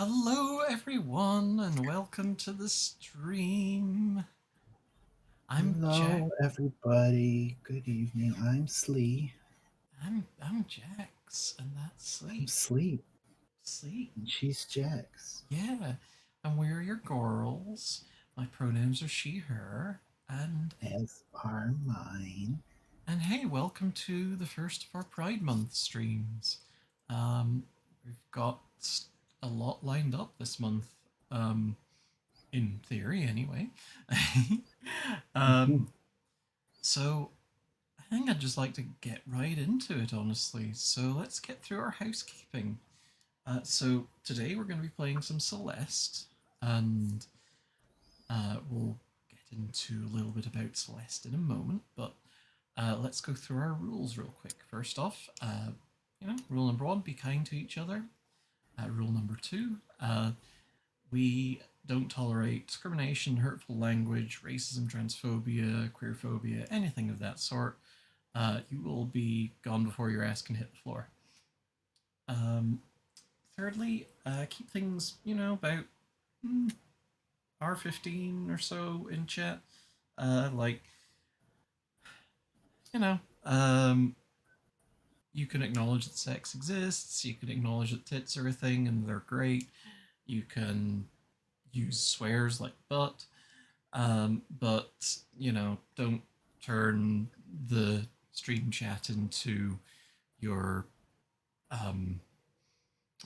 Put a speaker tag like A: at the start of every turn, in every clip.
A: Hello, everyone, and welcome to the stream. I'm Jack.
B: Hello, everybody. Good evening. I'm Slee.
A: I'm Jax, and that's
B: I'm
A: Sleep.
B: Sleep,
A: Sleep.
B: and she's Jax.
A: Yeah, and we're your girls. My pronouns are she/her, and
B: As are mine.
A: hey, welcome to the first of our Pride Month streams. Um, we've got a lot lined up this month. Um, in theory, anyway.
B: Mhm.
A: um, so I think I'd just like to get right into it, honestly. So let's get through our housekeeping. So today we're going to be playing some Celeste, and we'll get into a little bit about Celeste in a moment. But let's go through our rules real quick. First off, rule number one: be kind to each other. Rule number two: we don't tolerate discrimination, hurtful language, racism, transphobia, queerphobia, anything of that sort. You will be gone before your ass can hit the floor. Um, Thirdly, keep things, about R15 or so in chat. Like, you know, um, you can acknowledge that sex exists. You can acknowledge that tits are a thing and they're great. You can use swears like butt. But, don't turn the stream chat into your, um,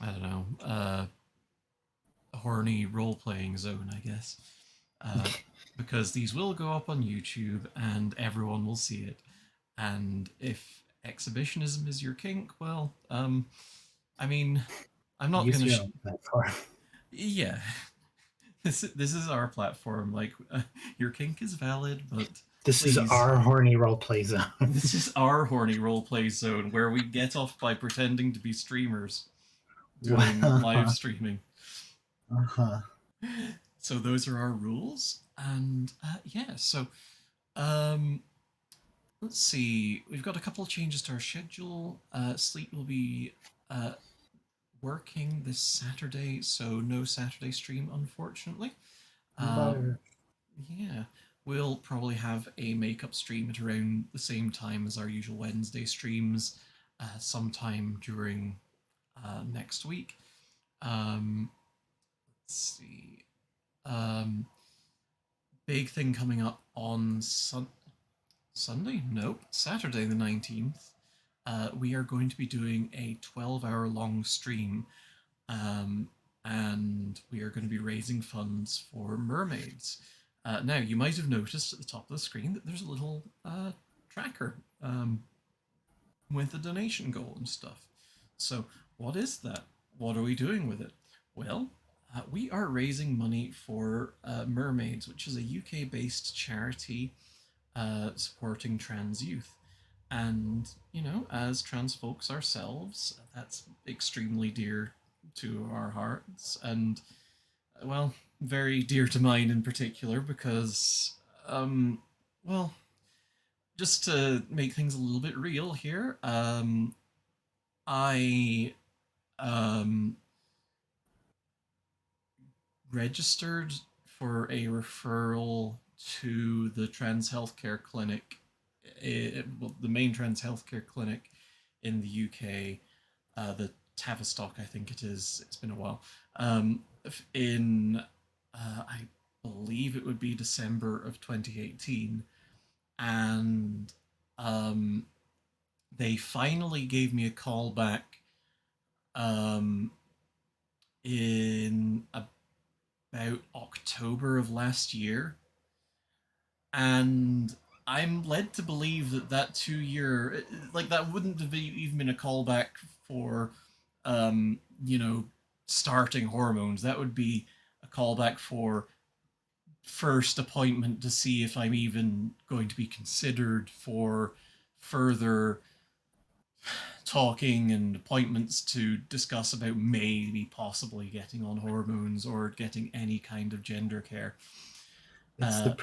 A: I don't know, a horny role playing zone, I guess. Uh, because these will go up on YouTube and everyone will see it. And if exhibitionism is your kink, well, I mean, I'm not
B: Use
A: gonna.
B: your own platform.
A: Yeah, this is our platform. Like, your kink is valid, but
B: This is
A: please,
B: our horny roleplay zone.
A: this is our horny roleplay zone where we get off by pretending to be streamers doing live
B: Well,
A: streaming.
B: uh-huh.
A: So those are our rules, and yeah. So um, let's see. We've got a couple of changes to our schedule. Sleep will be uh, working this Saturday, so no Saturday stream, unfortunately. Um,
B: But
A: yeah, we'll probably have a makeup stream at around the same time as our usual Wednesday streams, sometime during next week. Um, let's see. Um, Big thing coming up on Sunday? Nope, Saturday the 19th. We are going to be doing a 12-hour long stream, um, and we are going to be raising funds for mermaids. Now, you might have noticed at the top of the screen that there's a little tracker with a donation goal and stuff. So, what is that? What are we doing with it? Well, we are raising money for Mermaids, which is a UK based charity supporting trans youth. And, as trans folks ourselves, that's extremely dear to our hearts. And, well, very dear to mine in particular because, well, just to make things a little bit real here, I um, registered for a referral to the trans healthcare clinic, well, the main trans healthcare clinic in the UK, the Tavistock, I think it is. It's been a while. In I believe it would be December of 2018, and um, they finally gave me a call back um, in about October of last year, and I'm led to believe that that 2 year, like, that wouldn't have even been a callback for, um, you know, starting hormones. That would be a callback for first appointment to see if I'm even going to be considered for further talking and appointments to discuss about maybe possibly getting on hormones or getting any kind of gender care.
B: it's the
A: Uh,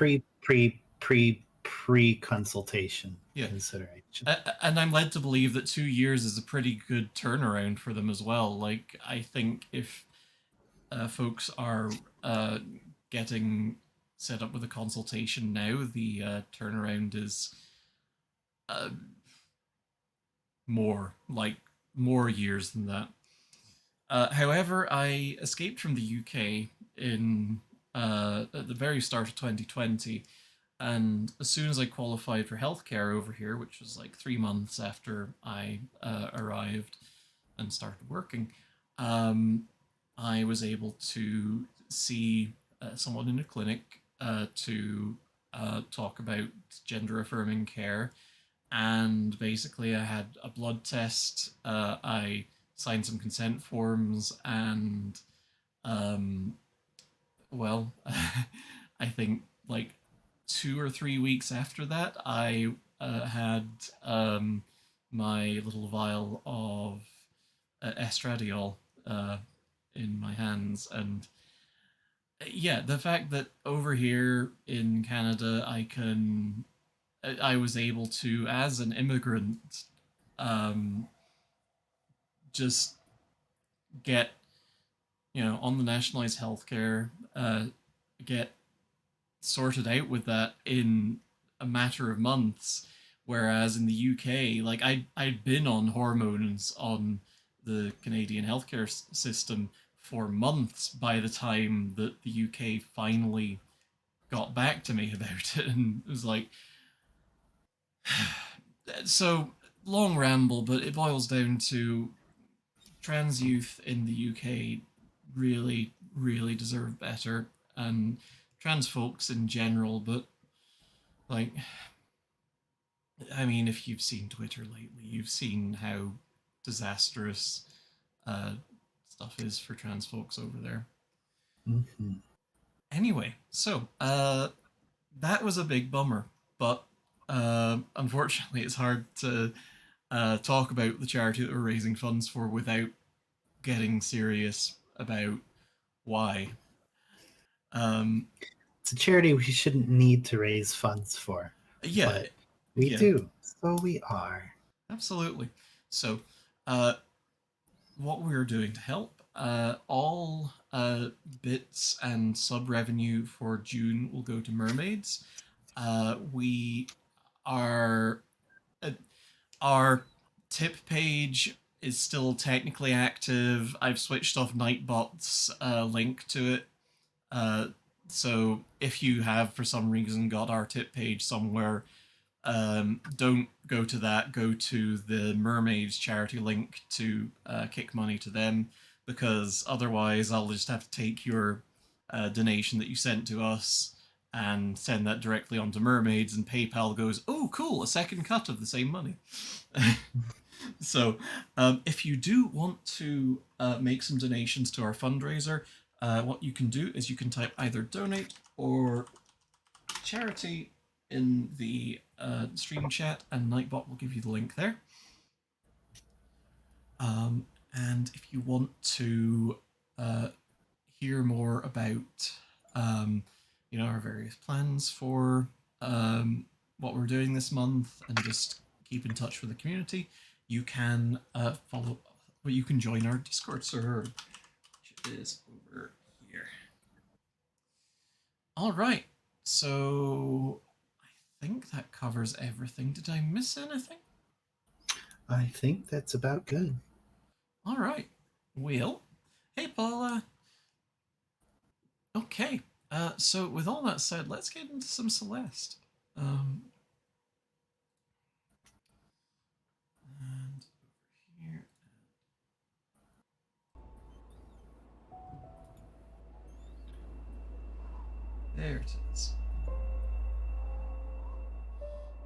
B: pre consultation
A: yeah,
B: consideration.
A: and I'm led to believe that 2 years is a pretty good turnaround for them as well. Like, I think if folks are getting set up with a consultation now. The turnaround is uh, more like more years than that. However, I escaped from the UK in at the very start of 2020, and as soon as I qualified for healthcare over here, which was like 3 months after I arrived and started working, um, I was able to see someone in a clinic to talk about gender affirming care. And basically, I had a blood test. I signed some consent forms, and um, well, I think like 2 or 3 weeks after that, I had um, my little vial of estradiol uh, in my hands, and yeah, the fact that over here in Canada, I was able to, as an immigrant, um, just get on the nationalized healthcare, get sorted out with that in a matter of months. Whereas in the UK, like I'd been on hormones on the Canadian healthcare system for months by the time that the UK finally got back to me about it, and it was like, so long ramble, but it boils down to trans youth in the UK really, really deserve better, and trans folks in general. But like, I mean, if you've seen Twitter lately, you've seen how disastrous uh, stuff is for trans folks over there.
B: Hmm.
A: Anyway, so that was a big bummer, but unfortunately, it's hard to talk about the charity that we're raising funds for without getting serious about why. Um,
B: It's a charity we shouldn't need to raise funds for,
A: yeah,
B: but we
A: yeah,
B: do. So we are.
A: absolutely. So, uh, what we're doing to help, all bits and sub revenue for June will go to mermaids. We are uh, our tip page is still technically active. I've switched off Nightbot's link to it. Uh, so if you have for some reason got our tip page somewhere, don't go to that. Go to the Mermaids charity link to kick money to them, because otherwise I'll just have to take your donation that you sent to us and send that directly onto Mermaids, and PayPal goes, "Oh, cool, a second cut of the same money." So, if you do want to make some donations to our fundraiser, what you can do is you can type either donate or charity in the stream chat, and Nightbot will give you the link there. And if you want to uh, hear more about, um, our various plans for what we're doing this month, and just keep in touch with the community, you can follow. Well, you can join our Discord server, which is over here. All right. So I think that covers everything. Did I miss anything?
B: I think that's about good.
A: All right. Well, hey, Paula. Okay. So with all that said, let's get into some Celeste. Um, and over here, there it is.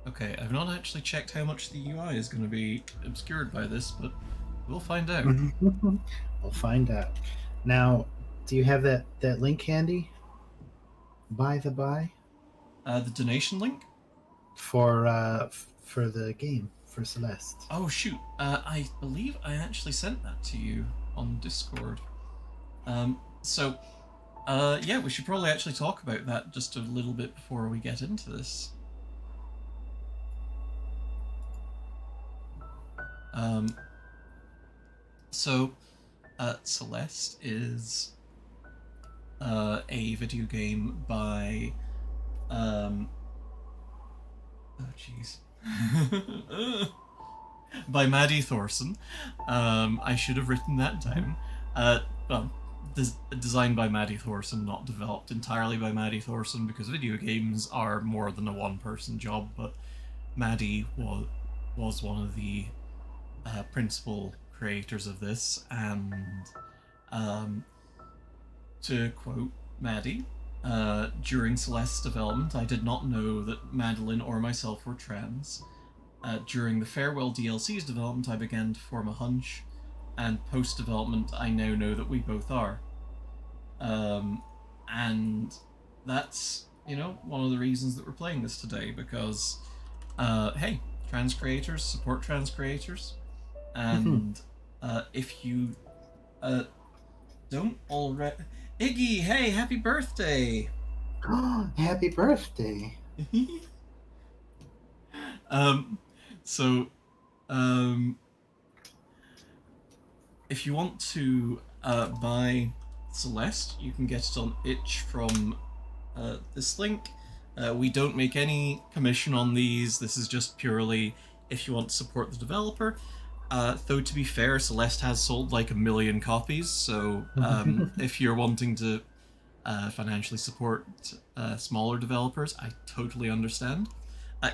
A: Okay, I've not actually checked how much the UI is going to be obscured by this, but we'll find out.
B: We'll find out. Now, do you have that link handy? By the by,
A: The donation link.
B: for the game for Celeste.
A: Oh shoot! I believe I actually sent that to you on Discord. So yeah, we should probably actually talk about that just a little bit before we get into this. Um, so Celeste is a video game by oh jeez. By Maddie Thorson. I should have written that down. Well, designed by Maddie Thorson, not developed entirely by Maddie Thorson, because video games are more than a one-person job. But Maddie was one of the principal creators of this, and um, to quote Maddie, during Celeste's development, I did not know that Madeline or myself were trans. During the Farewell DLC's development, I began to form a hunch, and post development, I now know that we both are. And that's, one of the reasons that we're playing this today, because, hey, trans creators support trans creators, and if you don't already. Iggy, hey, happy birthday!
B: Happy birthday!
A: um, so, um, if you want to buy Celeste, you can get it on itch from this link. We don't make any commission on these. This is just purely if you want to support the developer. Though to be fair, Celeste has sold like 1 million copies, so if you're wanting to financially support smaller developers, I totally understand.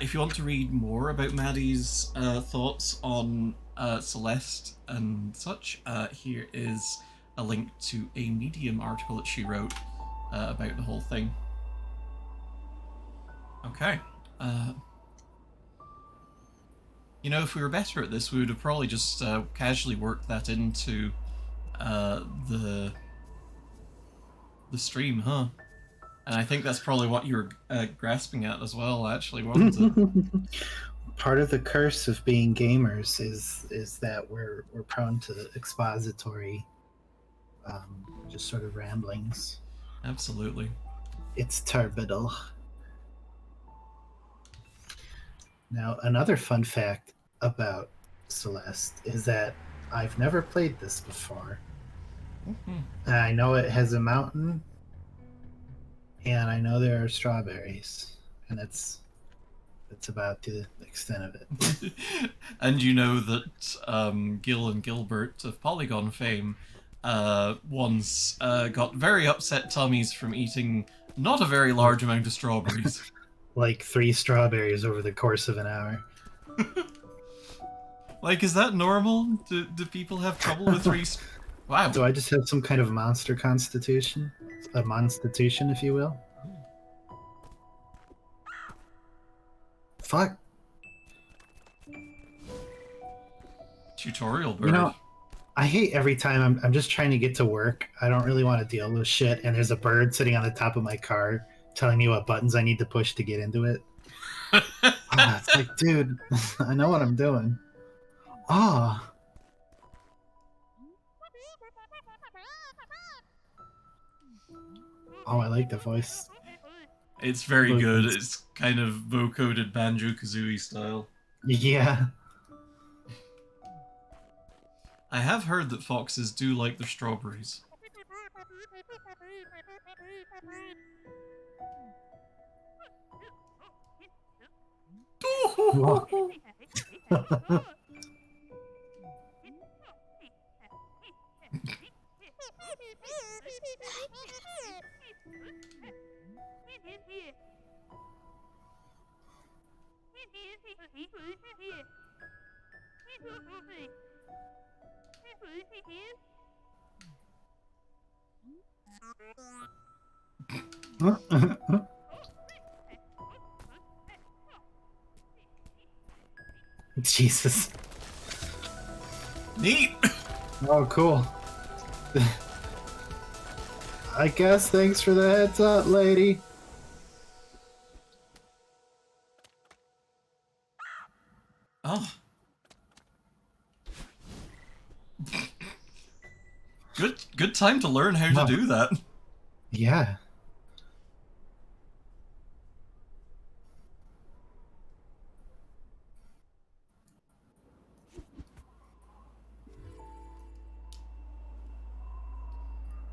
A: If you want to read more about Maddie's thoughts on Celeste and such, here is a link to a Medium article that she wrote about the whole thing. Okay. If we were better at this, we would have probably just casually worked that into the stream, huh? And I think that's probably what you were grasping at as well, actually, wasn't it?
B: Part of the curse of being gamers is that we're prone to expository, just sort of ramblings.
A: Absolutely.
B: It's turbidal. Now, another fun fact about Celeste is that I've never played this before. Mm-hmm. I know it has a mountain, and I know there are strawberries, and that's about the extent of it.
A: And you know that Gil and Gilbert of Polygon fame once got very upset tummies from eating not a very large amount of strawberries.
B: Like 3 strawberries over the course of an hour.
A: Like, is that normal? Do people have trouble with 3? Wow.
B: Do I just have some kind of monster constitution? A monstitution, if you will? Fuck.
A: Tutorial bird.
B: I hate every time I'm just trying to get to work. I don't really want to deal with shit, and there's a bird sitting on the top of my car telling me what buttons I need to push to get into it. It's like, dude, I know what I'm doing. Oh. Oh, I like the voice.
A: It's very good. It's kind of vocoded Banjo-Kazooie style.
B: Yeah.
A: I have heard that foxes do like their strawberries.
B: Jesus.
A: Neat.
B: Oh, cool. I guess thanks for the heads up, lady.
A: Oh. Good time to learn how to do that.
B: Yeah.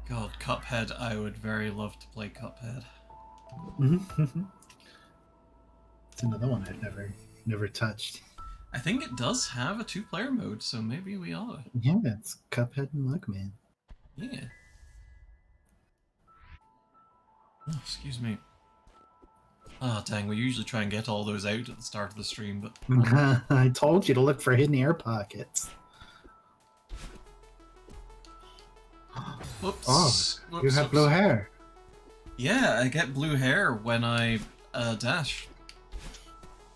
A: God, Cuphead. I would very love to play Cuphead.
B: It's another one I've never touched.
A: I think it does have a 2-player mode, so maybe we ought to.
B: Yeah, it's Cuphead and Mugman.
A: Yeah. Oh, excuse me. Oh, dang, we usually try and get all those out at the start of the stream, but...
B: I told you to look for hidden air pockets.
A: Whoops.
B: Oh,
A: Whoops,
B: you have
A: whoops.
B: blue hair.
A: Yeah, I get blue hair when I dash.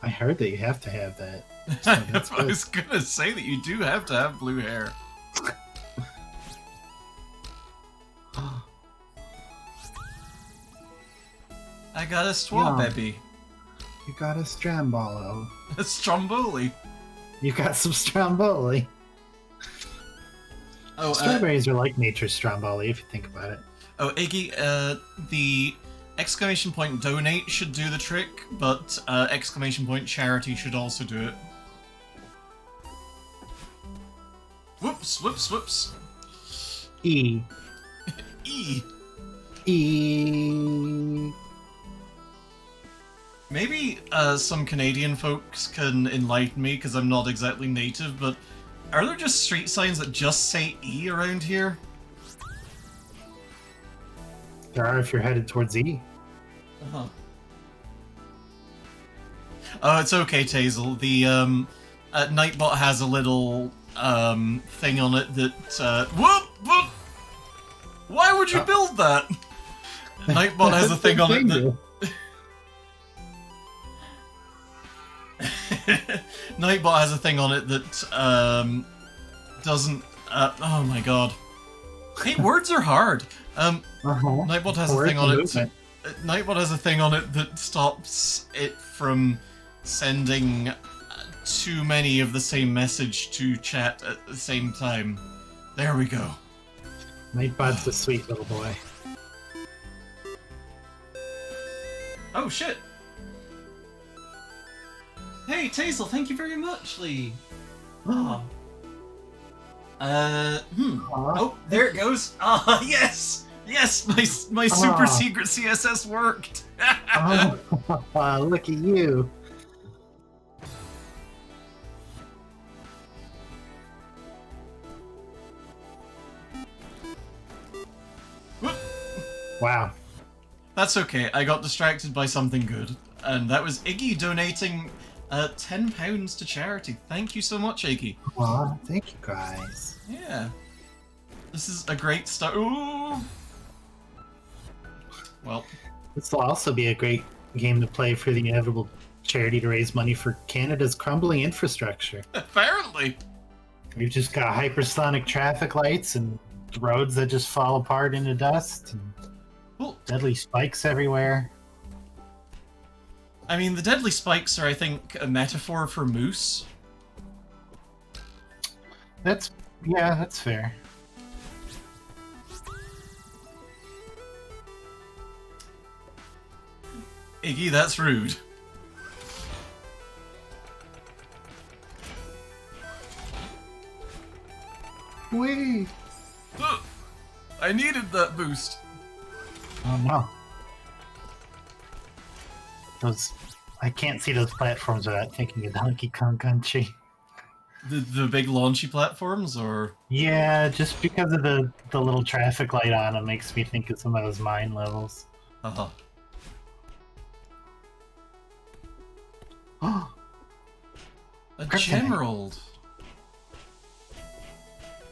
B: I heard that you have to have that. So that's
A: I
B: good.
A: was gonna say that you do have to have blue hair. I got a Stromboli.
B: You got a Strombolo.
A: A Stromboli.
B: You got some Stromboli.
A: Oh,
B: Strawberries are like nature's Stromboli, if you think about it.
A: Oh, Iggy, the exclamation point donate should do the trick, but exclamation point charity should also do it. Whoops, whoops, whoops.
B: E.
A: E.
B: E.
A: Maybe some Canadian folks can enlighten me, because I'm not exactly native, but are there just street signs that just say E around here?
B: There are if you're headed towards E.
A: Uh-huh. Oh, it's okay, Tazel. The Nightbot has a little thing on it that whoop! Why would you build that? Nightbot has a thing on it that Nightbot has a thing on it that doesn't. Oh my god! Hey, words are hard. Nightbot has a thing on it. Nightbot has a thing on it that stops it from sending too many of the same message to chat at the same time. There we go.
B: Nightbot's a sweet little boy.
A: Oh shit! Hey, Tazel, thank you very much, Lee. Oh. Oh, there it goes. Ah, yes! Yes, my super secret CSS worked!
B: Look at you.
A: Whoop.
B: Wow.
A: That's okay, I got distracted by something good. And that was Iggy donating £10 to charity. Thank you so much, Iggy.
B: Aw, thank you guys.
A: Yeah. This is a great start. Ooh! Well.
B: This will also be a great game to play for the inevitable charity to raise money for Canada's crumbling infrastructure.
A: Apparently.
B: We've just got hypersonic traffic lights and roads that just fall apart into dust and deadly spikes everywhere.
A: I mean, the deadly spikes are, I think, a metaphor for moose.
B: That's fair.
A: Iggy, that's rude.
B: Whee!
A: I needed that boost.
B: Oh no. I can't see those platforms without thinking of Donkey Kong Country.
A: The big launchy platforms, or?
B: Yeah, just because of the little traffic light on them makes me think of some of those mine levels.
A: Uh-huh. A Gemerald.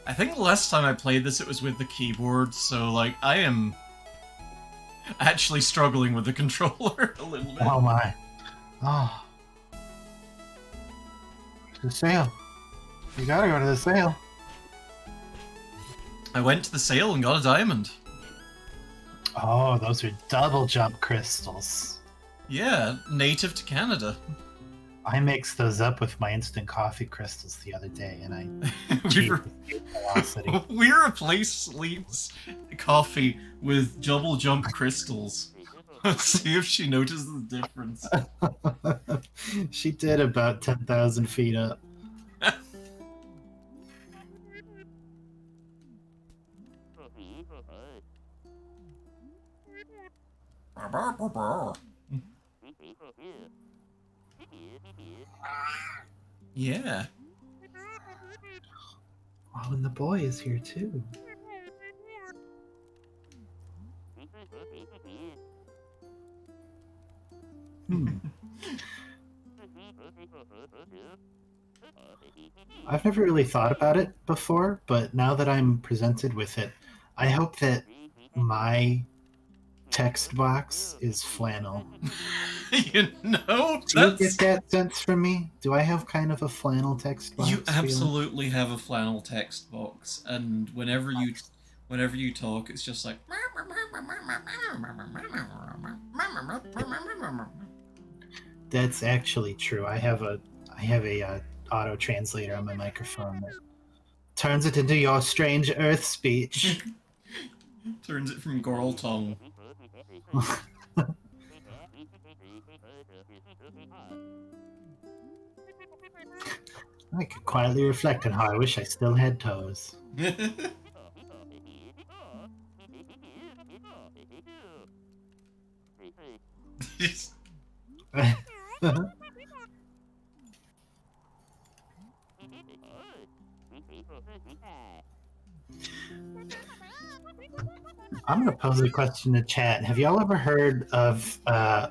A: I think the last time I played this, it was with the keyboard, so, like, I am actually struggling with the controller a little bit.
B: Oh my. Oh. The sale. You gotta go to the sale.
A: I went to the sale and got a diamond.
B: Oh, those are double jump crystals.
A: Yeah, native to Canada.
B: I mixed those up with my instant coffee crystals the other day, and I velocity.
A: We replaced Sleep's coffee with double jump crystals. Let's see if she notices the difference.
B: She did about 10,000 feet up.
A: Yeah.
B: Oh, and the boy is here too. I've never really thought about it before, but now that I'm presented with it, I hope that my text box is flannel.
A: You know,
B: Do you get that sense from me? Do I have kind of a flannel text box?
A: You absolutely have a flannel text box, and whenever you talk, it's just like.
B: That's actually true. I have a auto translator on my microphone that turns it into your strange Earth speech.
A: Turns it from girl tongue.
B: I could quietly reflect on how I wish I still had toes. I'm going to pose a question to chat. Have y'all ever heard of a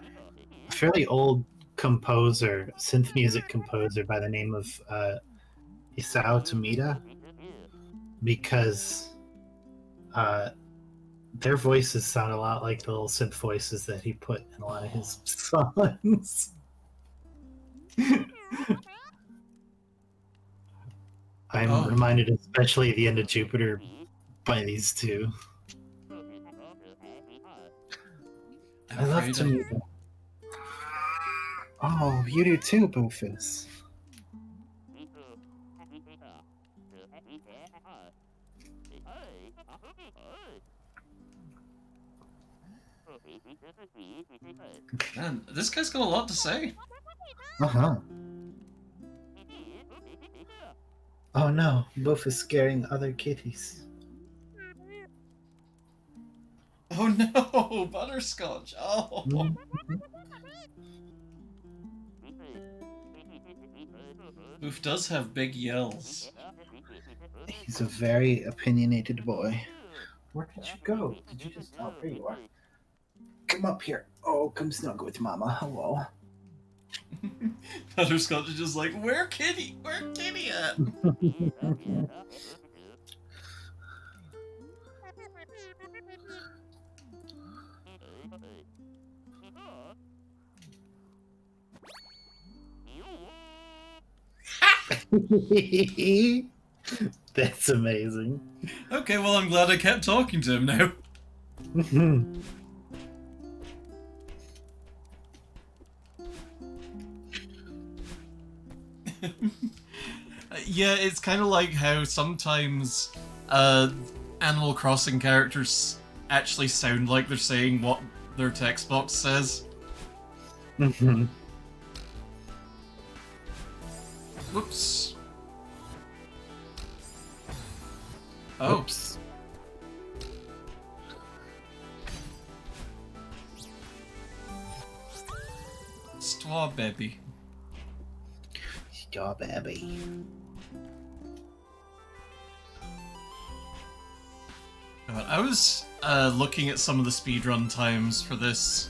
B: fairly old composer, synth music composer by the name of Isao Tomita? Because their voices sound a lot like the little synth voices that he put in a lot of his songs. I'm reminded, especially at the end of Jupiter, by these two. I love Tomita. Oh, you do too, Boofus.
A: Man, this guy's got a lot to say.
B: Uh-huh. Oh no, Boof is scaring other kitties.
A: Oh no, Butterscotch. Oh.
B: Mm-hmm.
A: Boof does have big yells.
B: He's a very opinionated boy. Where did you go? Did you just... Oh, there you are. Come up here. Oh, come snuggle with Mama. Hello.
A: Butterscotch is just like, where kitty? Where kitty at?
B: That's amazing.
A: Okay, well, I'm glad I kept talking to him now. Yeah, it's kind of like how sometimes Animal Crossing characters actually sound like they're saying what their text box says. Whoops. Oh.
B: Oops.
A: Strawberry.
B: Strawberry.
A: I was looking at some of the speedrun times for this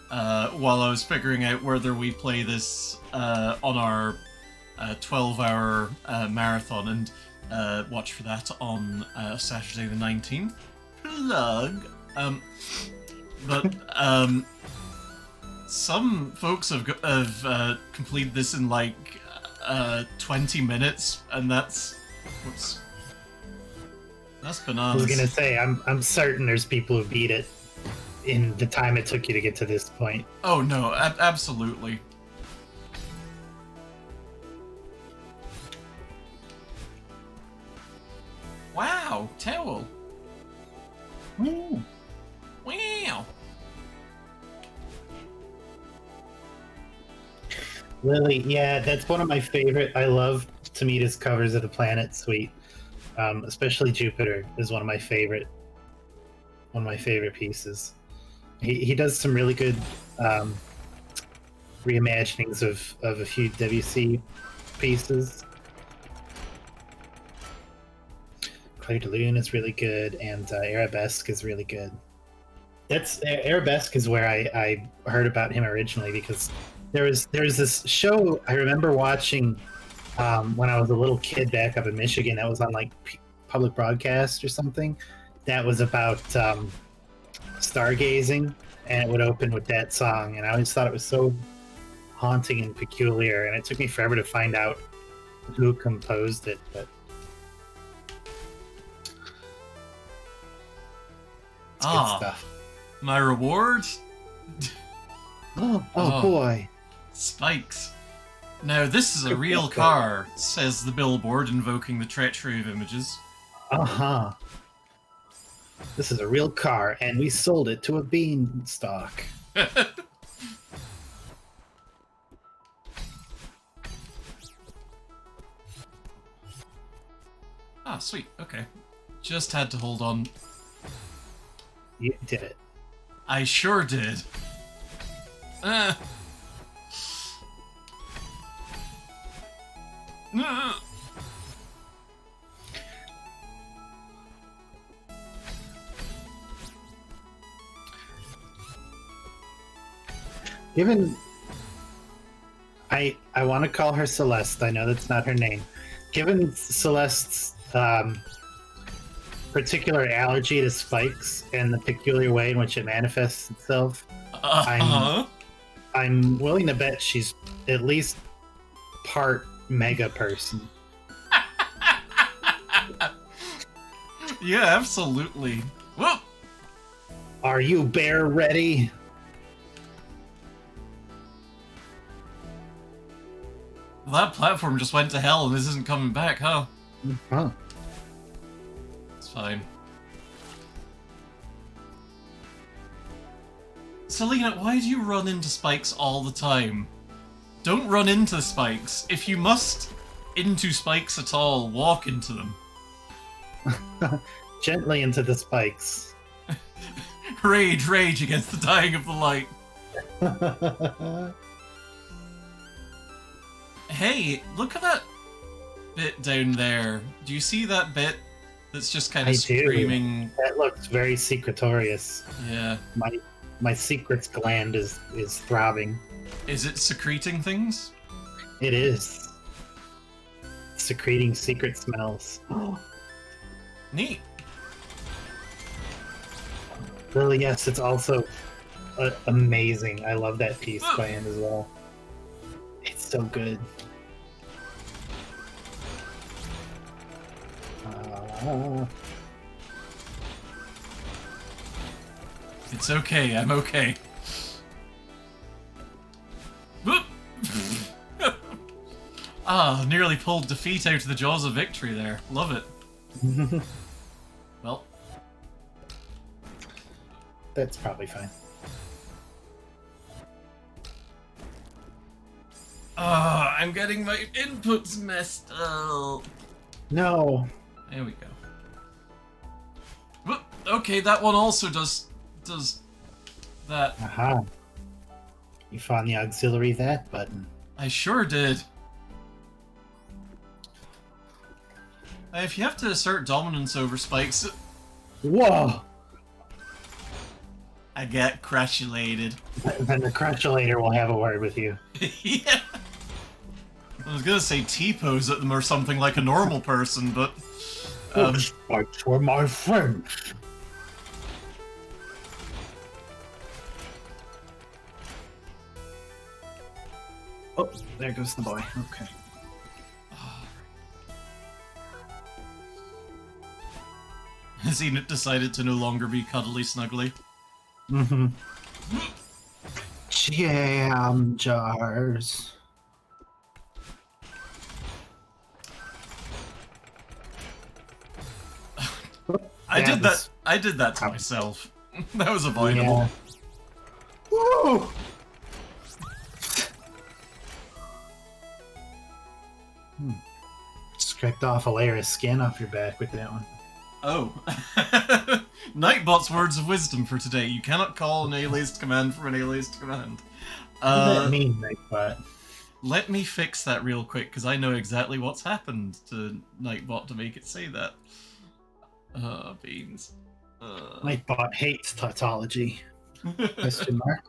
A: while I was figuring out whether we play this on our 12-hour marathon, and watch for that on Saturday the 19th. Plug. But some folks have completed this in like 20 minutes, and that's... Whoops. That's bananas.
B: I was gonna say, I'm certain there's people who beat it in the time it took you to get to this point.
A: Oh no, absolutely. Wow, towel.
B: Mm.
A: Wow.
B: Lily, yeah, that's one of my favorite. I love Tomita's covers of the Planet Suite. Especially Jupiter is one of my favorite one of my favorite pieces. He does some really good reimaginings of a few WC pieces. Claire de Lune is really good, and Arabesque is really good. Arabesque is where I heard about him originally, because there was this show I remember watching when I was a little kid back up in Michigan. That was on like public broadcast or something. That was about stargazing, and it would open with that song. And I always thought it was so haunting and peculiar. And it took me forever to find out who composed it. But it's good stuff.
A: My reward?
B: Oh boy.
A: Spikes. Now, this is a real car, says the billboard, invoking the treachery of images.
B: Uh-huh. This is a real car, and we sold it to a beanstalk.
A: Ah, sweet. Okay. Just had to hold on.
B: You did it.
A: I sure did.
B: Given I want to call her Celeste. I know that's not her name. Given Celeste's particular allergy to spikes and the peculiar way in which it manifests itself, I'm willing to bet she's at least part mega person.
A: Yeah, absolutely. Whoop!
B: Are you bear ready?
A: That platform just went to hell and this isn't coming back, huh?
B: Huh.
A: It's fine. Selena, why do you run into spikes all the time? Don't run into spikes. If you must into spikes at all, walk into them.
B: Gently into the spikes.
A: Rage, rage against the dying of the light. Hey, look at that bit down there. Do you see that bit that's just kind of screaming?
B: That looks very secretorious.
A: Yeah.
B: My secrets gland is throbbing.
A: Is it secreting things?
B: It is. Secreting secret smells.
A: Neat.
B: Well, yes, it's also amazing. I love that piece gland as well. It's so good.
A: It's okay, I'm okay. Nearly pulled defeat out of the jaws of victory there. Love it. Well.
B: That's probably fine.
A: I'm getting my inputs messed up.
B: No.
A: There we go. Okay, that one also does that.
B: Aha. You found the auxiliary that button.
A: I sure did. If you have to assert dominance over spikes...
B: Whoa!
A: I get crashulated.
B: Then the crashulator will have a word with you.
A: Yeah. I was gonna say T-pose at them or something like a normal person, but...
B: Spikes were my friends. Oh, there goes the boy. Okay.
A: Has he decided to no longer be cuddly snuggly?
B: Mm-hmm. Jam jars.
A: I did that to myself. That was avoidable.
B: Yeah. Woo! Scraped off a layer of skin off your back with that one.
A: Oh. Nightbot's words of wisdom for today. You cannot call an aliased command from an aliased command.
B: What does that mean, Nightbot?
A: Let me fix that real quick, because I know exactly what's happened to Nightbot to make it say that. Beans.
B: Nightbot hates tautology. Question mark.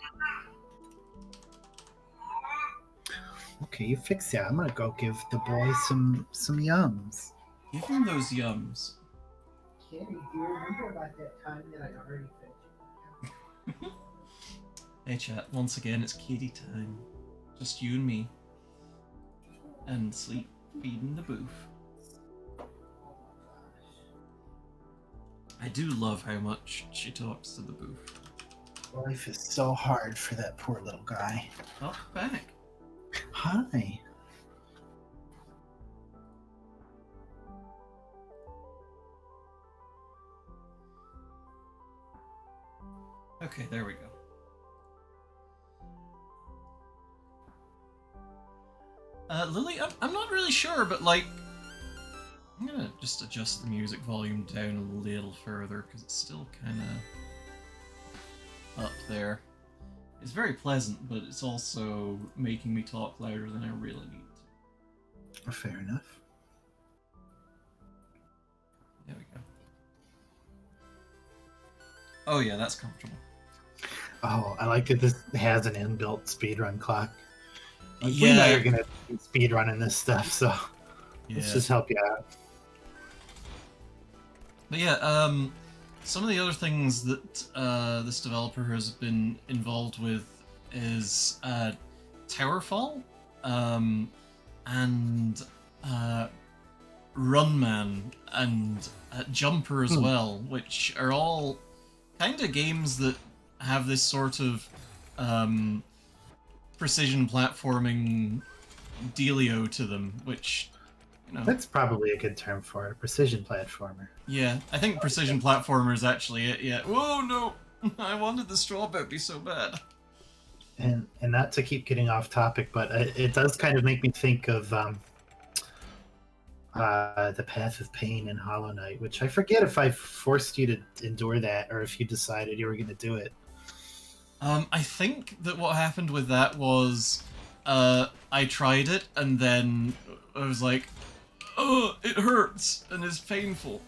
B: Okay, you fix that. I'm gonna go give the boy some yums.
A: Give him those yums.
B: Kitty, do you remember about that time that I already fed you?
A: Hey chat, once again it's kitty time. Just you and me. And sleep feeding the boof. I do love how much she talks to the boof.
B: Life is so hard for that poor little guy.
A: Oh, back.
B: Hi.
A: Okay, there we go. Lily, I'm not really sure, but like, I'm gonna just adjust the music volume down a little further because it's still kind of up there. It's very pleasant, but it's also making me talk louder than I really need to.
B: Fair enough.
A: There we go. Oh yeah, that's comfortable.
B: Oh, I like that this has an inbuilt speedrun clock. Like,
A: Yeah.
B: we know you're gonna be speedrunning this stuff, so
A: Yeah.
B: let's just help you out.
A: But yeah, some of the other things that this developer has been involved with is Towerfall, and Runman, and Jumper as well, which are all kind of games that have this sort of precision platforming dealio to them, which, you know...
B: That's probably a good term for it, a precision platformer.
A: Yeah, I think precision platformer is actually it, yeah. Whoa, no! I wanted the strawberry so bad.
B: And not to keep getting off topic, but it does kind of make me think of the Path of Pain in Hollow Knight, which I forget if I forced you to endure that or if you decided you were going to do it.
A: I think that what happened with that was I tried it and then I was like, oh, it hurts and it's painful.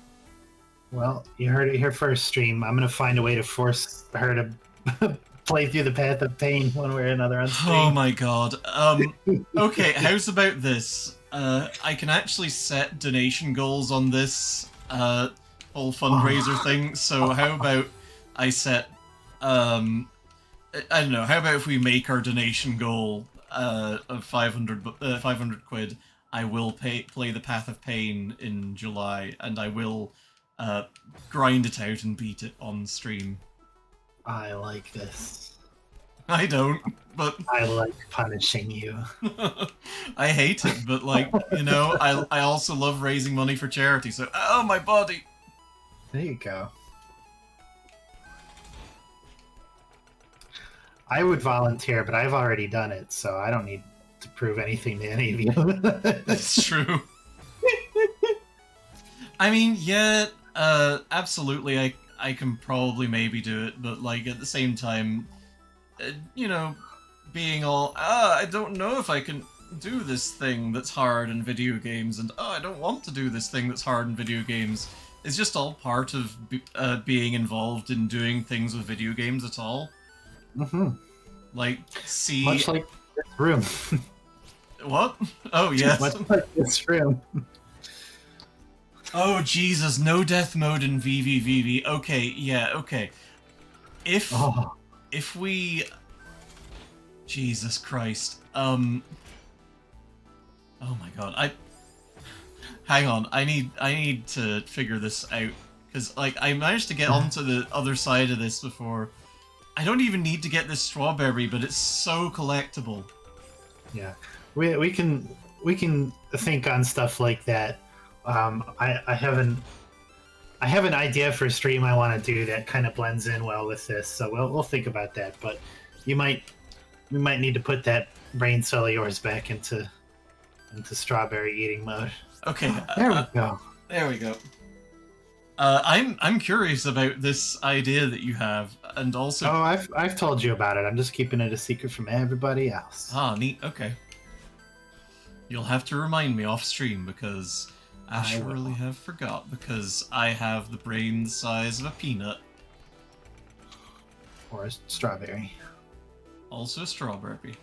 B: Well, you heard it here first, stream. I'm going to find a way to force her to play through the Path of Pain one way or another on stream.
A: Oh my god. Okay, how's about this? I can actually set donation goals on this whole fundraiser thing, so how about I set, I don't know, how about if we make our donation goal of 500 quid, I will play the Path of Pain in July, and I will grind it out and beat it on stream.
B: I like this.
A: I don't, but...
B: I like punishing you.
A: I hate it, but, like, you know, I also love raising money for charity, so... Oh, my body!
B: There you go. I would volunteer, but I've already done it, so I don't need to prove anything to any of you.
A: That's true. I mean, yeah, absolutely, I can probably maybe do it, but, like, at the same time... you know, being all, I don't know if I can do this thing that's hard in video games, and I don't want to do this thing that's hard in video games, is just all part of being involved in doing things with video games at all.
B: Mm-hmm.
A: Like, see...
B: Much like this room.
A: What? Oh, yes.
B: Much like this room.
A: Oh, Jesus, no death mode in VVVV. Okay, yeah, okay. If we... Jesus Christ. Oh my god. Hang on, I need to figure this out. Because, like, I managed to get onto the other side of this before. I don't even need to get this strawberry, but it's so collectible.
B: Yeah. We can think on stuff like that. I have an idea for a stream I want to do that kind of blends in well with this, so we'll think about that. But we might need to put that brain cell of yours back into strawberry eating mode.
A: Okay.
B: There we go.
A: There we go. I'm curious about this idea that you have, and also
B: Oh, I've told you about it. I'm just keeping it a secret from everybody else.
A: neat. Okay, you'll have to remind me off stream because I
B: I
A: surely
B: will.
A: have forgot because I have the brain the size of a peanut.
B: Or a strawberry.
A: Also a strawberry.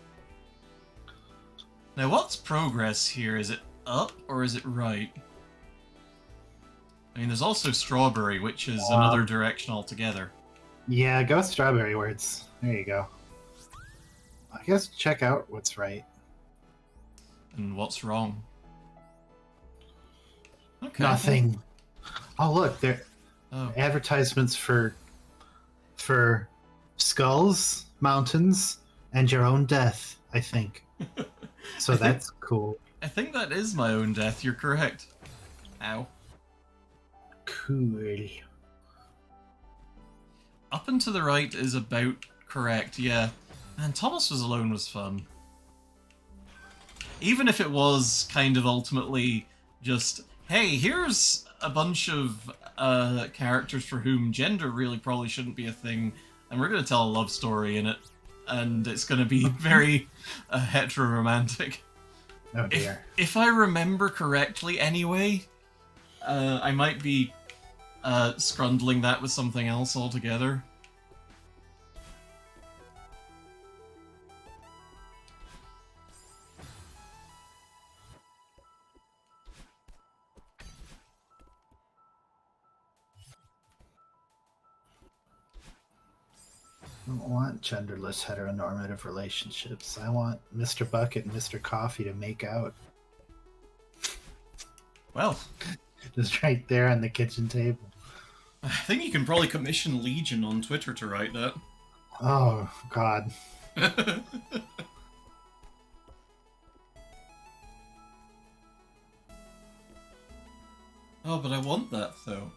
A: Now, what's progress here? Is it up or is it right? I mean, there's also strawberry, which is another direction altogether.
B: Yeah, go strawberry words. There you go. I guess check out what's right.
A: And what's wrong? Okay.
B: Nothing. Oh, look, there
A: Oh,
B: advertisements for skulls, mountains, and your own death, I think. So that's cool.
A: I think that is my own death. You're correct. Ow.
B: Cool.
A: Up and to the right is about correct, yeah. And Thomas Was Alone was fun. Even if it was kind of ultimately just, hey, here's a bunch of characters for whom gender really probably shouldn't be a thing, and we're going to tell a love story in it, and it's going to be very heteroromantic.
B: Oh dear.
A: If I remember correctly anyway, I might be scrundling that with something else altogether.
B: I don't want genderless heteronormative relationships. I want Mr. Bucket and Mr. Coffee to make out.
A: Well,
B: Just right there on the kitchen table.
A: I think you can probably commission Legion on Twitter to write that.
B: Oh, God.
A: Oh, but I want that, though.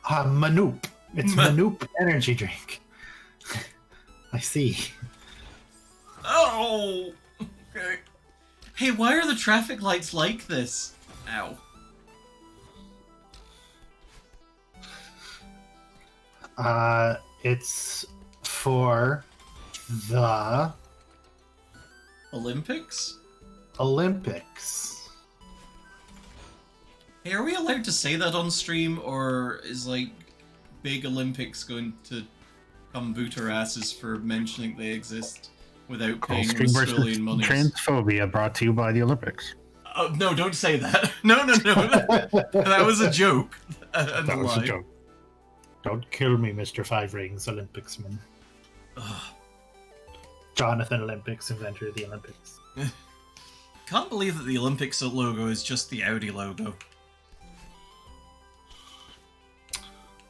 B: Manoop. It's Manoop energy drink. I see.
A: Oh! Okay. Hey, why are the traffic lights like this? Ow.
B: It's for the
A: Olympics?
B: Olympics.
A: Hey, are we allowed to say that on stream, or is, like, Big Olympics going to come boot our asses for mentioning they exist without paying
C: Stream versus
A: Australian money?
C: transphobia brought to you by the Olympics.
A: Oh, no, don't say that. No. That was a joke. And
B: That was
A: lie.
B: a joke. Don't kill me, Mr. Five Rings Olympicsman.
A: Ugh.
B: Jonathan Olympics, inventor of the Olympics.
A: Can't believe that the Olympics logo is just the Audi logo.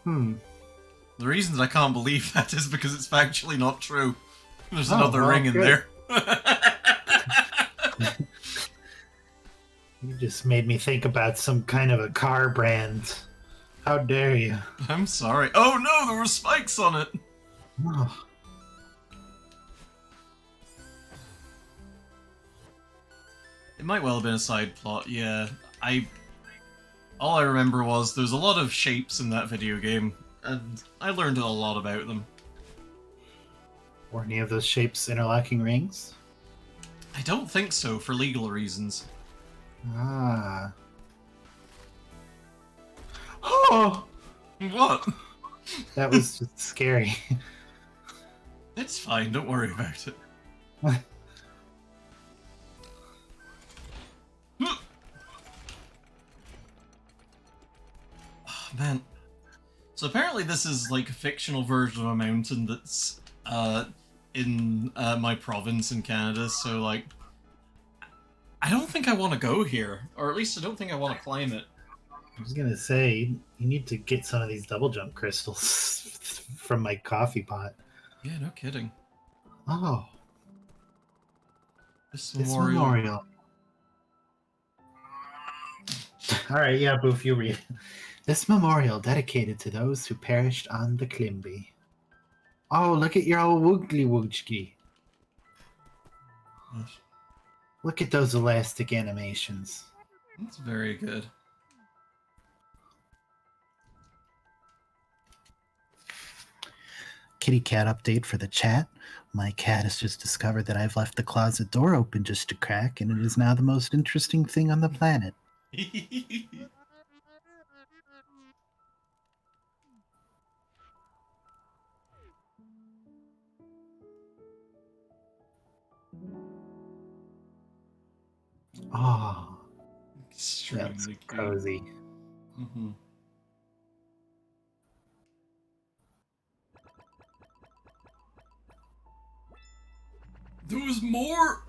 A: The reason that I can't believe that is because it's factually not true. There's another ring in there.
B: You just made me think about some kind of a car brand. How dare you?
A: I'm sorry. Oh no, there were spikes on it!
B: Oh,
A: It might well have been a side plot, yeah. All I remember was there's a lot of shapes in that video game, and I learned a lot about them.
B: were any of those shapes interlocking rings?
A: I don't think so, for legal reasons.
B: Ah. Oh!
A: What?
B: That was just scary.
A: It's fine, don't worry about it. Oh, man. So apparently this is like a fictional version of a mountain that's in my province in Canada, so like I don't think I want to go here, or at least I don't think I want to climb it.
B: I was gonna say, you need to get some of these double jump crystals from my coffee pot.
A: Yeah, no kidding.
B: Oh,
A: This
B: this
A: memorial.
B: memorial. All right, yeah, Boof, you read. This memorial dedicated to those who perished on the Klimby. Oh, look at your old woogly woogly. Look at those elastic animations.
A: That's very good.
B: kitty cat update for the chat. My cat has just discovered that I've left the closet door open just a crack, and it is now the most interesting thing on the planet. Oh,
A: Extremely
B: that's
A: cute.
B: cozy.
A: Mm-hmm. There was more.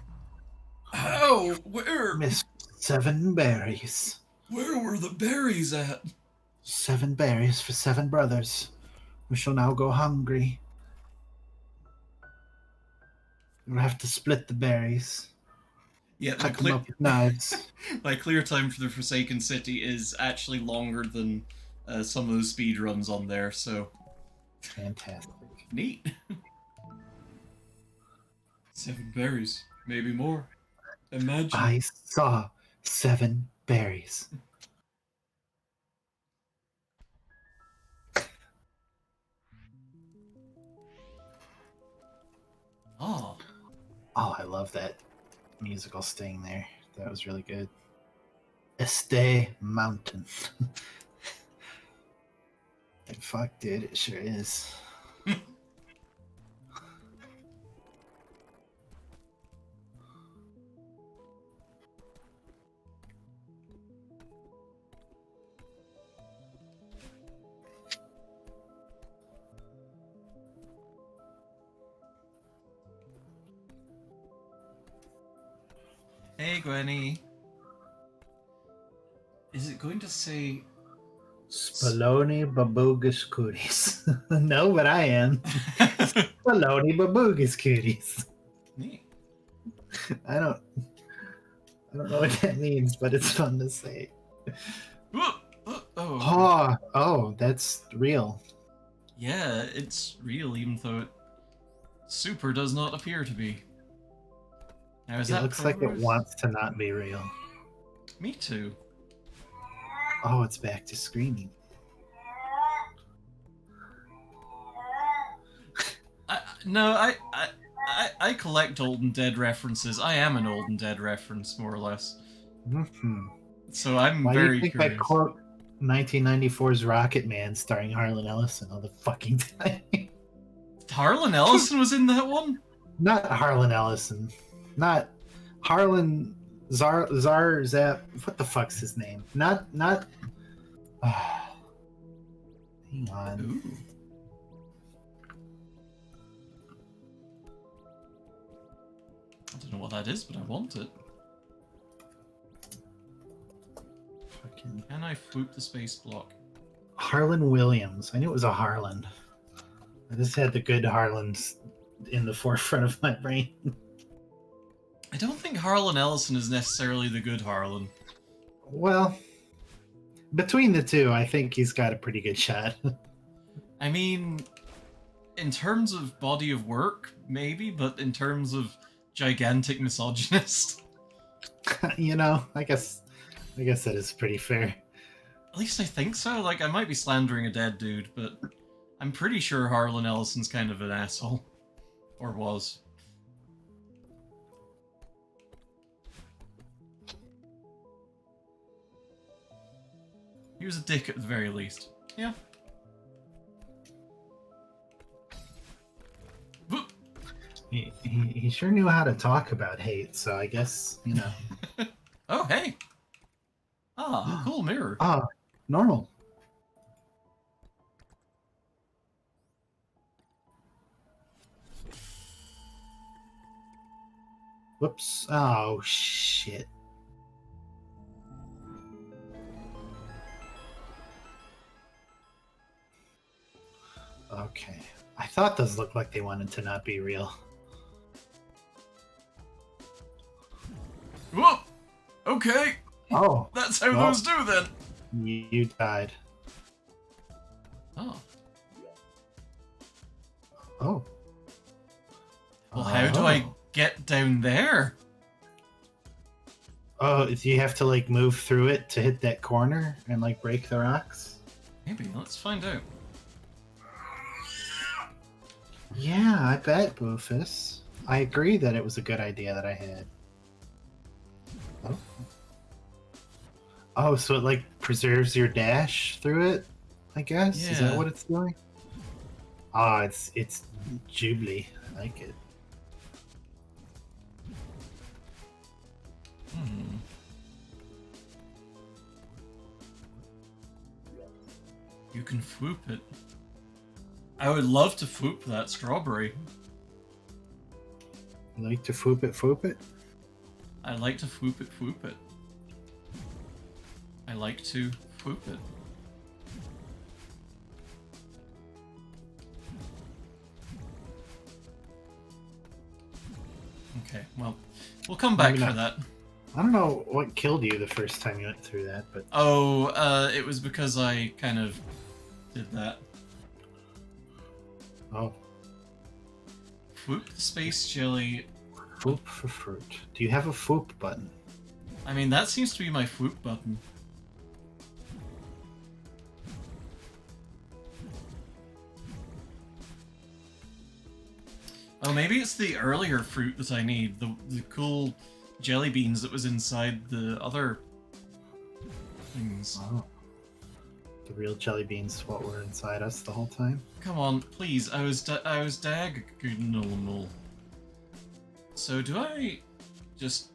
A: How? Where?
B: Miss 7 berries.
A: Where were the berries at?
B: 7 berries for 7 brothers. We shall now go hungry. We'll have to split the berries.
A: Yeah,
B: Cut them up with knives.
A: my clear time for the Forsaken City is actually longer than some of those speed runs on there, so
B: Fantastic.
A: neat. 7 berries, maybe more. Imagine.
B: I saw 7 berries.
A: Oh,
B: Oh, I love that musical sting there. That was really good. Estee Mountain. Fuck, dude, it sure is.
A: hey Gwenny. Is it going to say
B: Spaloni Babugas Cooties. No, but I am. Spaloni Babugas Cooties.
A: neat?
B: I don't know what that means, but it's fun to say.
A: Oh,
B: Oh, that's real.
A: yeah, it's real, even though it super does not appear to be. Now is
B: It
A: that
B: looks like it
A: progress?
B: wants to not be real.
A: Me too.
B: Oh, it's back to screaming.
A: I collect old and dead references. I am an old and dead reference, more or less.
B: Mm-hmm.
A: So I'm
B: Why do
A: very
B: you think
A: curious.
B: I quote 1994's Rocket Man starring Harlan Ellison all the fucking time?
A: Harlan Ellison was in that one?
B: Not Harlan Ellison. Not Harlan Zap. What the fuck's his name? Not. Hang on.
A: Ooh. I don't know what that is, but I want it.
B: Fucking
A: Can I swoop the space block?
B: Harlan Williams. I knew it was a Harlan. I just had the good Harlans in the forefront of my brain.
A: I don't think Harlan Ellison is necessarily the good Harlan.
B: Well, between the two, I think he's got a pretty good shot.
A: I mean, in terms of body of work, maybe, but in terms of gigantic misogynist,
B: You know, I guess that is pretty fair.
A: at least I think so. Like, I might be slandering a dead dude, but I'm pretty sure Harlan Ellison's kind of an asshole. Or was. He was a dick at the very least. Yeah. Whoop.
B: He sure knew how to talk about hate, so I guess, you know.
A: Oh, hey! Ah, cool mirror.
B: Ah, normal. Whoops. Oh, shit. Okay. I thought those looked like they wanted to not be real.
A: Whoa! Okay,
B: Oh,
A: that's how
B: Well.
A: those do then.
B: you died.
A: Oh.
B: Oh.
A: Well, how do I get down there?
B: Oh, do you have to, like, move through it to hit that corner and, like, break the rocks?
A: Maybe, let's find out.
B: Yeah, I bet, Boofus. I agree that it was a good idea that I had. Oh. Oh, so it like preserves your dash through it, I guess? Is that
A: Yeah.
B: what it's doing? Oh, it's Jubilee. I like it.
A: Hmm. You can swoop it. I would love to swoop that strawberry.
B: You like to foop it, foop it?
A: I like to swoop it, swoop it. I like to swoop it. Okay, well, we'll come back
B: Maybe
A: for
B: not.
A: that.
B: I don't know what killed you the first time you went through that, but
A: Oh, it was because I kind of did that.
B: oh,
A: Swoop the space jelly.
B: foop for fruit. Do you have a foop button?
A: I mean, that seems to be my swoop button. Oh, maybe it's the earlier fruit that I need. The cool jelly beans that was inside the other things.
B: Oh. The real jelly beans what were inside us the whole time?
A: Come on, please. I was diagonal. So do I just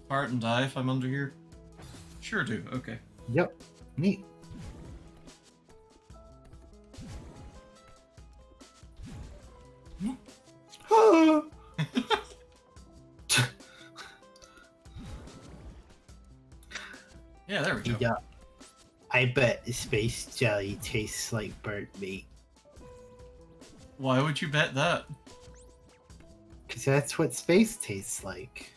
A: fart and die if I'm under here? Sure do. Okay.
B: Yep. Neat. Ah!
A: Yeah, there we go.
B: Yeah. I bet the space jelly tastes like burnt meat.
A: Why would you bet that?
B: Because that's what space tastes like.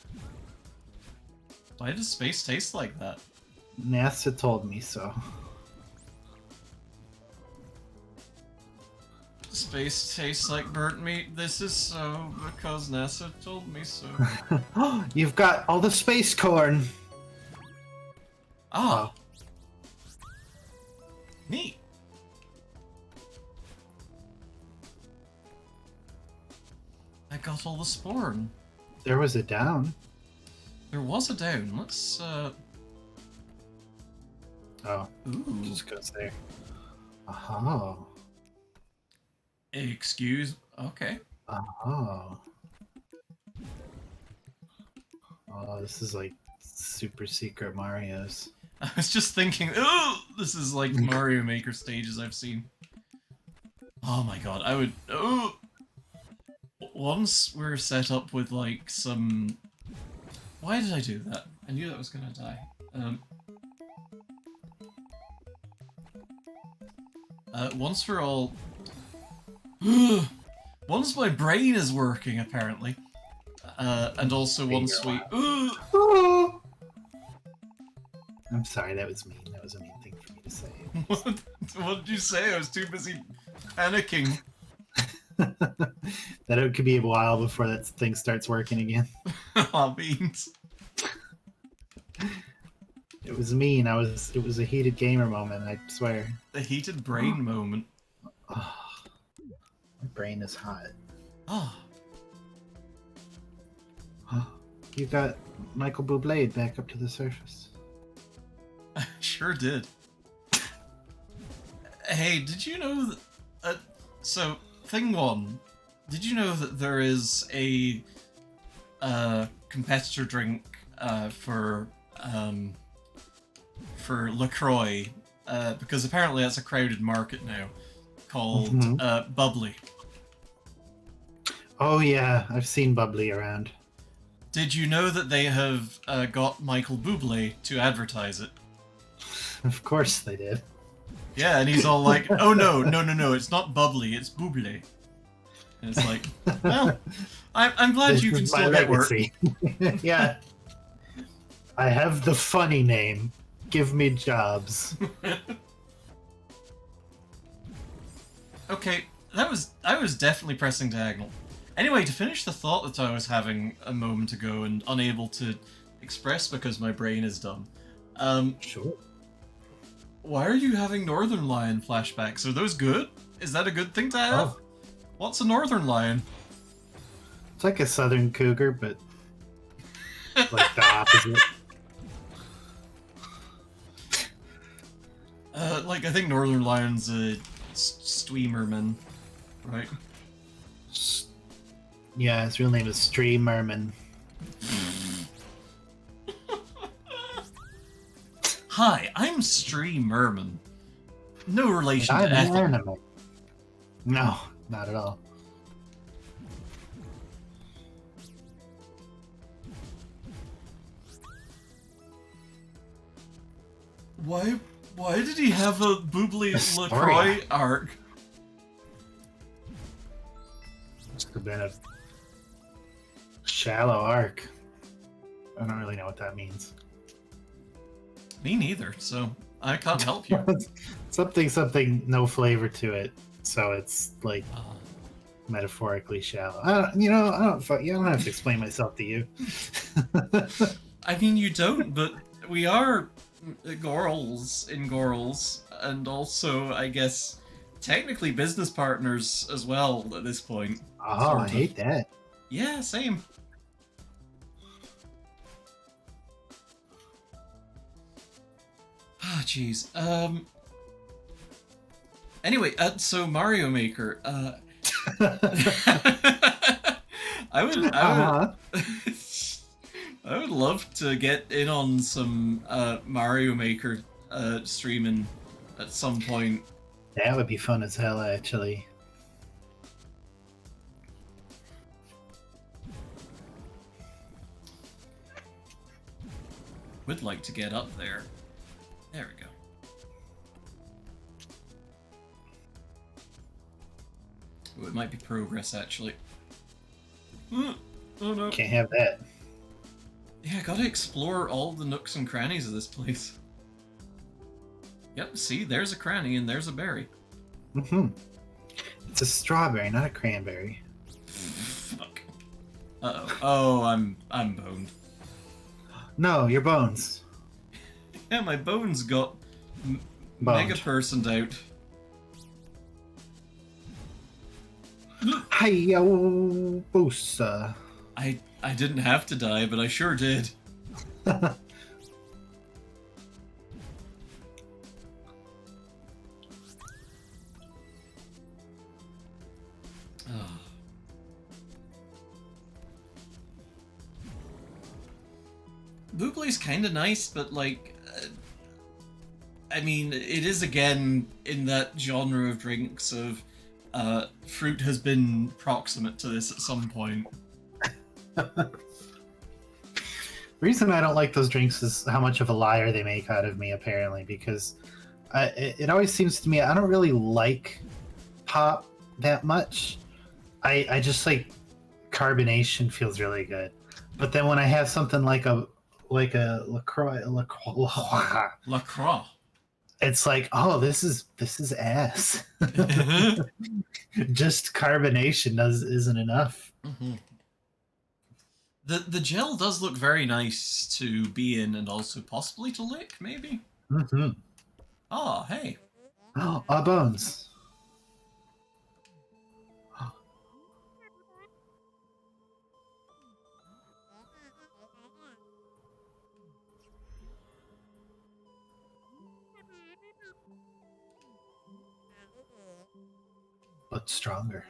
A: Why does space taste like that?
B: NASA told me so.
A: Space tastes like burnt meat. This is so because NASA told me so.
B: You've got all the space corn.
A: Ah. Neat. I got all the sporn.
B: There was a down.
A: There was a down. Let's
B: Oh,
A: ooh.
B: just goes there. Oh.
A: Excuse. Okay.
B: Oh. Oh, this is like super secret Mario's.
A: I was just thinking, oh, this is like Mario Maker stages I've seen. Oh my god, I would. Oh! Once we're set up with like some. Why did I do that? I knew that was gonna die. Once we're all. Once my brain is working, apparently. And also once we.
B: Oh. I'm sorry, that was mean. That was a mean thing for me to say.
A: What did you say? I was too busy panicking.
B: That it could be a while before that thing starts working again.
A: Aw, beans.
B: It was mean. It was a heated gamer moment, I swear.
A: The heated brain moment.
B: Oh, my brain is hot.
A: Ah,
B: You got Michael Bublé back up to the surface.
A: I sure did. Hey, did you know that... so, thing one. Did you know that there is a competitor drink for LaCroix? Because apparently that's a crowded market now. Called Bubbly.
B: Oh yeah, I've seen Bubbly around.
A: Did you know that they have got Michael Bublé to advertise it?
B: Of course they did.
A: Yeah, and he's all like, "Oh no, it's not Bubbly, it's Bublé." And it's like, well, I'm glad
B: This
A: you can
B: is my
A: still get work.
B: legacy. Yeah. I have the funny name. Give me jobs.
A: Okay, I was definitely pressing diagonal. Anyway, to finish the thought that I was having a moment ago and unable to express because my brain is dumb.
B: Sure.
A: Why are you having Northern Lion flashbacks? Are those good? Is that a good thing to have?
B: Oh.
A: What's a northern lion?
B: It's like a southern cougar, but like the opposite.
A: Like, I think northern lion's a streamerman, right?
B: Yeah, his real name is Stream Merman.
A: Hi, I'm Stream Merman. No relation to
B: I'm
A: Ethel.
B: an anime. No, not at all.
A: Why did he have a Boobly
B: Astoria.
A: LaCroix arc?
B: Must have been a shallow arc. I don't really know what that means.
A: Me neither, so I can't help you.
B: something, no flavor to it. So it's like metaphorically shallow. I don't have to explain myself to you.
A: I mean, you don't, but we are girls, and also, I guess, technically business partners as well at this point.
B: Oh,
A: Sort
B: I
A: of.
B: hate that.
A: Yeah, same. Ah, jeez. Anyway, so Mario Maker. I would
B: Uh-huh.
A: I would love to get in on some Mario Maker streaming at some point.
B: That would be fun as hell, actually.
A: Would like to get up there. There we go. Oh, it might be progress, actually. Oh no.
B: Can't have that.
A: Yeah, I gotta explore all the nooks and crannies of this place. Yep, see, there's a cranny and there's a berry.
B: Mm-hmm. It's a strawberry, not a cranberry.
A: Fuck. Uh-oh. Oh, I'm boned.
B: No, your bones.
A: Yeah, my bones got
B: Boned.
A: mega personed out.
B: Hi-yo, boosa.
A: I didn't have to die, but I sure did. Ah. Boobly's kind of nice, but like, I mean, it is again in that genre of drinks of fruit has been proximate to this at some point.
B: The reason I don't like those drinks is how much of a liar they make out of me, apparently, because it always seems to me I don't really like pop that much. I just like carbonation feels really good, but then when I have something like a LaCroix,
A: LaCroix.
B: it's like, oh, this is ass. Just carbonation isn't enough.
A: Mm-hmm. The gel does look very nice to be in and also possibly to lick, maybe?
B: Mm-hmm.
A: Oh, hey.
B: Oh, our bones. But stronger.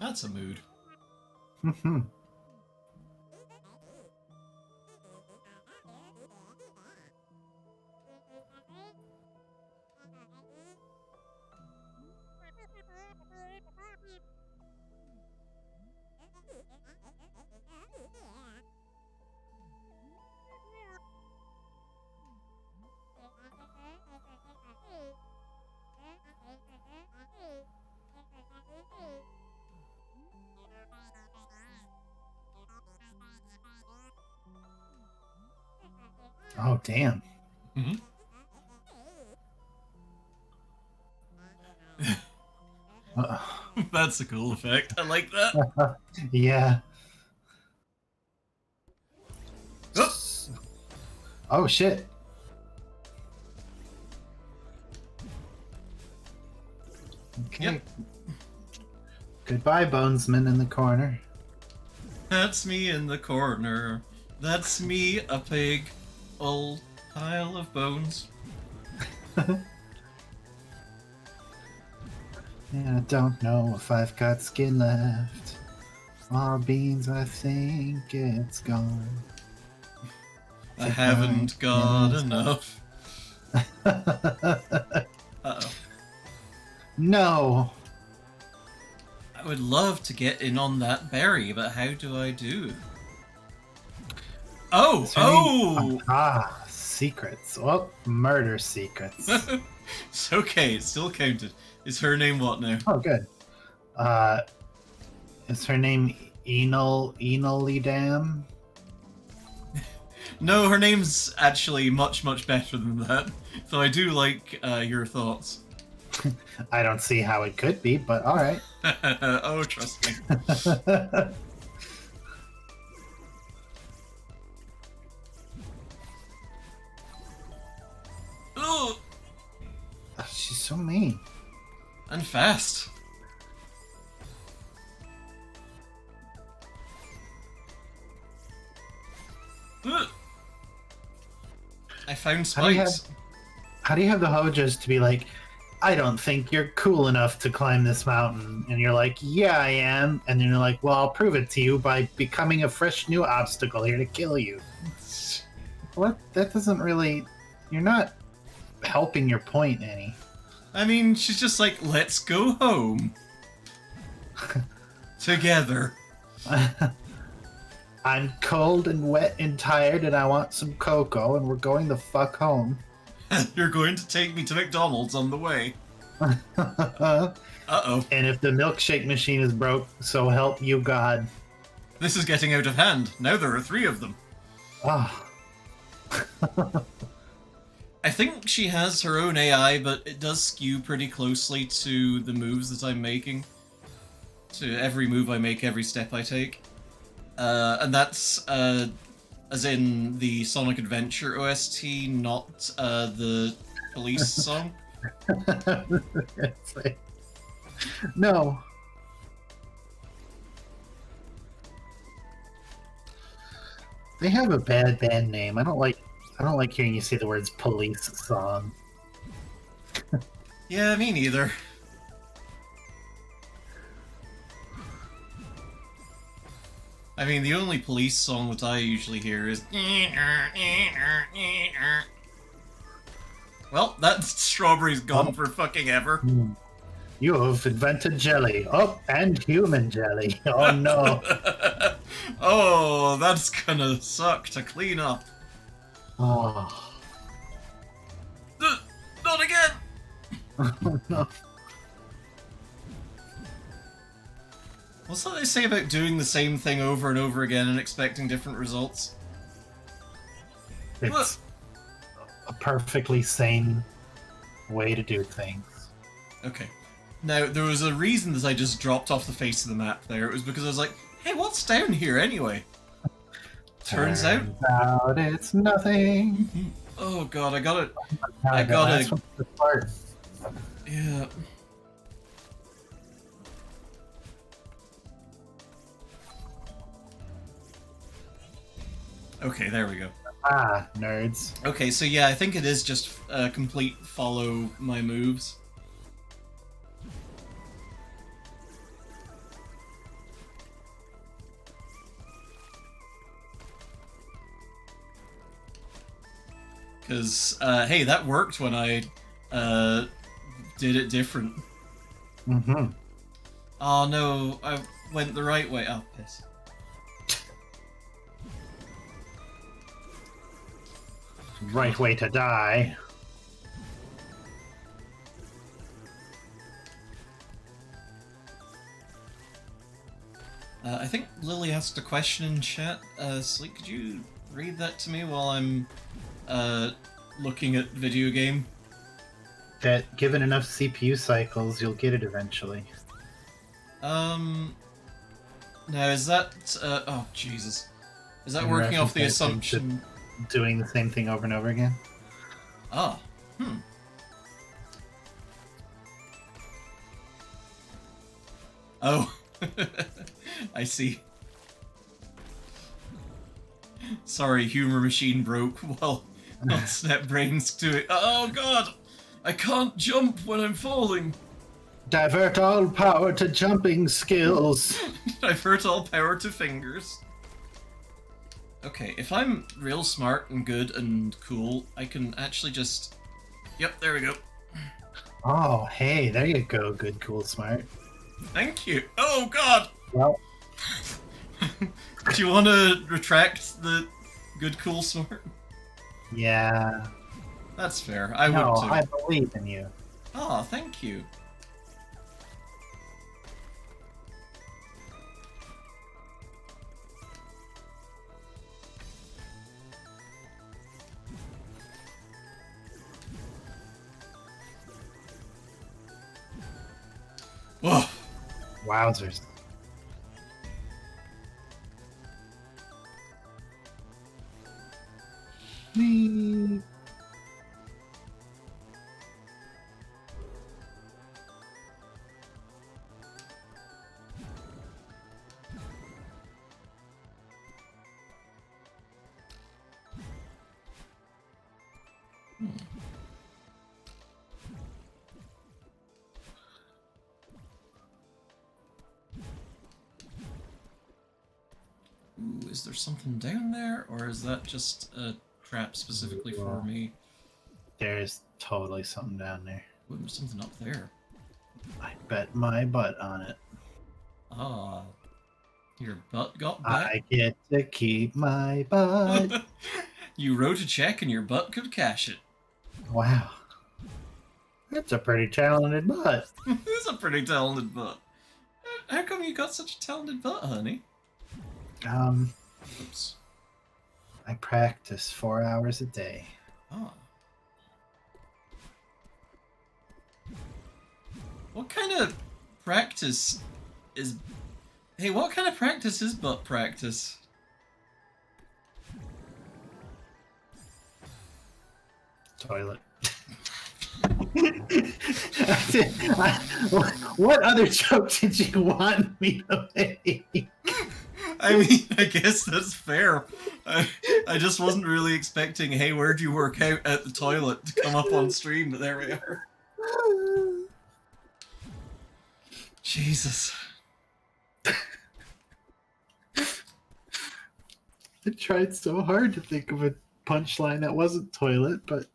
A: That's a mood.
B: Mm-hmm. Oh, damn.
A: Mm-hmm. That's a cool effect. I like that.
B: Yeah.
A: Oh,
B: Oh shit. Okay.
A: Yep.
B: Goodbye, Bonesman in the corner.
A: That's me in the corner. That's me, a big old pile of bones.
B: And I don't know if I've got skin left. All beans, I think it's gone.
A: I haven't got enough.
B: enough.
A: Uh-oh.
B: No.
A: I would love to get in on that berry, but how do I do? Oh!
B: Is her name- Ah, secrets. Well, murder secrets.
A: It's okay, it's still counted. Is her name what now?
B: Oh, good. Is her name Enelidam?
A: No, her name's actually much, much better than that. So I do like your thoughts.
B: I don't see how it could be, but all right.
A: Oh, trust me. Ugh,
B: She's so mean.
A: and fast. Ugh. I found
B: How do you
A: spikes.
B: How do you have the Hojas to be like, I don't think you're cool enough to climb this mountain? And you're like, yeah, I am. And then you're like, well, I'll prove it to you by becoming a fresh new obstacle here to kill you. What? That doesn't really. You're not helping your point any.
A: I mean, she's just like, let's go home. Together.
B: I'm cold and wet and tired, and I want some cocoa, and we're going the fuck home.
A: You're going to take me to McDonald's on the way.
B: And
A: Uh-oh.
B: if the milkshake machine is broke, so help you God.
A: This is getting out of hand. Now there are 3 of them.
B: Ah.
A: I think she has her own AI, but it does skew pretty closely to the moves that I'm making. To every move I make, every step I take. And that's, as in the Sonic Adventure OST, not the police song.
B: It's like, no. They have a bad band name. I don't like hearing you say the words police song.
A: Yeah, me neither. I mean, the only police song that I usually hear is... Well, that strawberry's gone for fucking ever.
B: You have invented jelly. Oh, and human jelly. Oh no.
A: Oh, that's gonna suck to clean up.
B: Oh,
A: Not again!
B: oh no.
A: What's that they say about doing the same thing over and over again and expecting different results?
B: It's a perfectly sane way to do things.
A: Okay. Now, there was a reason that I just dropped off the face of the map there. It was because I was like, hey, what's down here anyway? Turns out...
B: It's nothing.
A: Oh god, I got it.
B: I
A: gotta-
B: That's what's the part.
A: Yeah. Okay, there we go.
B: Ah, nerds.
A: Okay, so yeah, I think it is just complete follow my moves. Because, hey, that worked when I did it different.
B: Mm-hmm.
A: Oh no, I went the right way. Oh, piss.
B: Right way to die.
A: I think Lily asked a question in chat. Sleek, could you read that to me while I'm looking at video game?
B: That given enough CPU cycles, you'll get it eventually.
A: Now is that oh Jesus, is that
B: In
A: working off the
B: reference, I think,
A: assumption?
B: doing the same thing over and over again.
A: Ah. Oh. I see. Sorry, humor machine broke. Well, not snap brains to it. Oh god! I can't jump when I'm falling!
B: Divert all power to jumping skills.
A: Divert all power to fingers. Okay, if I'm real smart and good and cool, I can actually just... Yep, there we go.
B: Oh, hey, there you go. Good, cool, smart.
A: Thank you. Oh god!
B: Well,
A: Do you want to retract the good, cool, smart?
B: yeah.
A: That's fair. I
B: No,
A: would too.
B: I believe in you.
A: Oh, thank you. Whoa.
B: Wowzers. Whee.
A: Ooh, is there something down there, or is that just a trap specifically for me?
B: There's totally something down there.
A: Ooh, there's something up there.
B: I bet my butt on it.
A: Ah, your butt got back?
B: I get to keep my butt.
A: You wrote a check and your butt could cash it.
B: Wow. That's a pretty talented butt.
A: This is a pretty talented butt. How come you got such a talented butt, honey? Oops.
B: I practice 4 hours a day.
A: Ah. What kind of practice is... Hey, what kind of practice is butt practice?
B: Toilet. What other joke did you want me to make?
A: I mean, I guess that's fair. I just wasn't really expecting, hey, where'd you work out at the toilet to come up on stream, but there we are. Jesus.
B: I tried so hard to think of a punchline that wasn't toilet, but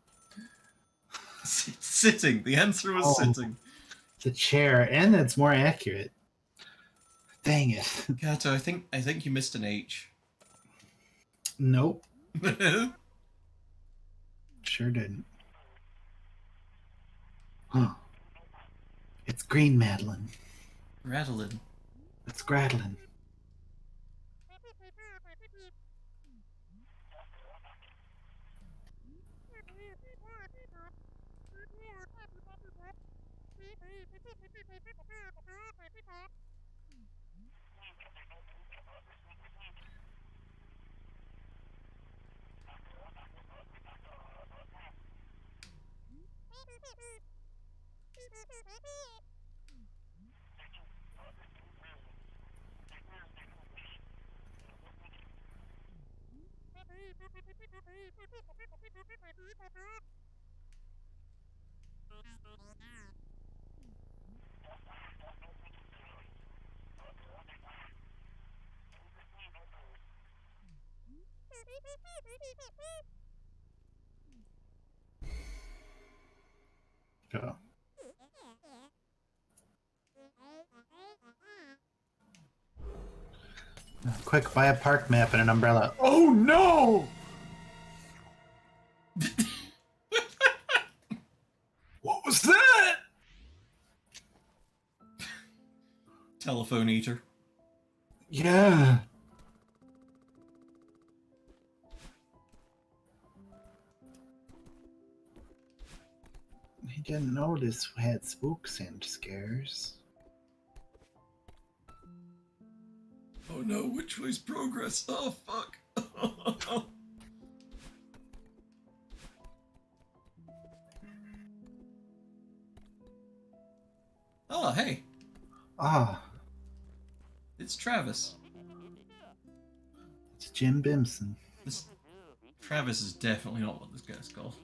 A: Sitting. The answer was sitting.
B: the chair, and that's more accurate. Dang it.
A: Kato, I think you missed an H.
B: Nope. Sure didn't. Huh. It's green, Madeline.
A: Rattling.
B: It's Gradlin. Go. Quick, buy a park map and an umbrella. Oh no! What was that?
A: Telephone eater.
B: Yeah. He didn't notice we had spooks and scares.
A: Oh no, which way's progress? Oh fuck. Oh, hey,
B: Ah,
A: it's Travis.
B: it's Jim Bimson.
A: This Travis is definitely not what this guy's called.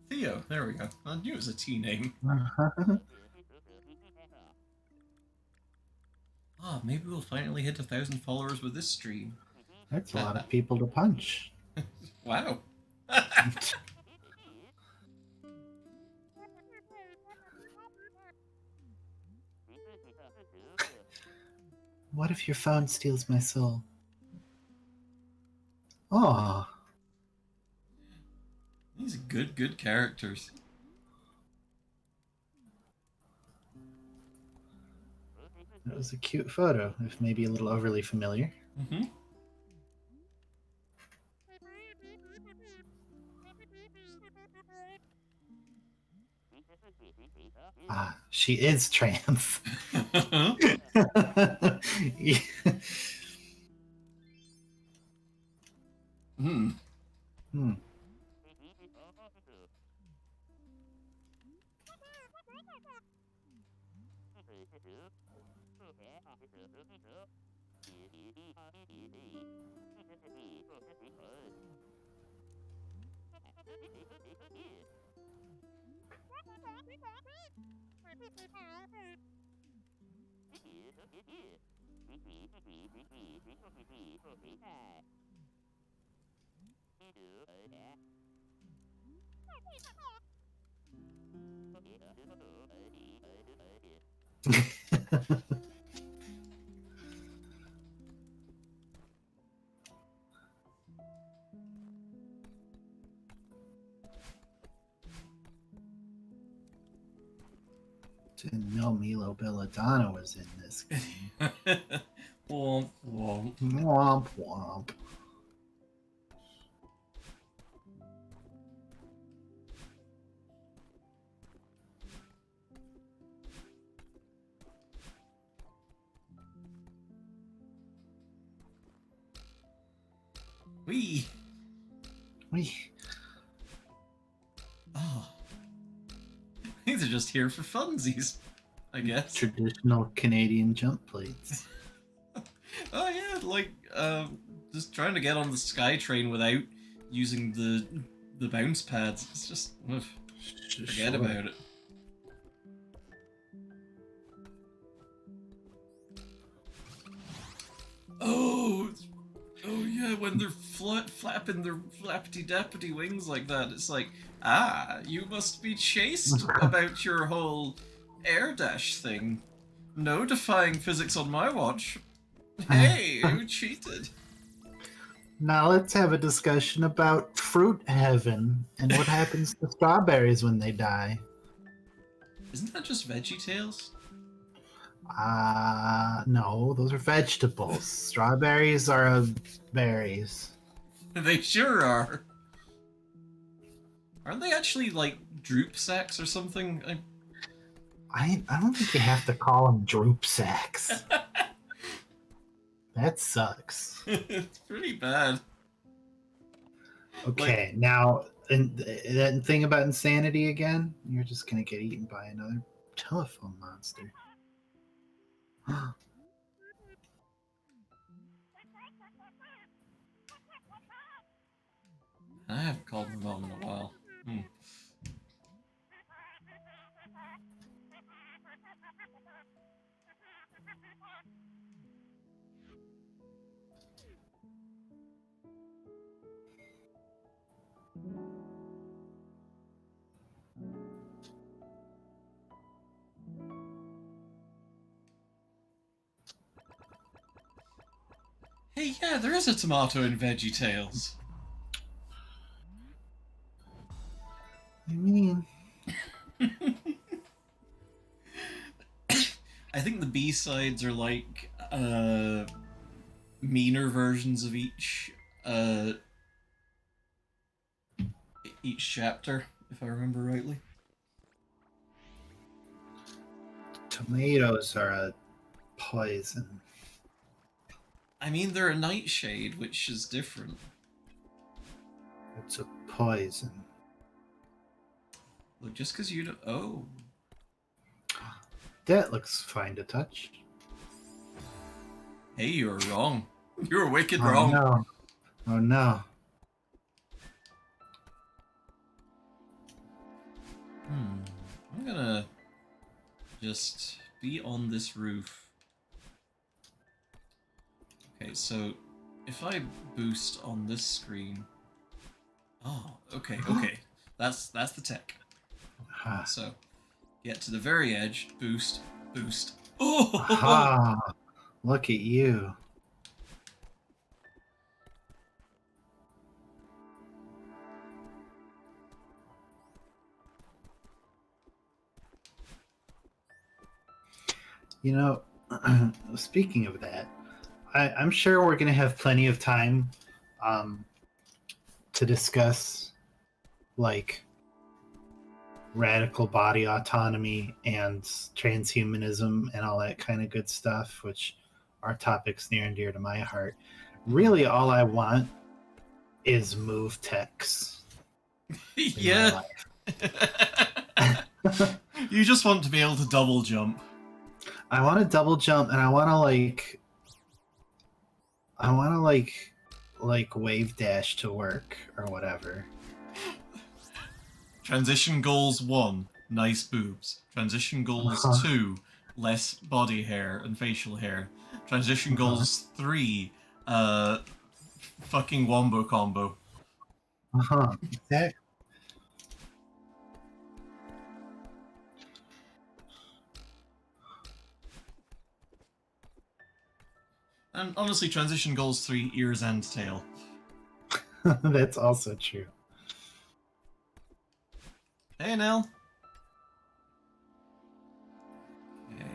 A: Theo, there we go. I knew it was a T name. Ah, maybe we'll finally hit 1,000 followers with this stream.
B: That's a lot of people to punch.
A: Wow.
B: What if your phone steals my soul? Oh,
A: These are good characters.
B: that was a cute photo, if maybe a little overly familiar.
A: Mm-hmm.
B: Ah, she is trans. Yeah.
A: Hmm.
B: Hmm. Didn't know Milo Belladonna was in this game.
A: Womp womp.
B: Womp womp.
A: Wee.
B: Wee.
A: Oh. These are just here for funsies, I guess.
B: Traditional Canadian jump plates.
A: Oh yeah, like just trying to get on the sky train without using the bounce pads. It's just forget about it. Oh, oh yeah, when they're flapping their flappity dappity wings like that, it's like, ah, you must be chaste about your whole air dash thing. No defying physics on my watch. Hey, you cheated.
B: Now let's have a discussion about fruit heaven and what happens to strawberries when they die.
A: Isn't that just Veggie Tales?
B: No, those are vegetables. Strawberries are berries.
A: They sure are. Aren't they actually like droop sacks or something?
B: I don't think you have to call them droop sacks. That sucks.
A: It's pretty bad.
B: Okay, now and that thing about insanity again. You're just gonna get eaten by another telephone monster.
A: I haven't called my mom in a while. Hey, yeah, there is a tomato in Veggie Tales.
B: I mean,
A: I think the B-sides are like meaner versions of each chapter, if I remember rightly.
B: tomatoes are a poison.
A: I mean, they're a nightshade, which is different.
B: It's a poison.
A: Look, just because you don't. Oh.
B: That looks fine to touch.
A: Hey, you were wrong. You were wicked
B: Oh
A: wrong.
B: no. Oh no.
A: I'm gonna just be on this roof. Okay, so if I boost on this screen. Oh, okay, okay. That's the tech.
B: Ah.
A: So get to the very edge, boost, boost. Oh!
B: Aha! Look at you. You know, speaking of that, I'm sure we're going to have plenty of time to discuss like radical body autonomy and transhumanism and all that kind of good stuff, which are topics near and dear to my heart. Really, all I want is move techs in
A: Yeah.
B: my life.
A: You just want to be able to double jump.
B: I want to double jump, and I want to like wave dash to work or whatever.
A: Transition goals 1, nice boobs. Transition goals 2, less body hair and facial hair. Transition goals 3, fucking wombo combo.
B: Exactly.
A: And honestly, transition goals 3, ears and tail.
B: That's also true.
A: Hey, Nell. Okay.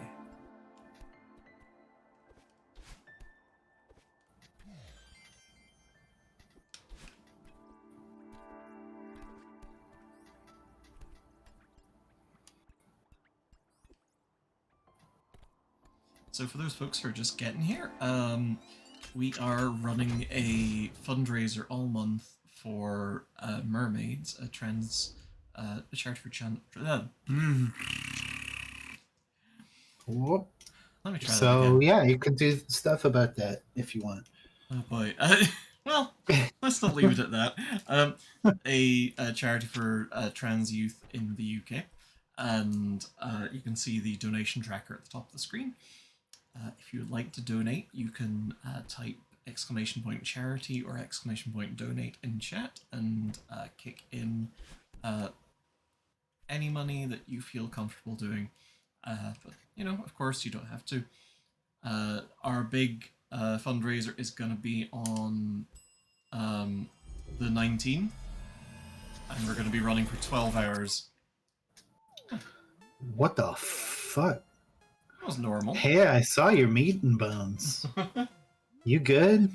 A: So for those folks who are just getting here, we are running a fundraiser all month for mermaids, a charity for
B: Whoop.
A: Let me try that
B: So
A: again.
B: yeah, you can do stuff about that if you want.
A: Oh boy. Well, let's not leave it at that. A charity for trans youth in the UK, and you can see the donation tracker at the top of the screen. If you would like to donate, you can type !charity or !donate in chat and kick in any money that you feel comfortable doing. But, you know, of course, you don't have to. Our big fundraiser is going to be on the 19th, and we're going to be running for 12 hours.
B: What the fuck?
A: That was normal.
B: Hey, I saw your meat and bones. You good?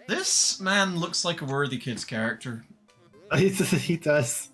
A: This man looks like a Worthy Kids character.
B: He does.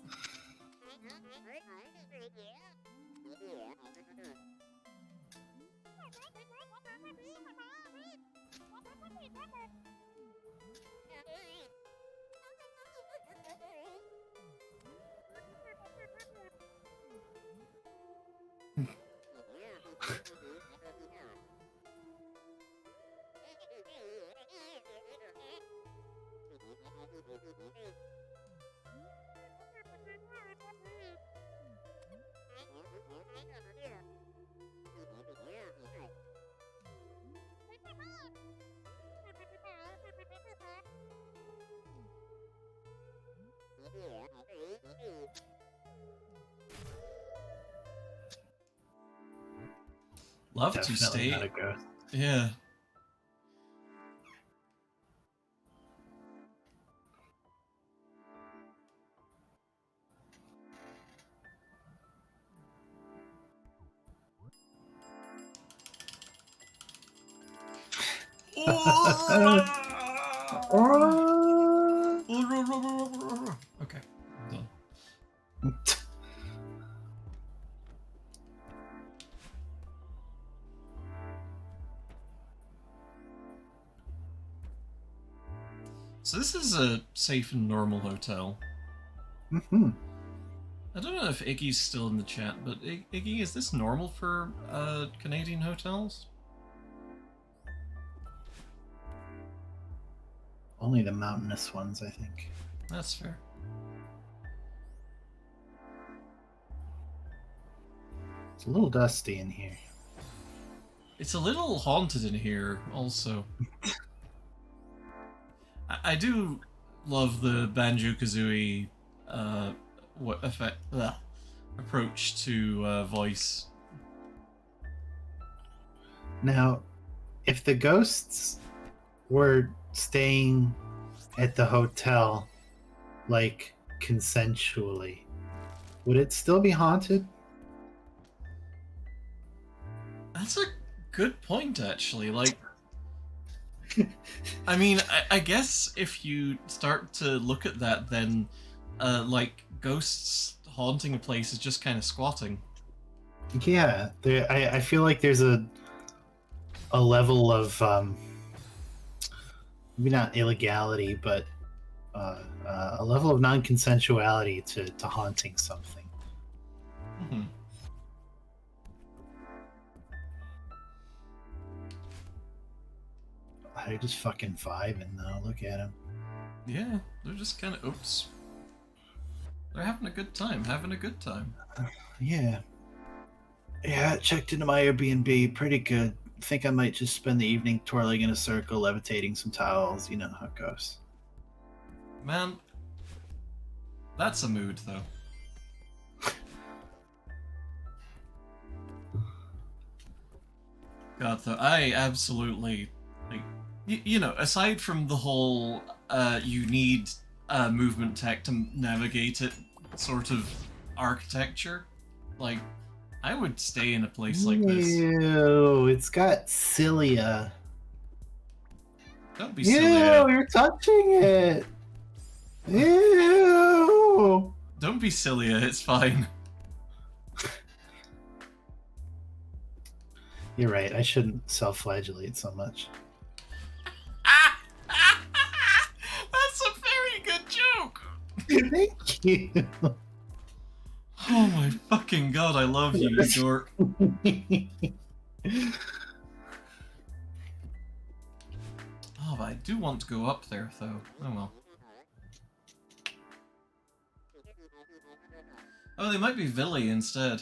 A: Love
B: Definitely
A: to stay.
B: not a ghost.
A: Yeah. Okay, I'm done. So this is a safe and normal hotel.
B: Mm-hmm.
A: I don't know if Iggy's still in the chat, but Iggy, is this normal for Canadian hotels?
B: Only the mountainous ones, I think.
A: That's fair.
B: It's a little dusty in here.
A: It's a little haunted in here, also. I do love the Banjo-Kazooie approach to voice.
B: Now, if the ghosts were staying at the hotel, like, consensually, would it still be haunted?
A: That's a good point, actually. Like, I mean, I guess if you start to look at that, then, like, ghosts haunting a place is just kind of squatting.
B: Yeah, I feel like there's a level of maybe not illegality, but a level of non-consensuality to haunting something.
A: Mm-hmm.
B: They're just fucking vibing though. Look at them.
A: Yeah, they're just kind of oops. They're having a good time. Having a good time.
B: Yeah. Yeah, checked into my Airbnb. Pretty good. Think I might just spend the evening twirling in a circle, levitating some towels. You know how it goes.
A: Man, that's a mood, though. God, though, I absolutely, like, you know, aside from the whole, you need movement tech to navigate it sort of architecture, like, I would stay in a place like this.
B: Ew, it's got cilia.
A: Don't be
B: Ew,
A: silly.
B: you're touching it. Ew.
A: Don't be silly, it's fine.
B: You're right. I shouldn't self-flagellate so much.
A: That's a very good joke!
B: Thank you.
A: Oh my fucking god, I love you, you dork. Oh, but I do want to go up there, though. Oh well. Oh, they might be Villy instead.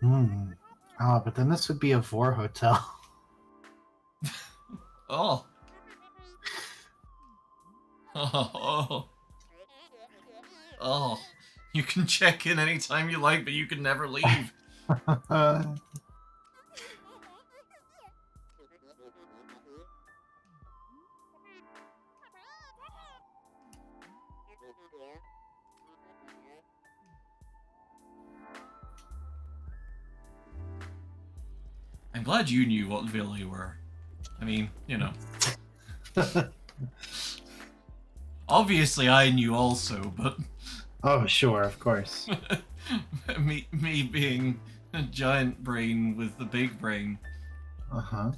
B: Hmm. Oh, but then this would be a Vor hotel.
A: Oh. Oh. Oh. You can check in anytime you like, but you can never leave. I'm glad you knew what Villy were. I mean, you know. Obviously I knew also, but...
B: Oh, sure, of course.
A: me being a giant brain with the big brain.
B: Uh-huh.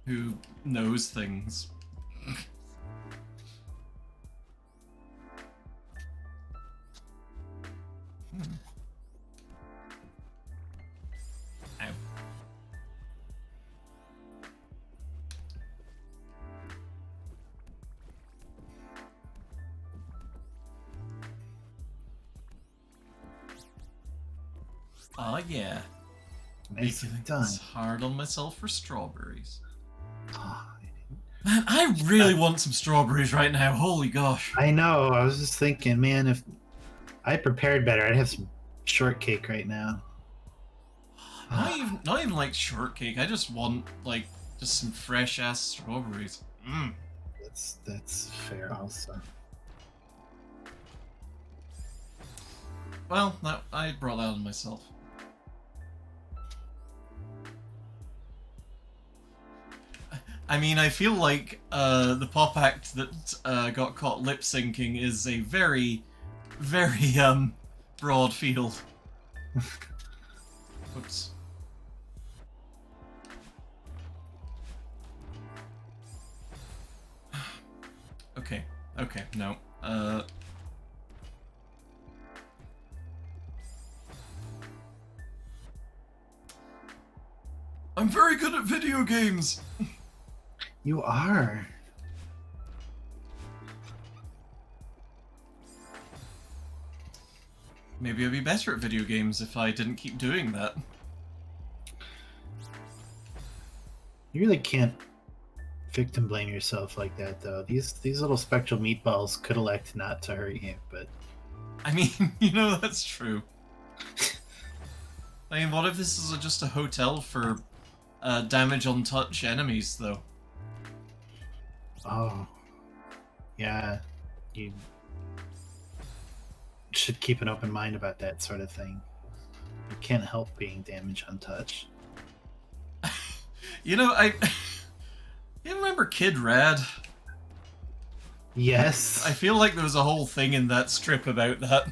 A: Who knows things. Ow. Oh yeah.
B: Nicely
A: Making
B: done.
A: this hard on myself for strawberries.
B: Oh,
A: Man, I really want some strawberries right now. Holy gosh.
B: I know. I was just thinking, man, if I prepared better, I'd have some shortcake right now.
A: Not even like shortcake. I just want like just some fresh ass strawberries. Mmm.
B: That's fair also.
A: Well, I brought that on myself. I mean, I feel like the pop act that got caught lip syncing is a very, very broad field. Oops. Okay. Okay. No. I'm very good at video games.
B: You are.
A: Maybe I'd be better at video games if I didn't keep doing that.
B: You really can't victim blame yourself like that, though. These little spectral meatballs could elect not to hurt you, but
A: I mean, you know, that's true. I mean, what if this is just a hotel for damage on touch enemies, though?
B: oh, yeah, you should keep an open mind about that sort of thing. You can't help being damage untouched.
A: You know, you remember Kid Rad?
B: Yes,
A: I feel like there was a whole thing in that strip about that.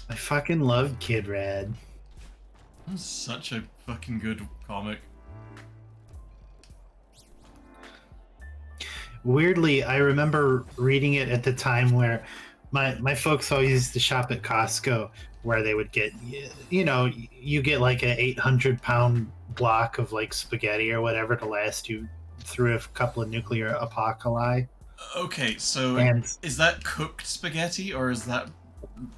B: I fucking love Kid Rad.
A: It's such a fucking good comic.
B: Weirdly, I remember reading it at the time where my folks always used to shop at Costco, where they would get, you know, you get like a 800-pound block of like spaghetti or whatever to last you through a couple of nuclear apocalypse.
A: Okay, so
B: And
A: is that cooked spaghetti or is that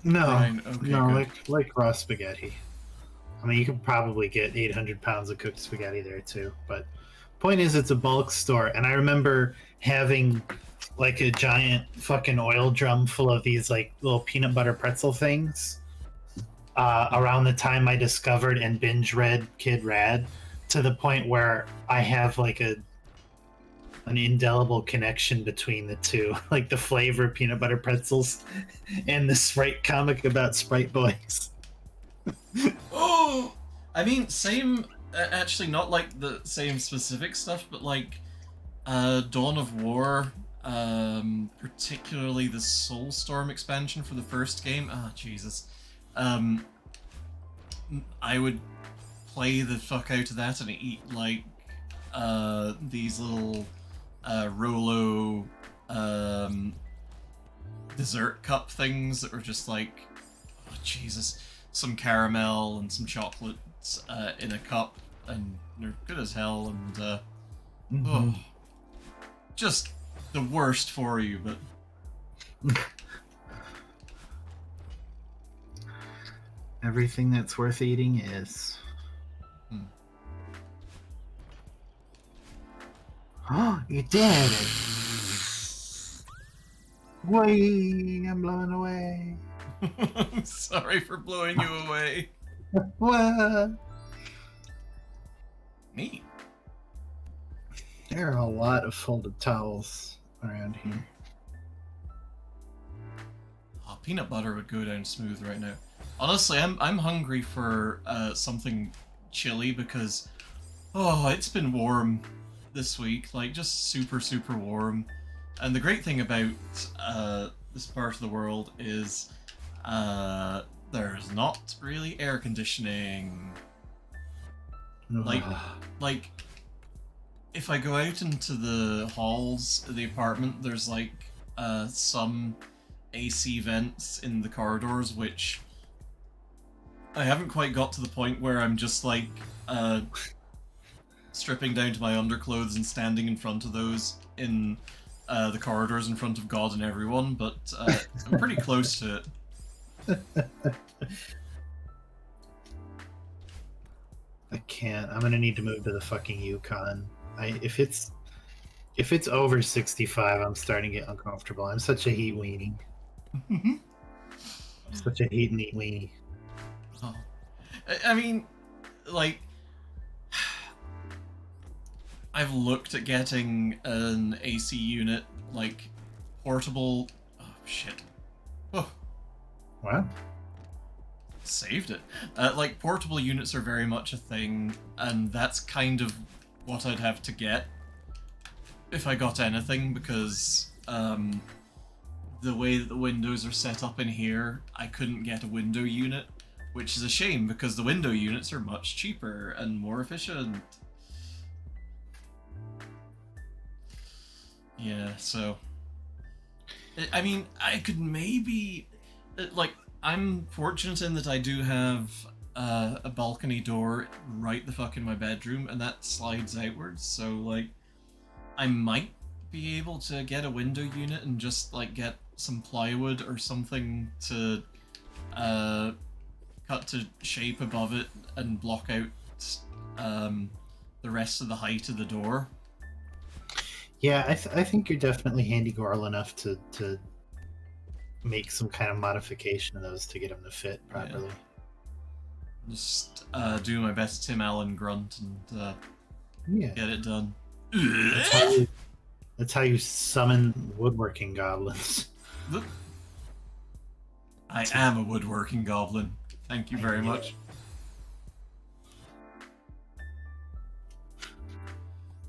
B: no,
A: brine? Okay,
B: no,
A: good.
B: like raw spaghetti. I mean, you could probably get 800 pounds of cooked spaghetti there too. But point is, it's a bulk store, and I remember having like a giant fucking oil drum full of these like little peanut butter pretzel things around the time I discovered and binge read Kid Rad, to the point where I have like an indelible connection between the two, like the flavor of peanut butter pretzels and the Sprite comic about Sprite Boys.
A: Oh! I mean, same, actually not like the same specific stuff, but like Dawn of War, particularly the Soulstorm expansion for the first game. Ah, Jesus. I would play the fuck out of that and eat like these little Rolo dessert cup things that were just like, oh, Jesus, some caramel and some chocolates in a cup, and they're good as hell, and oh, just the worst for you, but
B: Everything that's worth eating is. Oh, you did it! Whee! I'm blown away.
A: I'm sorry for blowing you away.
B: What?
A: Neat.
B: There are a lot of folded towels around here.
A: Oh, peanut butter would go down smooth right now. Honestly, I'm hungry for something chilly because it's been warm this week, like just super super warm. And the great thing about this part of the world is there's not really air conditioning. Like if I go out into the halls of the apartment, there's like some AC vents in the corridors, which I haven't quite got to the point where I'm just like stripping down to my underclothes and standing in front of those in the corridors in front of God and everyone, but I'm pretty close to it.
B: I can't. I'm gonna need to move to the fucking Yukon. If it's over 65, I'm starting to get uncomfortable. I'm such a heat weenie. Such a heat and eat weenie.
A: Oh. I mean, like, I've looked at getting an AC unit, like, portable. Oh, shit. Oh,
B: Wow.
A: saved it. Like, portable units are very much a thing, and that's kind of what I'd have to get. if I got anything, because the way that the windows are set up in here, I couldn't get a window unit, which is a shame because the window units are much cheaper and more efficient. Yeah, so I mean, I could maybe like I'm fortunate in that I do have a balcony door right the fuck in my bedroom, and that slides outwards. So like, I might be able to get a window unit and just like get some plywood or something to uh, cut to shape above it and block out the rest of the height of the door.
B: Yeah, I think you're definitely handy girl enough to make some kind of modification of those to get them to fit properly.
A: Just do my best Tim Allen grunt and
B: Yeah,
A: get it done.
B: that's how you summon woodworking goblins.
A: I am a woodworking goblin. Thank you very much.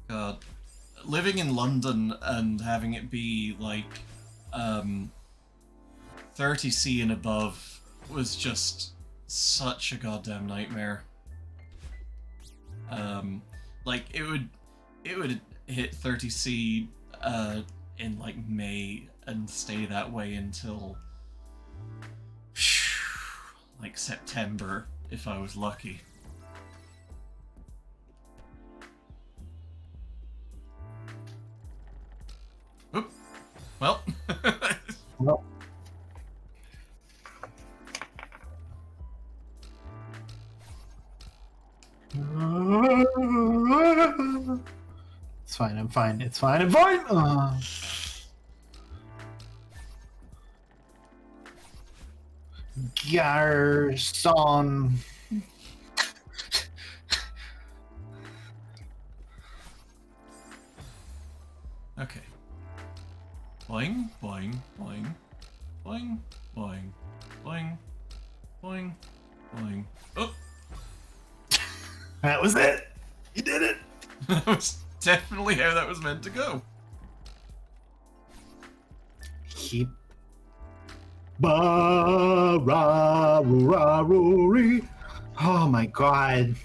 A: God. Living in London and having it be like 30C and above was just such a goddamn nightmare. Like it would hit 30C in like May and stay that way until like September if I was lucky. Oop. Well.
B: Well, it's fine. I'm fine. It's fine. I'm fine. Garson.
A: Okay. Boing, boing, boing, boing, boing, boing, boing, boing. Oh!
B: That was it. You did it.
A: That was definitely how that was meant to go.
B: Keep. Ba-ra-ra-ra-roo-ree. Oh my god.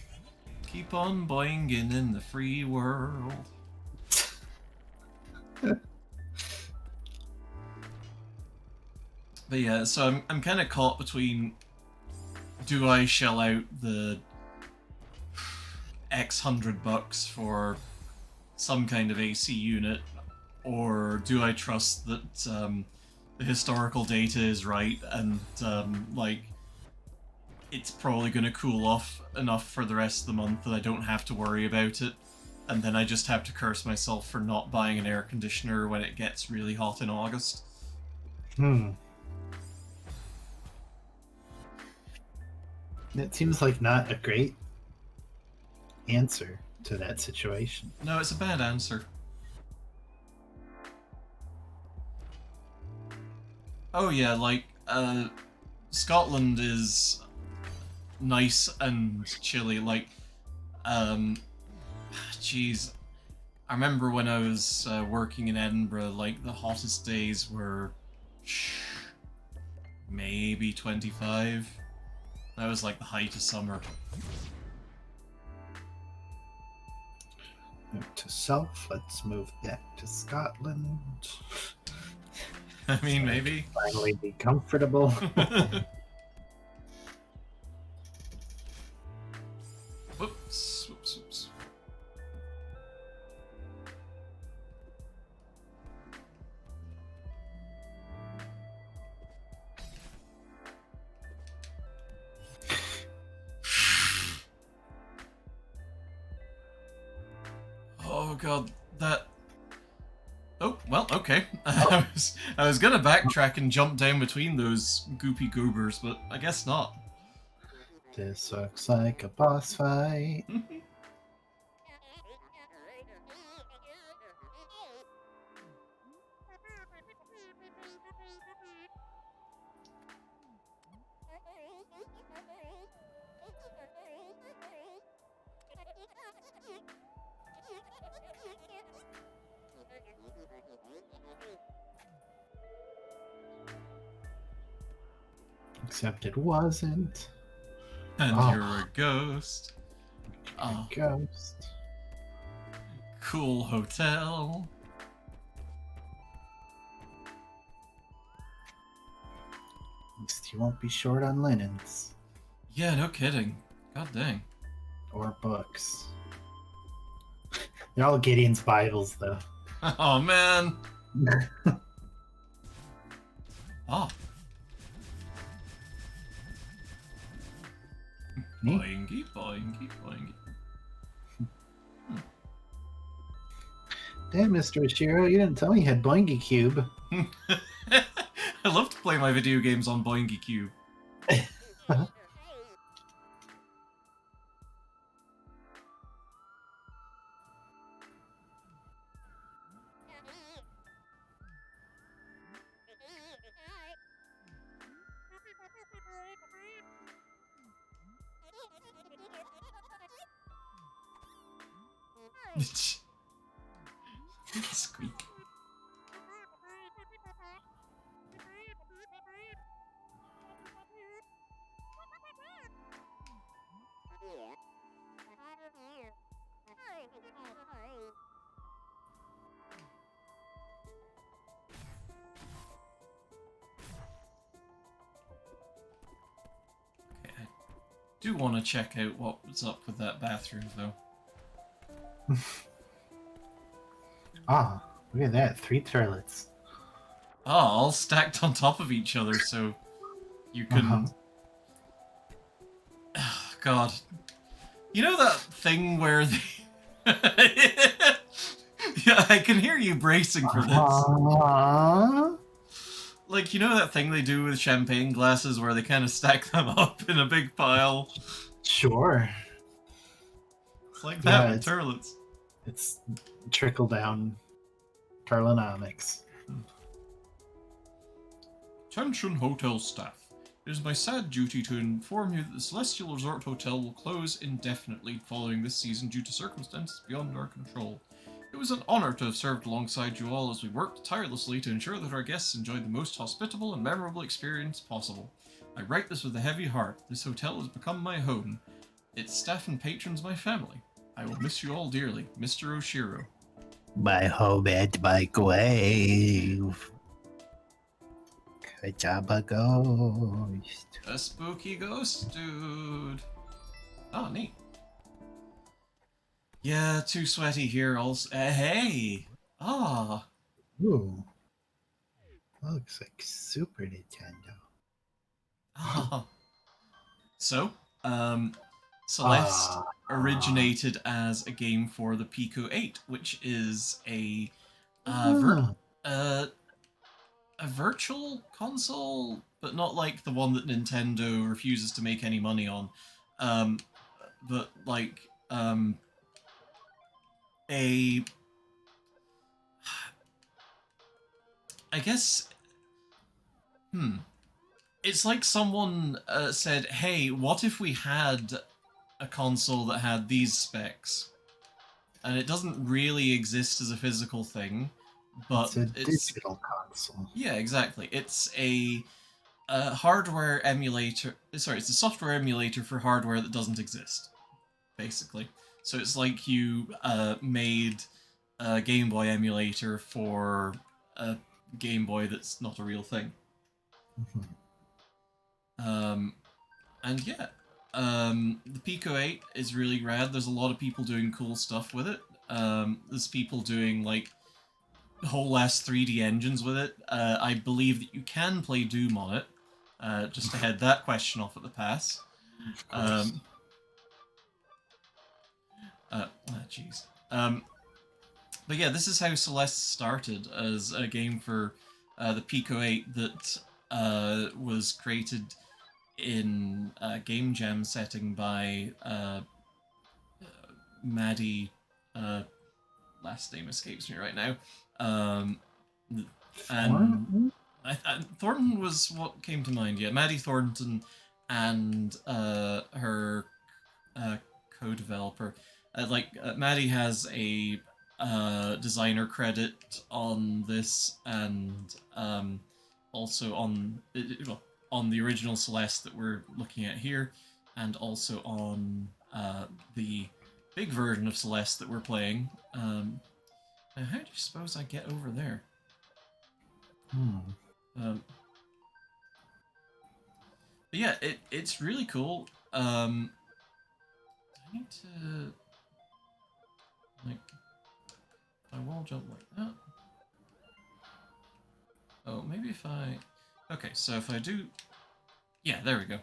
A: Keep on boinging in the free world. But yeah, so I'm kind of caught between, do I shell out the X $100 for some kind of AC unit, or do I trust that the historical data is right and like it's probably going to cool off enough for the rest of the month that I don't have to worry about it, and then I just have to curse myself for not buying an air conditioner when it gets really hot in August.
B: That seems like not a great answer to that situation.
A: No, it's a bad answer. Oh yeah, like, Scotland is nice and chilly, like, jeez, I remember when I was working in Edinburgh, like, the hottest days were maybe 25. That was like the height of summer.
B: Note to self, let's move back to Scotland.
A: I mean, maybe.
B: Finally be comfortable.
A: Whoops, whoops, whoops. Oh god, that... Oh, well, okay. I was gonna backtrack and jump down between those goopy goobers, but I guess not.
B: This looks like a boss fight. Except it wasn't.
A: And
B: Oh.
A: you're a ghost. Oh,
B: Ghost.
A: cool hotel.
B: At least you won't be short on linens.
A: Yeah, no kidding. God dang.
B: Or books. They're all Gideon's Bibles, though.
A: Oh, man. Oh.
B: Neat.
A: Boingy, boingy, boingy.
B: Damn, Mr. Ishiro, you didn't tell me you had Boingy Cube.
A: I love to play my video games on Boingy Cube. Squeak. Okay, I do want to check out what's up with that bathroom, though.
B: Ah, look at that. 3 toilets.
A: Oh, all stacked on top of each other, so you can... Oh, God. You know that thing where they... Yeah, I can hear you bracing for this. Like, you know that thing they do with champagne glasses where they kind of stack them up in a big pile?
B: Sure.
A: It's like that
B: Yeah,
A: with toilets.
B: It's trickle-down Carlonomics.
A: Attention hotel staff. It is my sad duty to inform you that the Celestial Resort Hotel will close indefinitely following this season due to circumstances beyond our control. It was an honor to have served alongside you all as we worked tirelessly to ensure that our guests enjoyed the most hospitable and memorable experience possible. I write this with a heavy heart. This hotel has become my home. Its staff and patrons my family. I will miss you all dearly, Mr. Oshiro.
B: My home and my grave. Kajaba ghost.
A: A spooky ghost dude. Oh, neat. Yeah, too sweaty here also. Hey! Ah!
B: Ooh. Looks like Super Nintendo.
A: Ah. So, Celeste originated as a game for the Pico 8, which is a virtual console, but not like the one that Nintendo refuses to make any money on. But like a, I guess, it's like someone said, "Hey, what if we had a console that had these specs?" And it doesn't really exist as a physical thing, but
B: it's a digital console.
A: Yeah, exactly. It's a hardware emulator. Sorry, it's a software emulator for hardware that doesn't exist, basically. So it's like you made a Game Boy emulator for a Game Boy that's not a real thing. And yeah, the Pico 8 is really rad. There's a lot of people doing cool stuff with it. There's people doing like whole ass 3D engines with it. I believe that you can play Doom on it. Just to head that question off at the pass. Jeez. But yeah, this is how Celeste started as a game for the Pico 8 that was created in a game jam setting by Maddie. Last name escapes me right now. And Thornton was what came to mind. Yeah, Maddie Thornton and her co-developer. Maddie has a designer credit on this, and also well, on the original Celeste that we're looking at here, and also on the big version of Celeste that we're playing. Now, how do you suppose I get over there? Um, but yeah, it's really cool. I need to like I wall jump like that. Oh, maybe if I. Okay, so if I do. Yeah, there we go.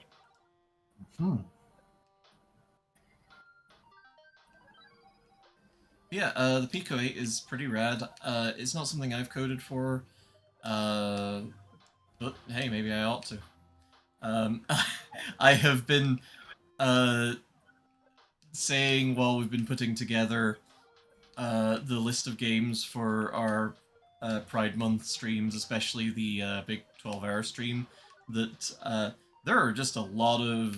A: Yeah, the Pico 8 is pretty rad. It's not something I've coded for, but hey, maybe I ought to. I have been saying while we've been putting together the list of games for our Pride Month streams, especially the big 12-hour stream, that there are just a lot of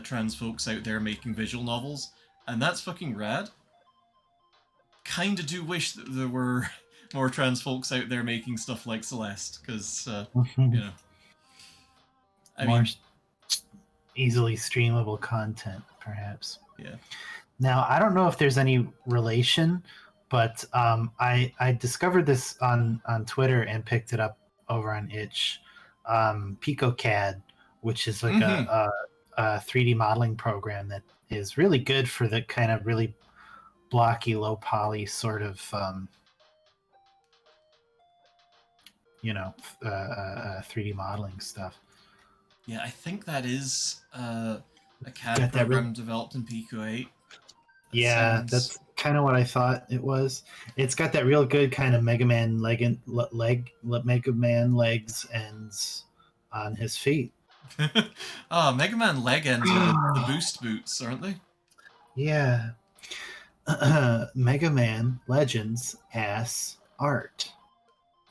A: trans folks out there making visual novels, and that's fucking rad. Kinda do wish that there were more trans folks out there making stuff like Celeste, because, you know. I
B: More
A: mean,
B: easily streamable content, perhaps.
A: yeah.
B: Now, I don't know if there's any relation, but I discovered this on Twitter and picked it up over on Itch. PicoCAD, which is like a 3D modeling program that is really good for the kind of really blocky, low poly sort of, 3D modeling stuff.
A: Yeah, I think that is a CAD
B: Got that
A: program developed in Pico 8.
B: Yeah, that's kind of what I thought it was. It's got that real good kind of Mega Man Mega Man legs ends on his feet.
A: Oh, Mega Man leg ends are the boost boots, aren't they?
B: Yeah. Mega Man Legends ass art.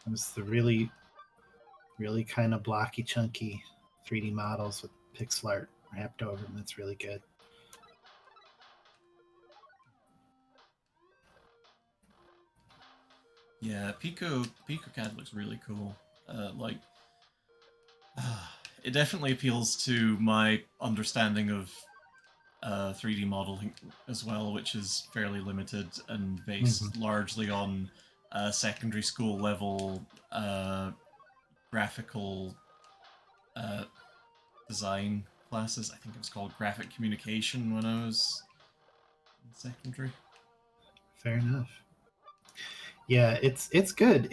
B: It was the really, really kind of blocky, chunky 3D models with pixel art wrapped over them. That's really good.
A: Yeah, Pico CAD looks really cool. It definitely appeals to my understanding of 3D modeling as well, which is fairly limited and based largely on secondary school level graphical design classes. I think it was called graphic communication when I was in secondary.
B: Fair enough. Yeah, it's good.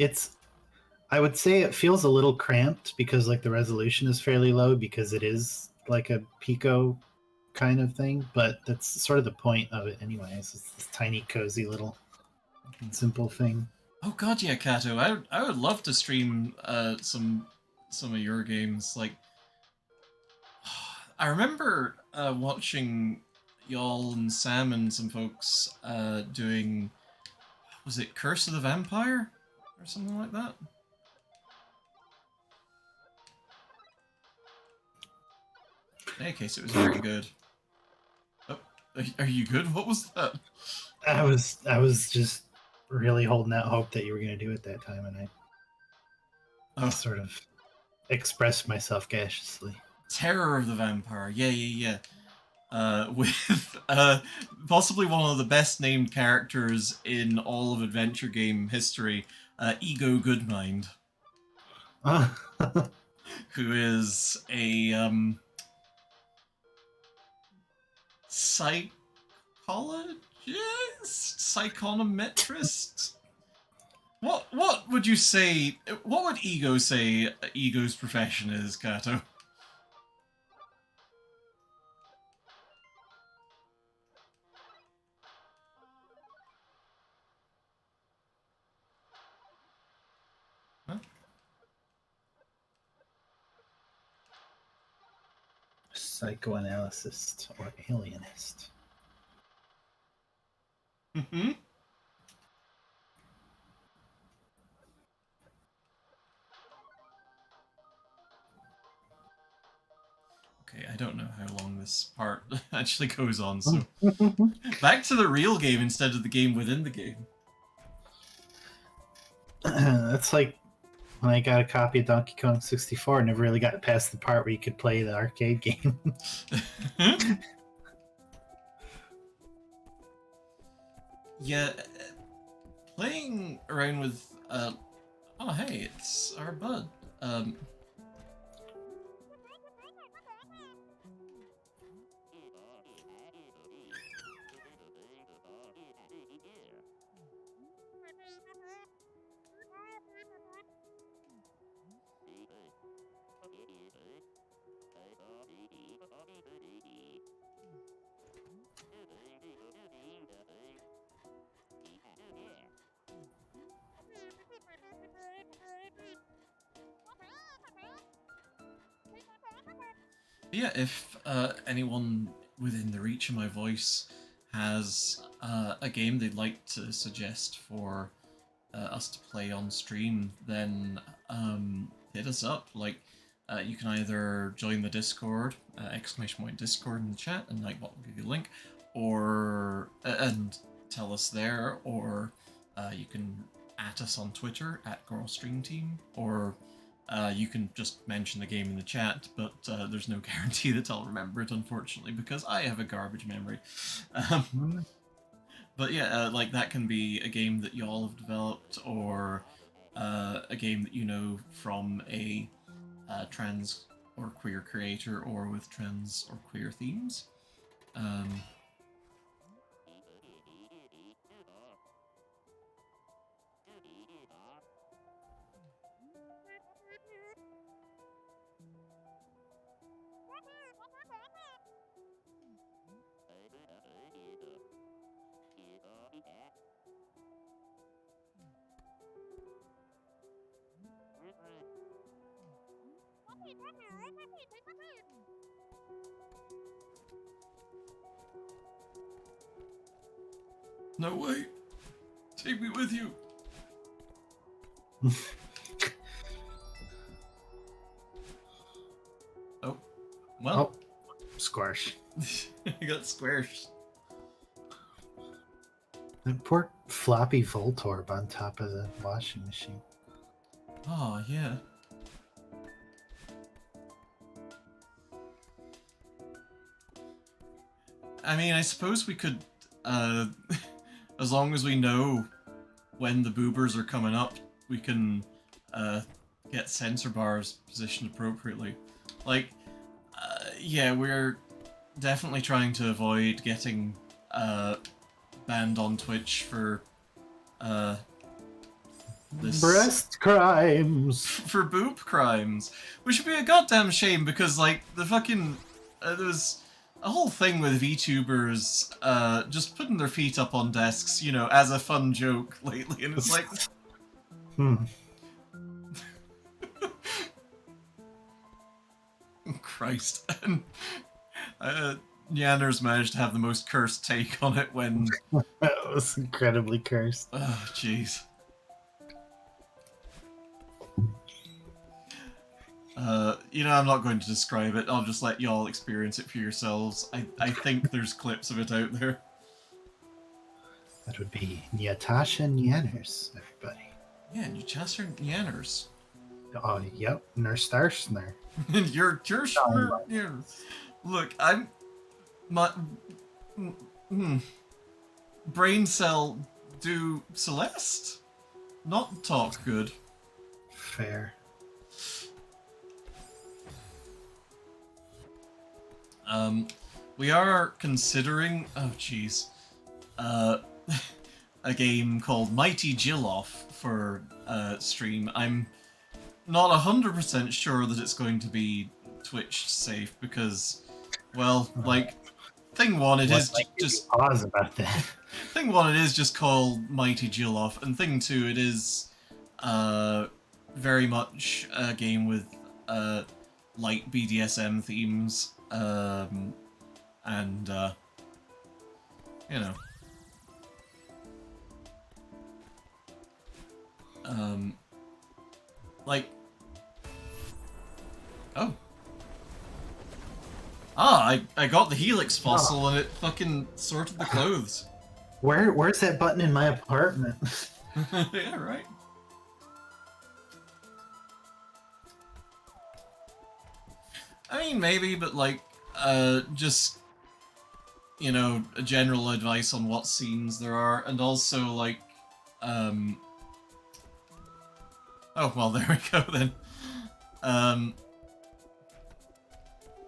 B: I would say it feels a little cramped because like the resolution is fairly low because it is like a Pico kind of thing, but that's sort of the point of it anyways. It's this tiny, cozy little simple thing.
A: Oh god, yeah, Kato. I would love to stream some of your games. Like, I remember watching y'all and Sam and some folks doing, was it Curse of the Vampire or something like that? In any case, it was very good. Oh, are you good? What was that?
B: I was just really holding out hope that you were going to do it that time, and I sort of expressed myself gaseously.
A: Terror of the Vampire. Yeah. With possibly one of the best named characters in all of adventure game history, Ego Goodmind, who is a psychonometrist. What would you say? What would Ego say Ego's profession is, Kato? Huh?
B: Psychoanalyst or alienist.
A: Mm-hmm. Okay, I don't know how long this part actually goes on. So back to the real game instead of the game within the game.
B: That's like when I got a copy of Donkey Kong 64, I never really got past the part where you could play the arcade game.
A: Yeah, playing around with oh hey, it's our bud. Yeah, if anyone within the reach of my voice has a game they'd like to suggest for us to play on stream, then hit us up. Like, you can either join the Discord, !Discord in the chat, and Nightbot will give you a link, or and tell us there, or you can at us on Twitter @GoralStreamTeam, or you can just mention the game in the chat, but there's no guarantee that I'll remember it, unfortunately, because I have a garbage memory. But yeah, like that can be a game that y'all have developed, or a game that you know from a trans or queer creator, or with trans or queer themes. No way! Take me with you! Oh, well.
B: Oh, squash.
A: I got squares.
B: That poor floppy Voltorb on top of the washing machine.
A: Oh, yeah. I mean, I suppose we could, as long as we know when the boobers are coming up, we can get sensor bars positioned appropriately. Like, yeah, we're definitely trying to avoid getting banned on Twitch for this
B: Breast crimes.
A: for boob crimes, which would be a goddamn shame, because like the fucking there was a whole thing with VTubers just putting their feet up on desks, you know, as a fun joke lately, and it's like Christ. And Nyanner's managed to have the most cursed take on it when
B: That was incredibly cursed.
A: oh jeez. You know, I'm not going to describe it. I'll just let y'all experience it for yourselves. I think there's clips of it out there.
B: That would be Natasha Nyanners, everybody.
A: Yeah, Newchester Nyanners.
B: Oh, yep, Nurse Starsner.
A: You're yeah. Look, I'm my brain cell do Celeste not talk good.
B: Fair.
A: We are considering oh jeez a game called Mighty Jilloff for stream. I'm not 100% sure that it's going to be Twitch safe because, well, like, thing one, it is just
B: pause about that.
A: Thing one, it is just called Mighty Jilloff, and thing two, it is very much a game with light BDSM themes, and you know. Like, oh, Ah, I got the Helix fossil and it fucking sorted the clothes.
B: Where's that button in my apartment?
A: Yeah, right. I mean, maybe, but like, just, you know, a general advice on what scenes there are, and also, like, oh, well, there we go then.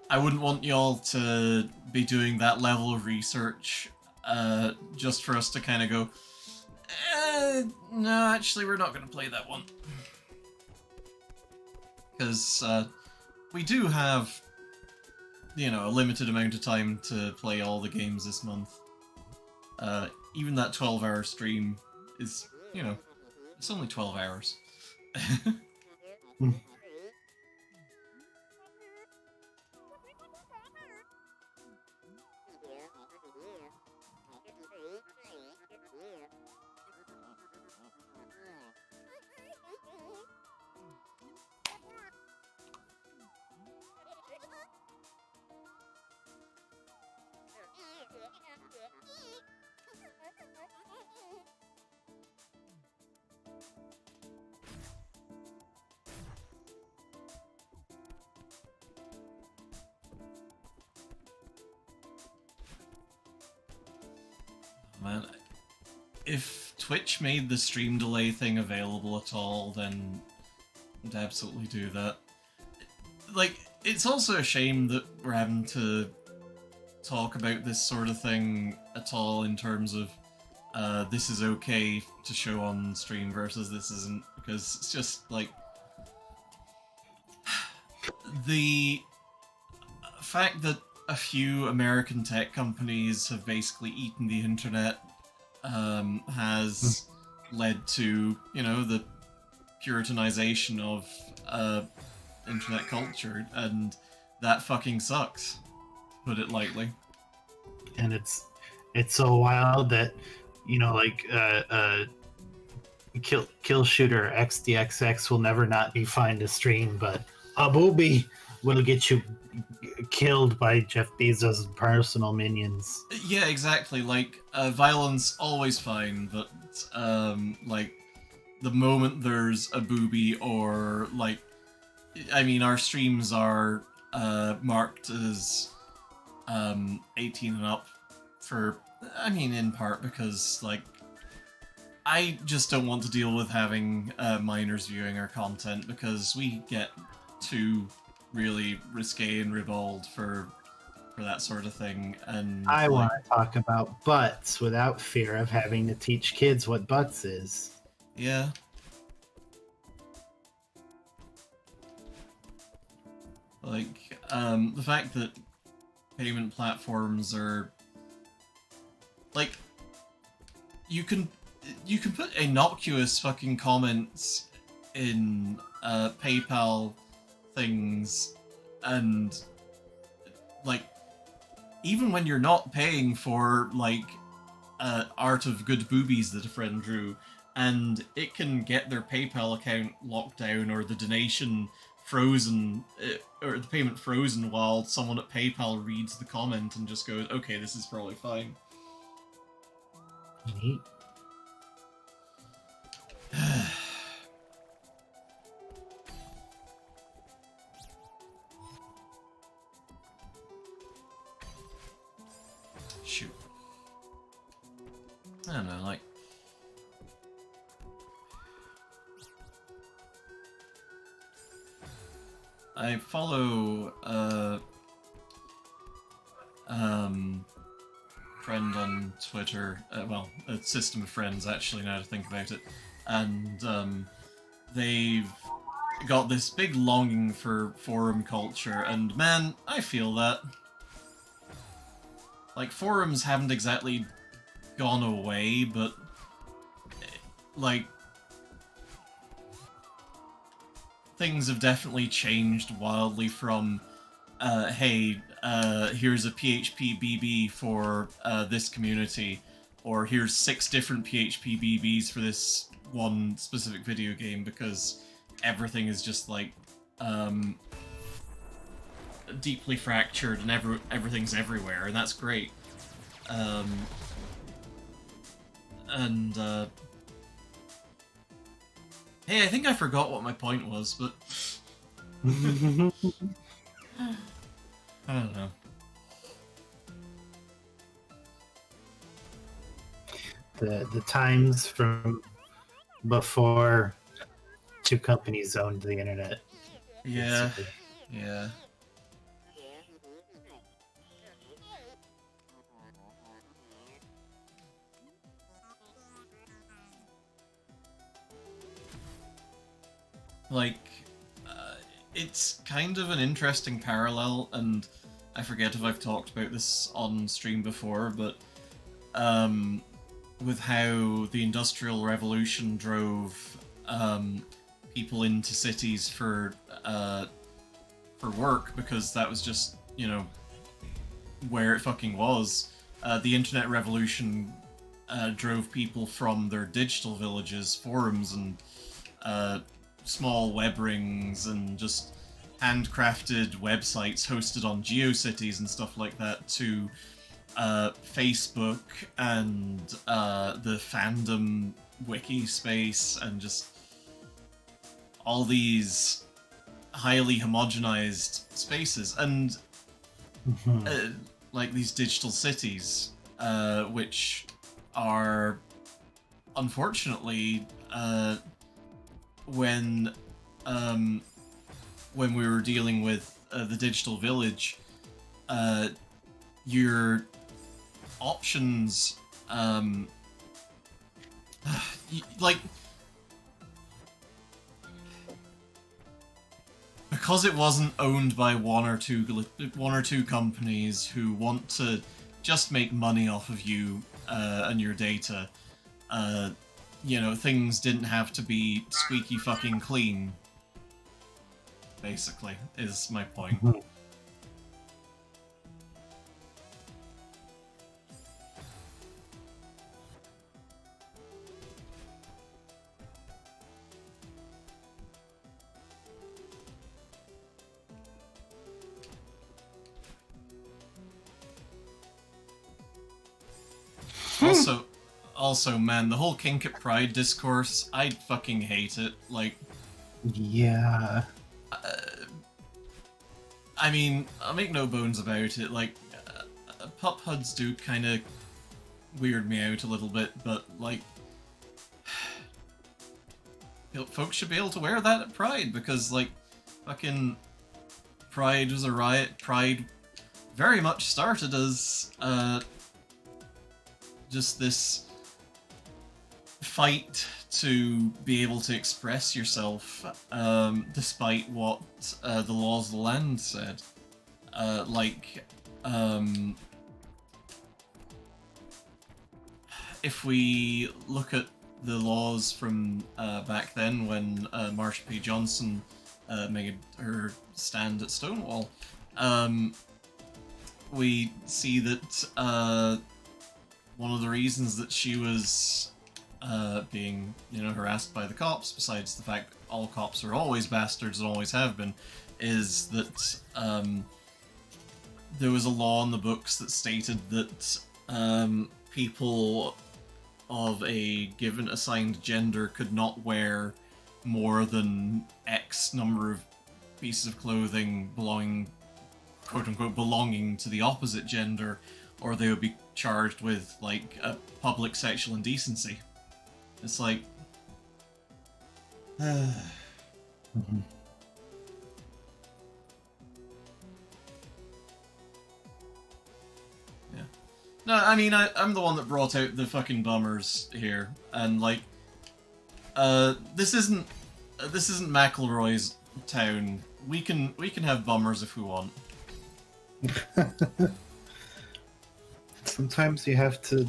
A: I wouldn't want y'all to be doing that level of research, just for us to kind of go, no, actually, we're not going to play that one. Because, we do have, you know, a limited amount of time to play all the games this month. Even that 12-hour stream is, you know, it's only 12 hours. Man, if Twitch made the stream delay thing available at all, then I'd absolutely do that. Like, it's also a shame that we're having to talk about this sort of thing at all in terms of this is okay to show on stream versus this isn't, because it's just like the fact that a few American tech companies have basically eaten the internet has led to, you know, the puritanization of internet culture, and that fucking sucks, to put it lightly.
B: And it's so wild that, you know, like kill shooter XDXX will never not be fine to stream, but a booby will get you killed by Jeff Bezos' personal minions.
A: Yeah, exactly. Like, violence always fine, but like, the moment there's a booby or like, I mean, our streams are marked as 18 and up for, I mean, in part because, like, I just don't want to deal with having minors viewing our content, because we get too really risque and ribald for that sort of thing. And
B: I
A: like,
B: want to talk about butts without fear of having to teach kids what butts is.
A: yeah. Like, the fact that payment platforms are like, you can put innocuous fucking comments in PayPal things, and like, even when you're not paying for like art of good boobies that a friend drew, and it can get their PayPal account locked down or the donation frozen, or the payment frozen, while someone at PayPal reads the comment and just goes, okay, this is probably fine.
B: Neat.
A: Shoot. I don't know, like, I follow a friend on Twitter, well, a system of friends actually, now to think about it, and they've got this big longing for forum culture, and man, I feel that. Like, forums haven't exactly gone away, but like, things have definitely changed wildly from hey, here's a PHP BB for this community, or here's 6 different PHP BBs for this one specific video game, because everything is just like deeply fractured and everything's everywhere, and that's great. And hey, I think I forgot what my point was, but I don't know.
B: The times from before two companies owned the internet.
A: Yeah,
B: basically.
A: yeah. Like, it's kind of an interesting parallel, and I forget if I've talked about this on stream before, but with how the Industrial Revolution drove people into cities for work, because that was just, you know, where it fucking was. The Internet Revolution drove people from their digital villages, forums, and small web rings, and just handcrafted websites hosted on GeoCities and stuff like that, to Facebook and the fandom wiki space, and just all these highly homogenized spaces, and like these digital cities, which are unfortunately when we were dealing with the digital village, your options, like, because it wasn't owned by one or two companies who want to just make money off of you and your data, you know, things didn't have to be squeaky fucking clean, basically, is my point. Also, man, the whole kink at Pride discourse, I fucking hate it. Like,
B: yeah.
A: I mean, I'll make no bones about it. Like, pup huds do kind of weird me out a little bit, but like, folks should be able to wear that at Pride, because like, fucking Pride was a riot. Pride very much started as just this fight to be able to express yourself, despite what the laws of the land said. If we look at the laws from back then, when Marsha P. Johnson made her stand at Stonewall, we see that one of the reasons that she was being, you know, harassed by the cops, besides the fact that all cops are always bastards and always have been, is that there was a law in the books that stated that people of a given assigned gender could not wear more than X number of pieces of clothing belonging, quote-unquote, belonging to the opposite gender, or they would be charged with, like, a public sexual indecency. It's like... Yeah. No, I mean, I'm the one that brought out the fucking bummers here, and, like, this isn't McElroy's town. We can have bummers if we want.
B: Sometimes you have to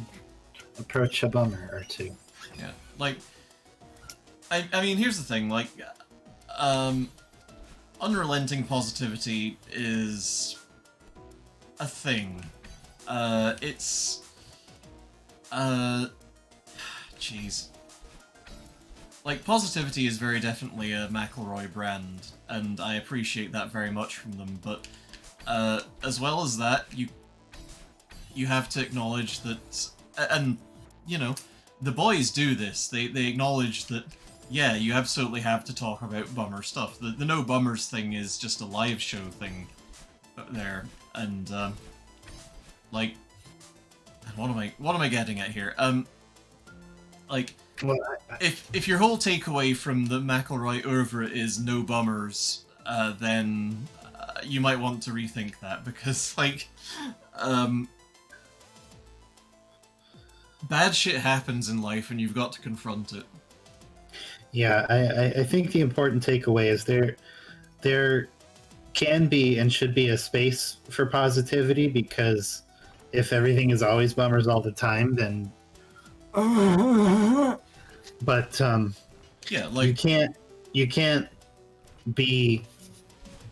B: approach a bummer or two.
A: Yeah, like, I mean, here's the thing, like, unrelenting positivity is a thing. It's, jeez. Like, positivity is very definitely a McElroy brand, and I appreciate that very much from them, but As well as that, you have to acknowledge that, and you know, the boys do this. They acknowledge that, yeah, you absolutely have to talk about bummer stuff. The no bummers thing is just a live show thing there, and like, what am I getting at here? Like,
B: Well,
A: if your whole takeaway from the McElroy oeuvre is no bummers, then you might want to rethink that, because like, bad shit happens in life and you've got to confront it.
B: yeah, I think the important takeaway is there can be and should be a space for positivity, because if everything is always bummers all the time, then but
A: Yeah, like,
B: you can't be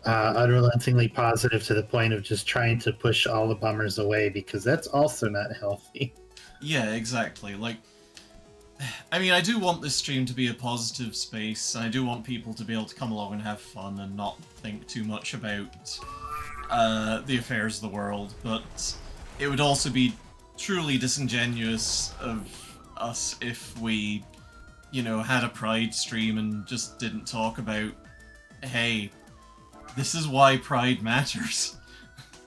B: unrelentingly positive to the point of just trying to push all the bummers away, because that's also not healthy.
A: yeah, exactly. Like, I mean, I do want this stream to be a positive space, and I do want people to be able to come along and have fun and not think too much about the affairs of the world, but it would also be truly disingenuous of us if we, you know, had a Pride stream and just didn't talk about, hey, this is why Pride matters.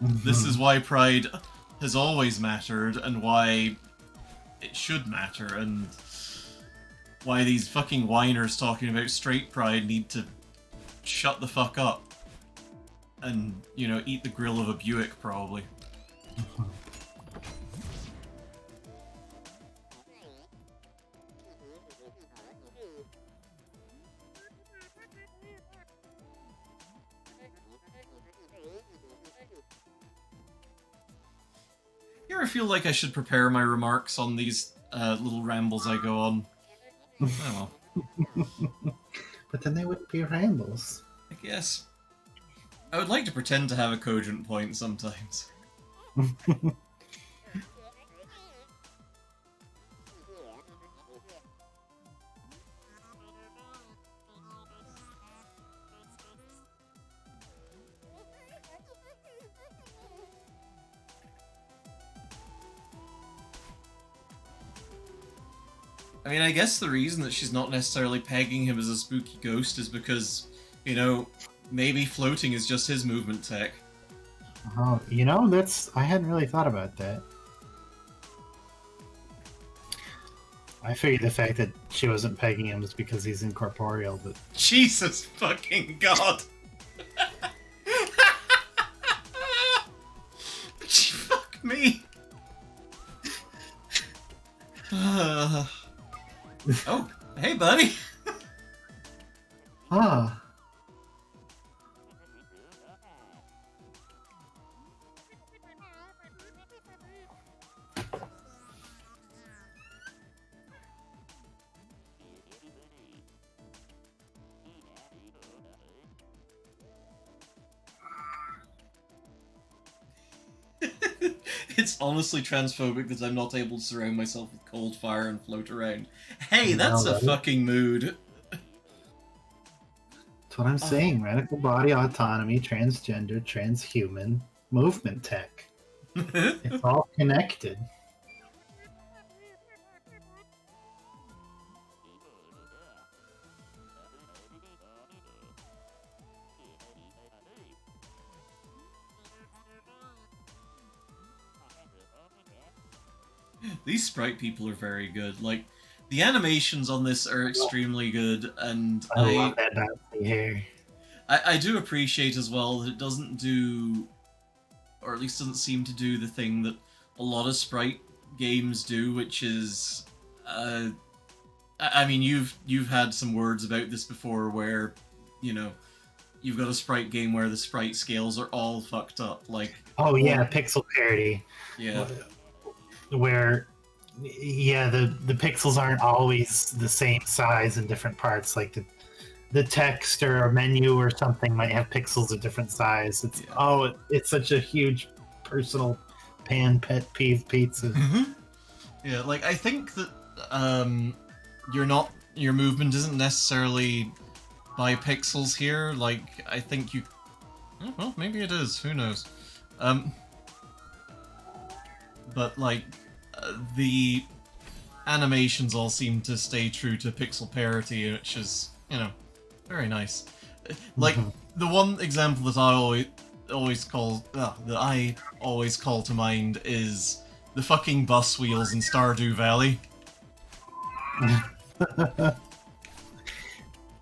A: This is why Pride has always mattered, and why it should matter, and why these fucking whiners talking about straight pride need to shut the fuck up and, you know, eat the grill of a Buick, probably. You ever feel like I should prepare my remarks on these little rambles I go on? Oh, well,
B: But then they wouldn't be rambles.
A: I guess. I would like to pretend to have a cogent point sometimes. I mean, I guess the reason that she's not necessarily pegging him as a spooky ghost is because, you know, maybe floating is just his movement tech.
B: Oh, you know, I hadn't really thought about that. I figured the fact that she wasn't pegging him was because he's incorporeal, but
A: Jesus fucking god! Fuck me! Oh, hey buddy!
B: ah,
A: It's honestly transphobic that I'm not able to surround myself with cold fire and float around. Hey,
B: I
A: that's
B: know,
A: a
B: right?
A: fucking mood.
B: that's what I'm saying. Radical body autonomy, transgender, transhuman, movement tech. It's all connected.
A: These sprite people are very good. Like, the animations on this are extremely good, and
B: I love that bouncy hair.
A: I do appreciate as well that it doesn't do, or at least doesn't seem to do, the thing that a lot of sprite games do, which is, I mean, you've had some words about this before, where, you know, you've got a sprite game where the sprite scales are all fucked up, like.
B: Oh yeah, pixel parity.
A: Yeah.
B: Where yeah, the pixels aren't always the same size in different parts. Like the text or a menu or something might have pixels of different size. It's such a huge personal pet peeve pizza.
A: Yeah, like, I think that your movement isn't necessarily by pixels here. Like, I think you, oh, well, maybe it is, who knows. But like the animations all seem to stay true to pixel parity, which is, you know, very nice. Like the one example that I always call to mind is the fucking bus wheels in Stardew Valley.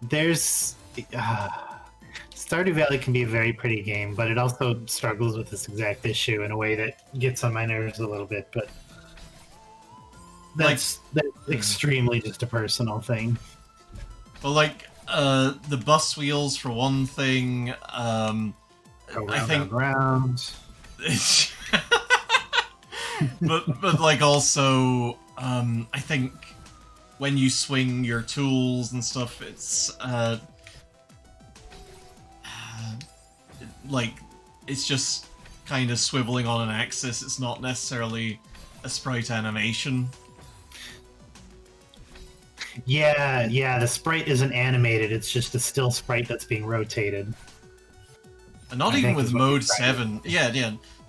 B: There's Stardew Valley can be a very pretty game, but it also struggles with this exact issue in a way that gets on my nerves a little bit. But that's extremely just a personal thing.
A: Well, like the bus wheels for one thing.
B: Go round,
A: I think
B: round.
A: but like also I think when you swing your tools and stuff, it's like it's just kind of swiveling on an axis. It's not necessarily a sprite animation.
B: Yeah, the sprite isn't animated, it's just a still sprite that's being rotated.
A: And not even with mode 7. Yeah,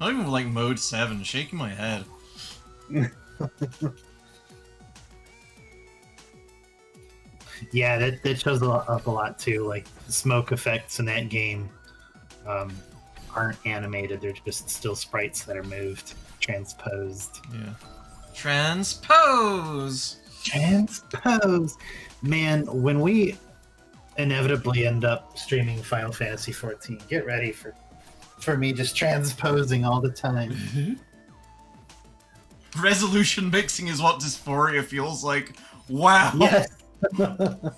A: not even with like mode 7, shaking my head.
B: Yeah, that shows up a lot too. Like the smoke effects in that game aren't animated; they're just still sprites that are moved, transposed.
A: Yeah, transpose.
B: Man, when we inevitably end up streaming Final Fantasy XIV, get ready for me just transposing all the time.
A: Resolution mixing is what dysphoria feels like. Wow.
B: Yes.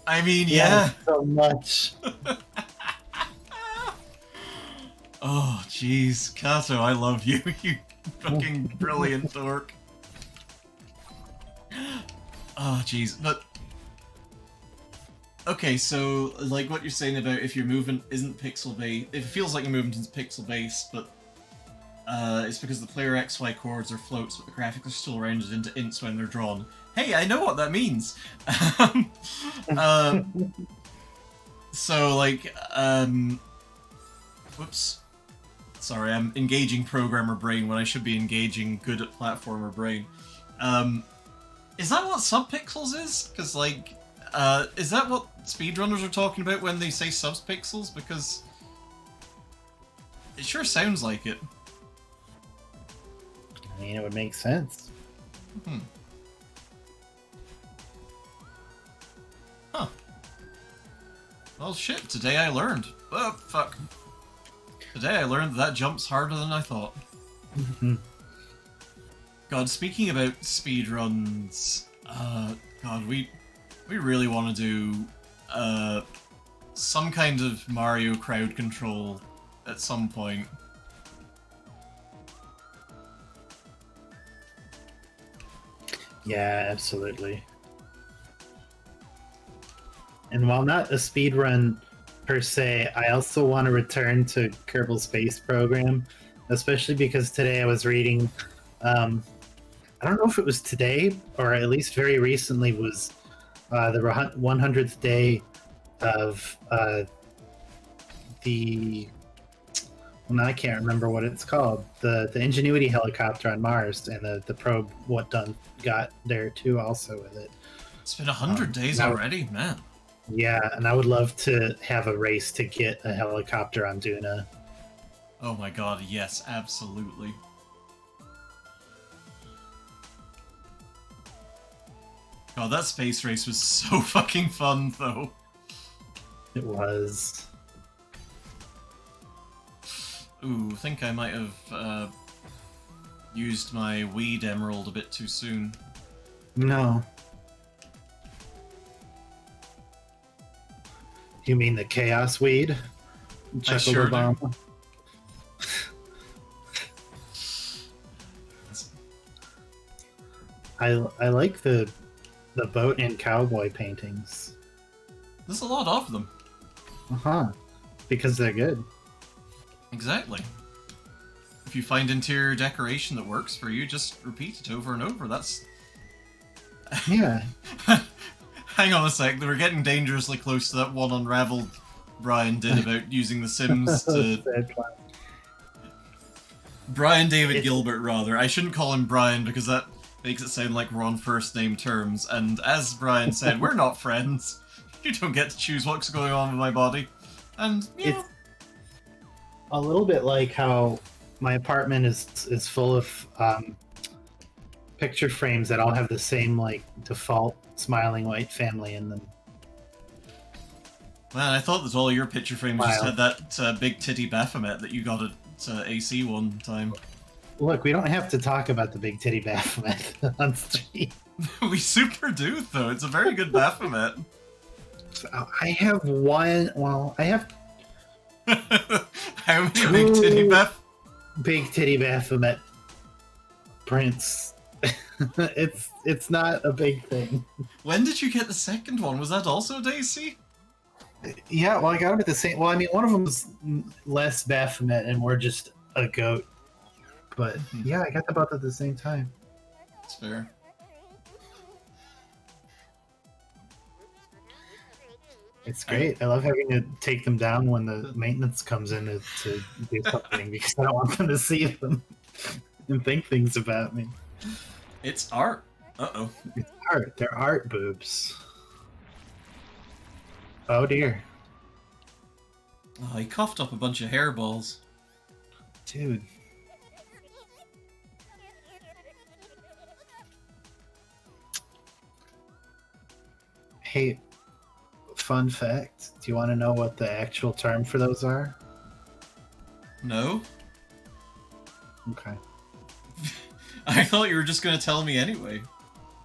A: I mean,
B: yes, so much.
A: Oh, jeez. Kato, I love you. You fucking brilliant dork. Oh, jeez. But... okay, so, like what you're saying about if your movement isn't pixel-based... if it feels like your movement is pixel-based, but... it's because the player XY chords are floats, but the graphics are still rounded into ints when they're drawn. Hey, I know what that means! So, like, whoops. Sorry, I'm engaging programmer brain when I should be engaging good at platformer brain. Is that what subpixels is? Because, like, is that what speedrunners are talking about when they say subpixels? Because it sure sounds like it.
B: I mean, it would make sense.
A: Huh. Well, shit, today I learned. Oh, fuck. Today I learned that jumps harder than I thought. God, speaking about speedruns, God, we really want to do, some kind of Mario crowd control at some point.
B: Yeah, absolutely. And while not a speedrun per se, I also want to return to Kerbal Space Program, especially because today I was reading, I don't know if it was today, or at least very recently, was the 100th day of the... well, now I can't remember what it's called. The Ingenuity helicopter on Mars, and the probe got there too also with it.
A: It's been 100 days already, man.
B: Yeah, and I would love to have a race to get a helicopter on Duna.
A: Oh my god, yes, absolutely. God, that space race was so fucking fun, though.
B: It was.
A: Ooh, I think I might have used my weed emerald a bit too soon.
B: No. You mean the chaos weed?
A: I sure do.
B: Obama? I like the boat and cowboy paintings.
A: There's a lot of them.
B: Because they're good.
A: Exactly. If you find interior decoration that works for you, just repeat it over and over. That's...
B: Yeah.
A: Hang on a sec, we're getting dangerously close to that one Unraveled Brian did about using The Sims to Brian David
B: It's-
A: Gilbert, rather. I shouldn't call him Brian because that makes it sound like we're on first name terms. And as Brian said, we're not friends. You don't get to choose what's going on with my body. And, you know.
B: It's a little bit like how my apartment is full of picture frames that all have the same like default smiling white family in them.
A: Man, I thought that all your picture frames just
B: Wow.
A: had that big titty Baphomet that you got at AC one time.
B: Look, we don't have to talk about the big titty Baphomet on stream.
A: We super do, though. It's a very good Baphomet.
B: So I have one. Well, I have
A: How many big titty Baph?
B: big titty Baphomet prints. it's not a big thing.
A: When did you get the second one? Was that also at AC?
B: Yeah, well, I got them at the same. Well, I mean, one of them was less Baphomet and more just a goat. But yeah, I got them both at the same time.
A: That's fair.
B: It's great. I love having to take them down when the maintenance comes in to do something because I don't want them to see them and think things about me.
A: It's art. Uh-oh.
B: It's art. They're art boobs. Oh dear.
A: Oh, he coughed up a bunch of hairballs.
B: Dude. Hey, fun fact. Do you want to know what the actual term for those are?
A: No?
B: Okay.
A: I thought you were just going to tell me anyway.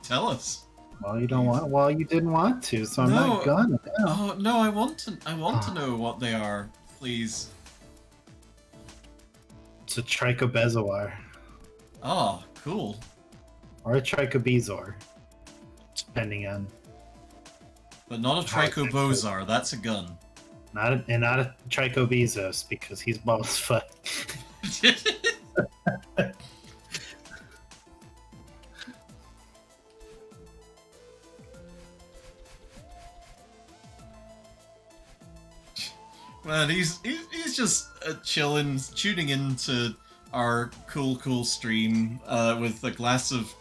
A: Tell us.
B: Well, you don't want. Well, you didn't want to, so I'm
A: No.
B: not gonna.
A: Oh, no, I want to know what they are, please.
B: It's a trichobezoar
A: Oh, cool.
B: or a trichobezor, depending on
A: But not a Trichobozar, that's a gun.
B: not a trichobezos because he's bald as fuck.
A: Man, he's just chilling, tuning into our cool stream with a glass of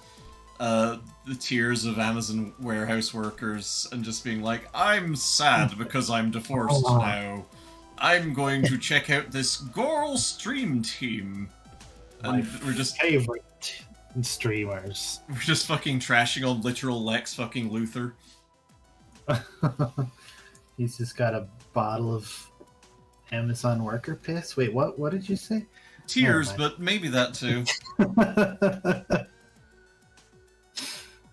A: the tears of Amazon warehouse workers and just being like, I'm sad because I'm divorced now. I'm going to check out this Goral stream team. And we're just
B: favorite streamers.
A: we're just fucking trashing on literal Lex fucking Luthor.
B: He's just got a bottle of Amazon worker piss. Wait, what did you say?
A: Tears,
B: mind.
A: but maybe that too.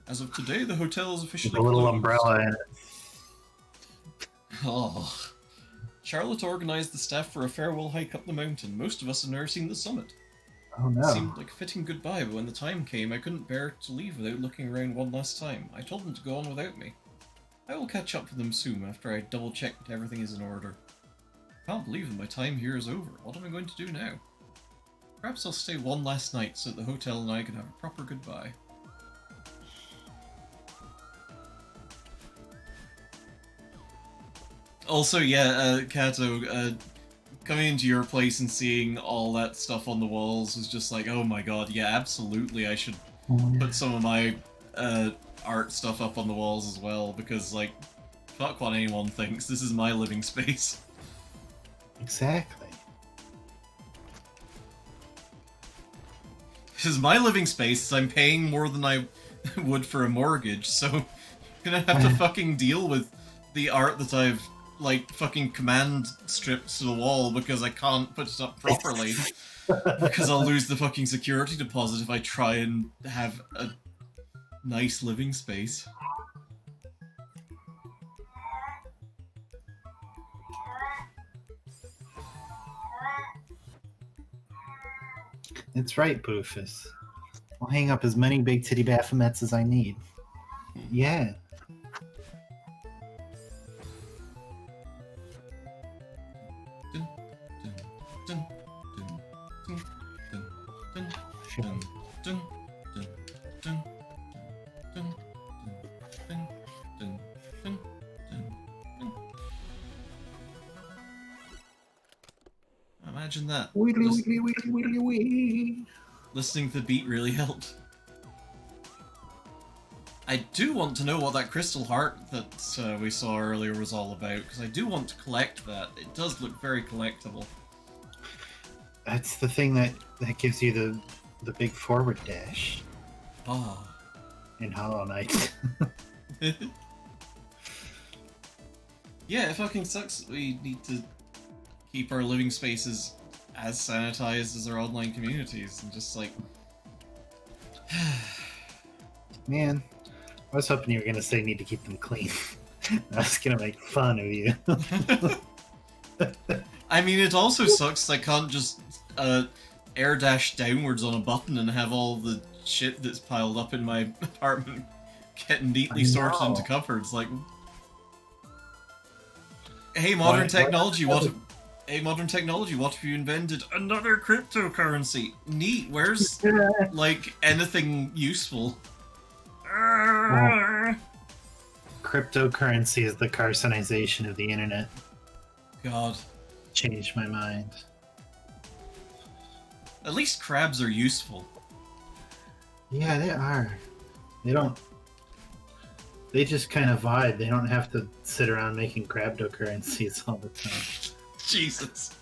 A: As of today, the hotel is officially
B: With a little
A: closed.
B: umbrella in it.
A: Oh. Charlotte organized the staff for a farewell hike up the mountain. Most of us have never seen the summit.
B: Oh
A: It
B: no.
A: seemed like a fitting goodbye, but when the time came, I couldn't bear to leave without looking around one last time. I told them to go on without me. I will catch up with them soon after I double-check that everything is in order. I can't believe that my time here is over. What am I going to do now? Perhaps I'll stay one last night so that the hotel and I can have a proper goodbye. Also, yeah, Kato, coming into your place and seeing all that stuff on the walls was just like, oh my god, yeah, absolutely, I should put some of my art stuff up on the walls as well, because, like, fuck what anyone thinks, this is my living space.
B: Exactly.
A: This is my living space, I'm paying more than I would for a mortgage, so I'm gonna have to fucking deal with the art that I've, like, fucking command stripped to the wall because I can't put it up properly. Because I'll lose the fucking security deposit if I try and have a nice living space.
B: It's right, Boofus. I'll hang up as many big titty Baphomets as I need. Yeah.
A: Dun, dun, dun, dun, dun, dun, dun, dun, dun, dun, dun, dun, dun, dun, dun, dun. Imagine that.
B: Wiggly,
A: Just
B: wiggly, wiggly, wiggly, wiggly.
A: listening to the beat really helped. I do want to know what that crystal heart that we saw earlier was all about, because I do want to collect that. It does look very collectible.
B: That's the thing that gives you the big forward dash
A: Oh.
B: in Hollow Knight.
A: Yeah, it fucking sucks that we need to keep our living spaces as sanitized as our online communities, and just like...
B: Man, I was hoping you were gonna say need to keep them clean. I was gonna make fun of you.
A: I mean, it also sucks I can't just air dash downwards on a button and have all the shit that's piled up in my apartment get neatly sorted into cupboards. Like, hey, modern technology, Hey, modern technology, what have you invented? Another cryptocurrency. Neat. Where's like anything useful?
B: Cryptocurrency is the carcinization of the internet.
A: God.
B: Changed my mind.
A: At least crabs are useful.
B: Yeah, they are. They just kind of vibe. They don't have to sit around making cryptocurrencies all the time.
A: Jesus.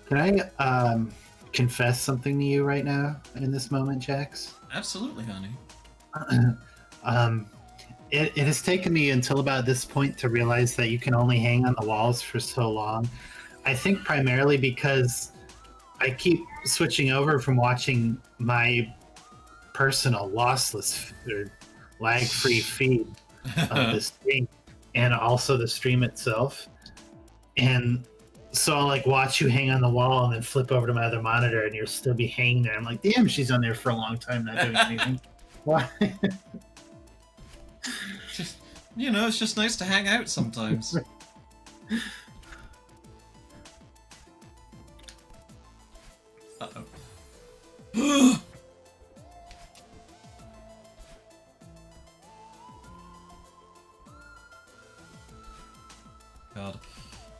B: Can I confess something to you right now in this moment, Jax?
A: Absolutely, honey.
B: It has taken me until about this point to realize that you can only hang on the walls for so long. I think primarily because I keep switching over from watching my personal lossless or lag-free feed of the stream and also the stream itself. And so I'll like watch you hang on the wall and then flip over to my other monitor and you'll still be hanging there. I'm like, damn, she's on there for a long time not doing anything. Why?
A: Just, you know, it's just nice to hang out sometimes. Uh-oh. God.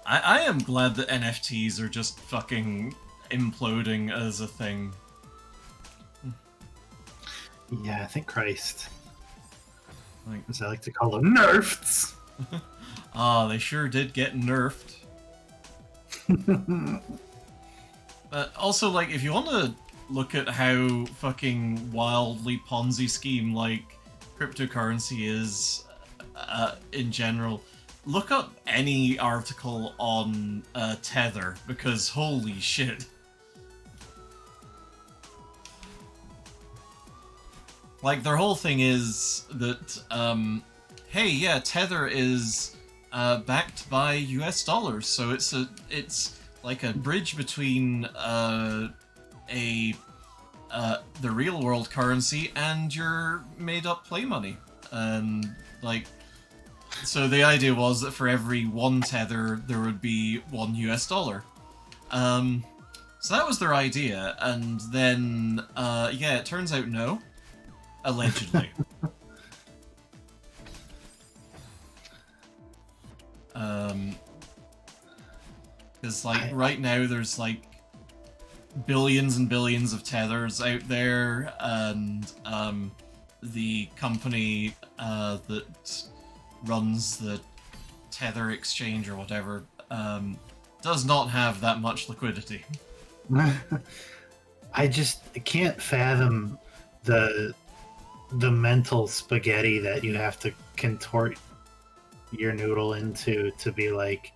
A: I am glad that NFTs are just fucking imploding as a thing.
B: Yeah, thank Christ.
A: Like,
B: As I like to call them, nerfs.
A: they sure did get nerfed. But also, like, if you want to look at how fucking wildly Ponzi scheme like cryptocurrency is in general, look up any article on Tether, because holy shit. Like, their whole thing is that, hey, yeah, Tether is backed by US dollars, so it's like a bridge between the real world currency and your made-up play money. And, like, so the idea was that for every one Tether, there would be one US dollar. So that was their idea, and then, yeah, it turns out no. Allegedly. Because, like, right now there's, like, billions and billions of tethers out there, and, the company, that runs the Tether exchange or whatever, does not have that much liquidity.
B: I can't fathom the mental spaghetti that you have to contort your noodle into to be like,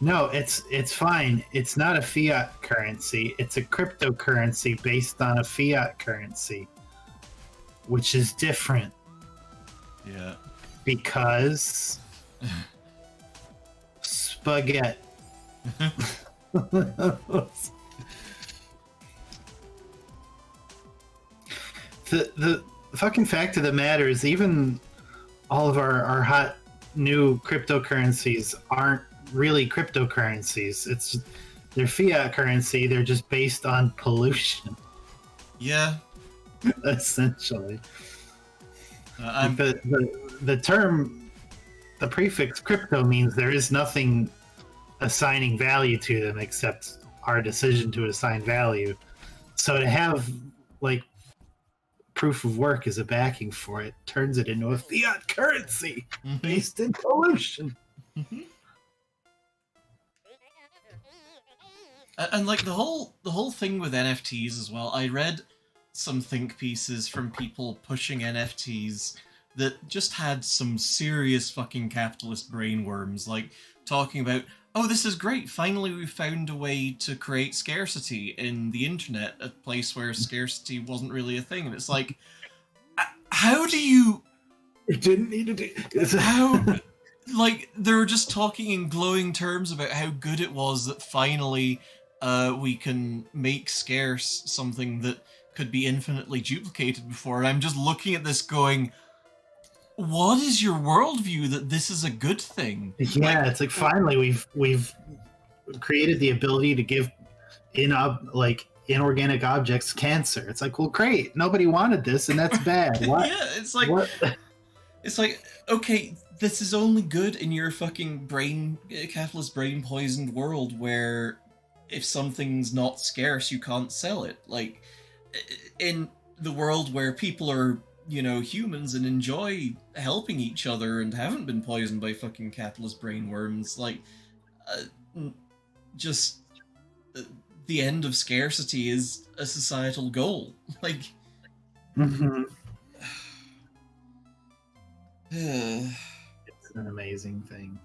B: no, it's fine. It's not a fiat currency. It's a cryptocurrency based on a fiat currency, which is different.
A: Yeah.
B: Because spaghetti. The fucking fact of the matter is, even all of our hot new cryptocurrencies aren't really cryptocurrencies. They're fiat currency. They're just based on pollution,
A: Yeah.
B: essentially.
A: I'm
B: The term, the prefix crypto means there is nothing assigning value to them except our decision to assign value. So to have like proof of work as a backing for it turns it into a fiat currency based in pollution.
A: And like the whole thing with NFTs as well. I read some think pieces from people pushing NFTs that just had some serious fucking capitalist brainworms, like talking about, oh, this is great. Finally, we found a way to create scarcity in the internet, a place where scarcity wasn't really a thing. And it's like, how do you?
B: It didn't need to do.
A: How? Like, they were just talking in glowing terms about how good it was that finally we can make scarce something that could be infinitely duplicated before. And I'm just looking at this going, what is your worldview that this is a good thing?
B: Yeah, it's like finally we've created the ability to give inorganic objects cancer. It's like, well, great. Nobody wanted this, and that's bad. What?
A: Yeah, it's like,
B: what?
A: It's like, okay, this is only good in your fucking capitalist brain poisoned world where if something's not scarce, you can't sell it. Like, in the world where people are, humans and enjoy helping each other and haven't been poisoned by fucking capitalist brainworms, like, just the end of scarcity is a societal goal. Like,
B: Mm-hmm. It's an amazing thing.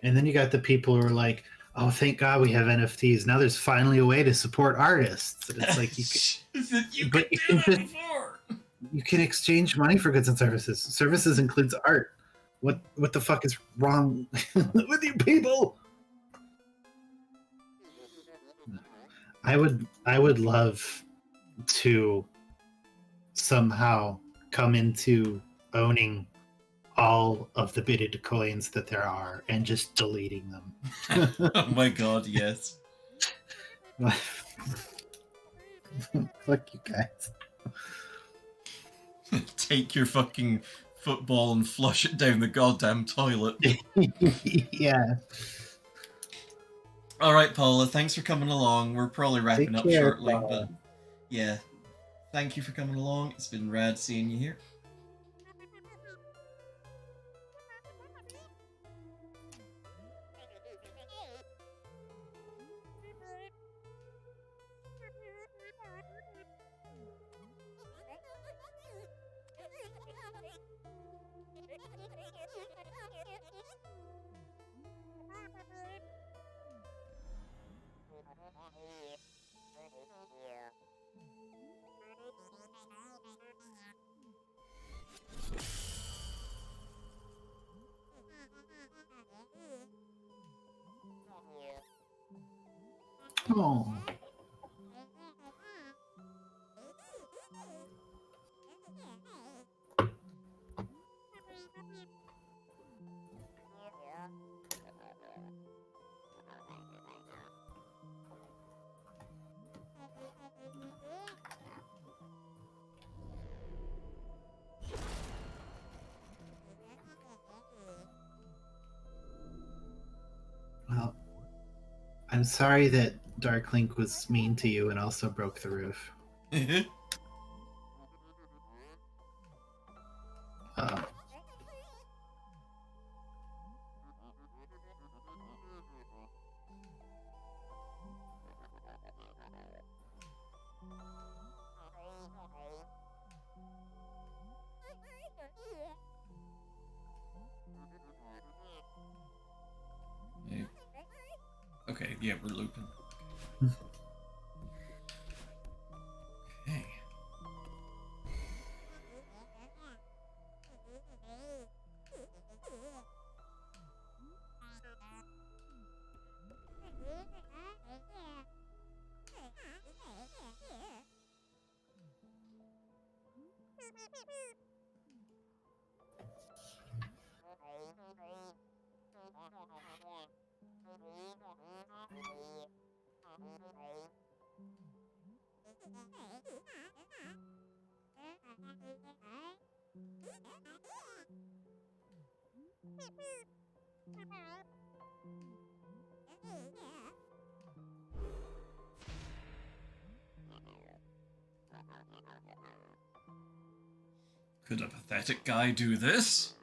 B: And then you got the people who are like, oh, thank God we have NFTs. Now there's finally a way to support artists. And it's like, you can exchange money for goods and services. Services includes art. What the fuck is wrong with you people? I would love to somehow come into owning all of the bitted coins that there are and just deleting them.
A: Oh my god, yes.
B: Fuck you guys.
A: Take your fucking football and flush it down the goddamn toilet.
B: Yeah.
A: Alright, Paula, thanks for coming along. We're probably wrapping up shortly,
B: Paula.
A: but yeah. Thank you for coming along. It's been rad seeing you here.
B: Oh. Well, I'm sorry that Dark Link was mean to you and also broke the roof.
A: Okay, yeah, we're looping. Okay. Could a pathetic guy do this?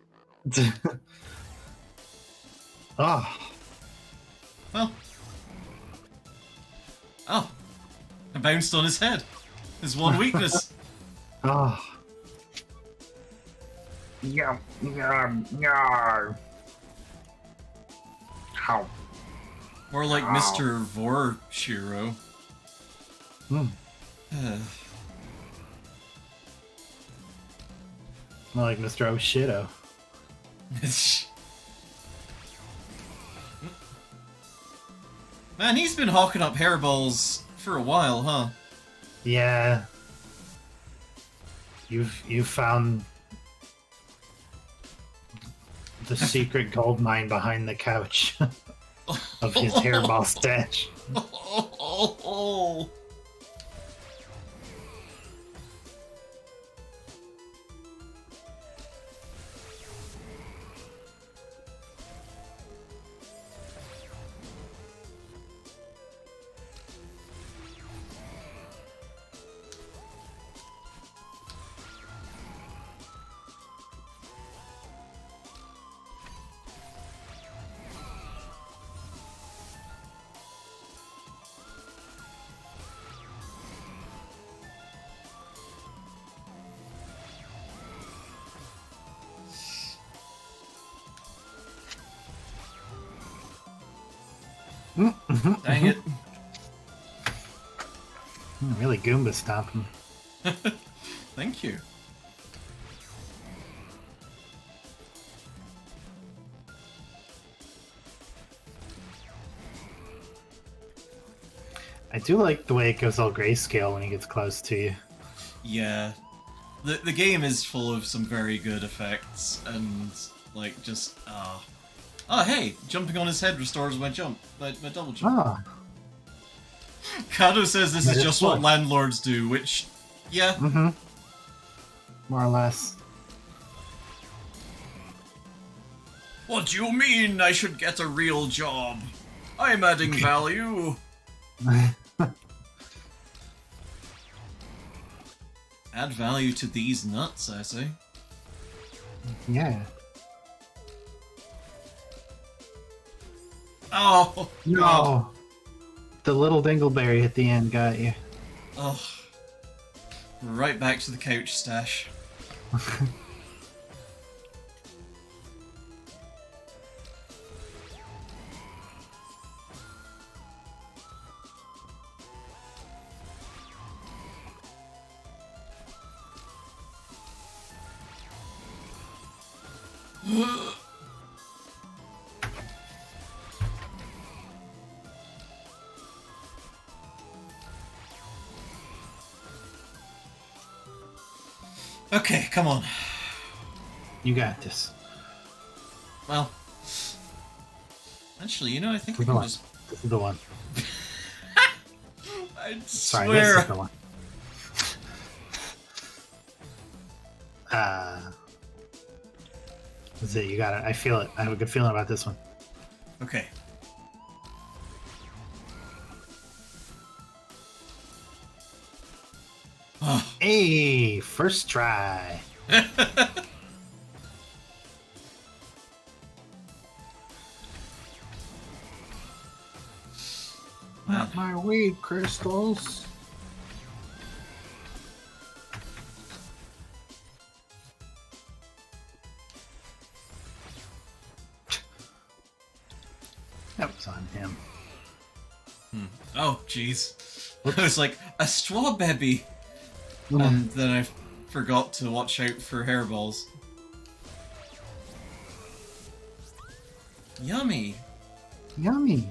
B: Oh,
A: Well. Oh. I bounced on his head. His one weakness.
B: oh. Yeah, yeah, yeah. Ow.
A: More like
B: Ow.
A: Mr. Vorshiro.
B: Hmm. More like Mr. Oshido.
A: Man, he's been hawking up hairballs for a while, huh?
B: Yeah. You've found the secret gold mine behind the couch of his hairball stash.
A: Oh. Dang it.
B: Really Goomba stomping.
A: Thank you.
B: I do like the way it goes all grayscale when he gets close to you.
A: Yeah. The game is full of some very good effects and like just oh hey, jumping on his head restores my double jump.
B: Ah,
A: Kado says this
B: That
A: is
B: is
A: just
B: fun.
A: what landlords do, which yeah.
B: mm-hmm. More or less.
A: What do you mean I should get a real job? I'm adding value. Add value to these nuts, I say.
B: Yeah.
A: Oh,
B: No.
A: God.
B: The little dingleberry at the end got you.
A: Oh. Right back to the couch stash. Okay, come on.
B: You got this.
A: Well, actually, you know, I think I
B: This is the
A: can
B: one.
A: just.
B: This is the one.
A: I
B: Sorry,
A: swear.
B: this is the one. That's it. You got it. I feel it. I have a good feeling about this one.
A: Okay. Oh.
B: Hey, first try. Not my weed crystals. That was on him.
A: Oh, jeez. I was like, a straw baby. And then I forgot to watch out for hairballs. Yummy.
B: Yummy.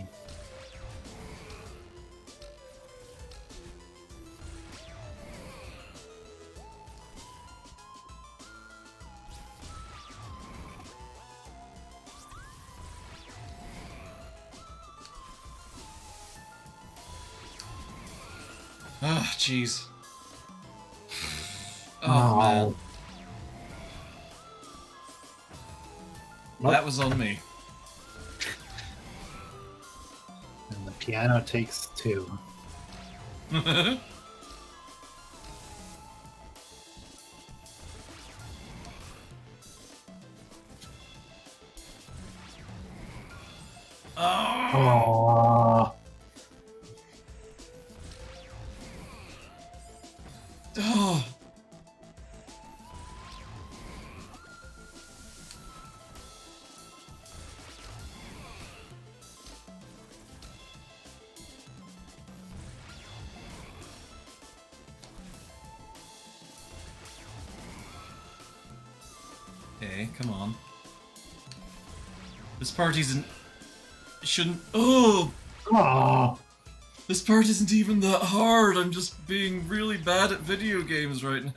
A: Ah, jeez. Oh,
B: Oh.
A: man.
B: Nope.
A: That was on me.
B: And the piano takes 2.
A: Oh.
B: Oh.
A: Oh. Okay, come on. This part shouldn't. Oh!
B: Oh.
A: This part isn't even that hard. I'm just being really bad at video games right now.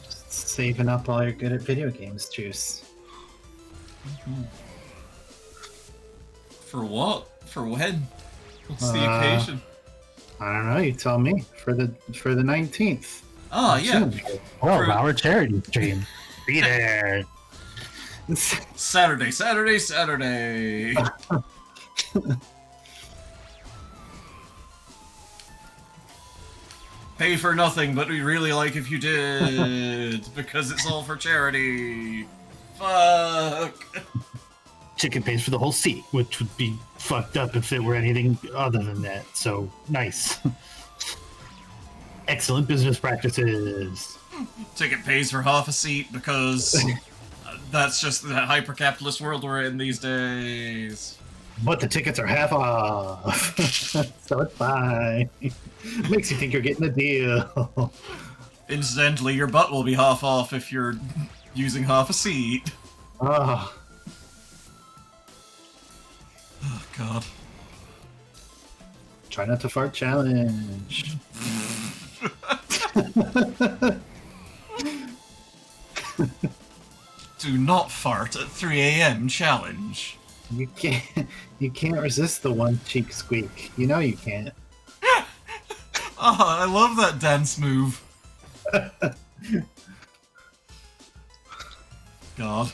B: Saving up all your good at video games juice.
A: For what? For when? What's the
B: Uh,
A: occasion?
B: I don't know. You tell me. For the 19th.
A: Ah, yeah.
C: 12-hour charity stream. Be there.
A: Saturday, Saturday, Saturday. Pay for nothing, but we really like if you did, because it's all for charity. Fuck.
C: Chicken pays for the whole seat, which would be fucked up if it were anything other than that. So nice. Excellent business practices.
A: Ticket pays for half a seat because that's just the hyper-capitalist world we're in these days.
B: But the tickets are half off. So it's fine. Makes you think you're getting a deal.
A: Incidentally, your butt will be half off if you're using half a seat.
B: Oh.
A: Oh, God.
B: Try not to fart challenge.
A: Do not fart at 3 a.m. challenge.
B: You can't resist the one cheek squeak. You know you can't.
A: Oh, I love that dance move. God.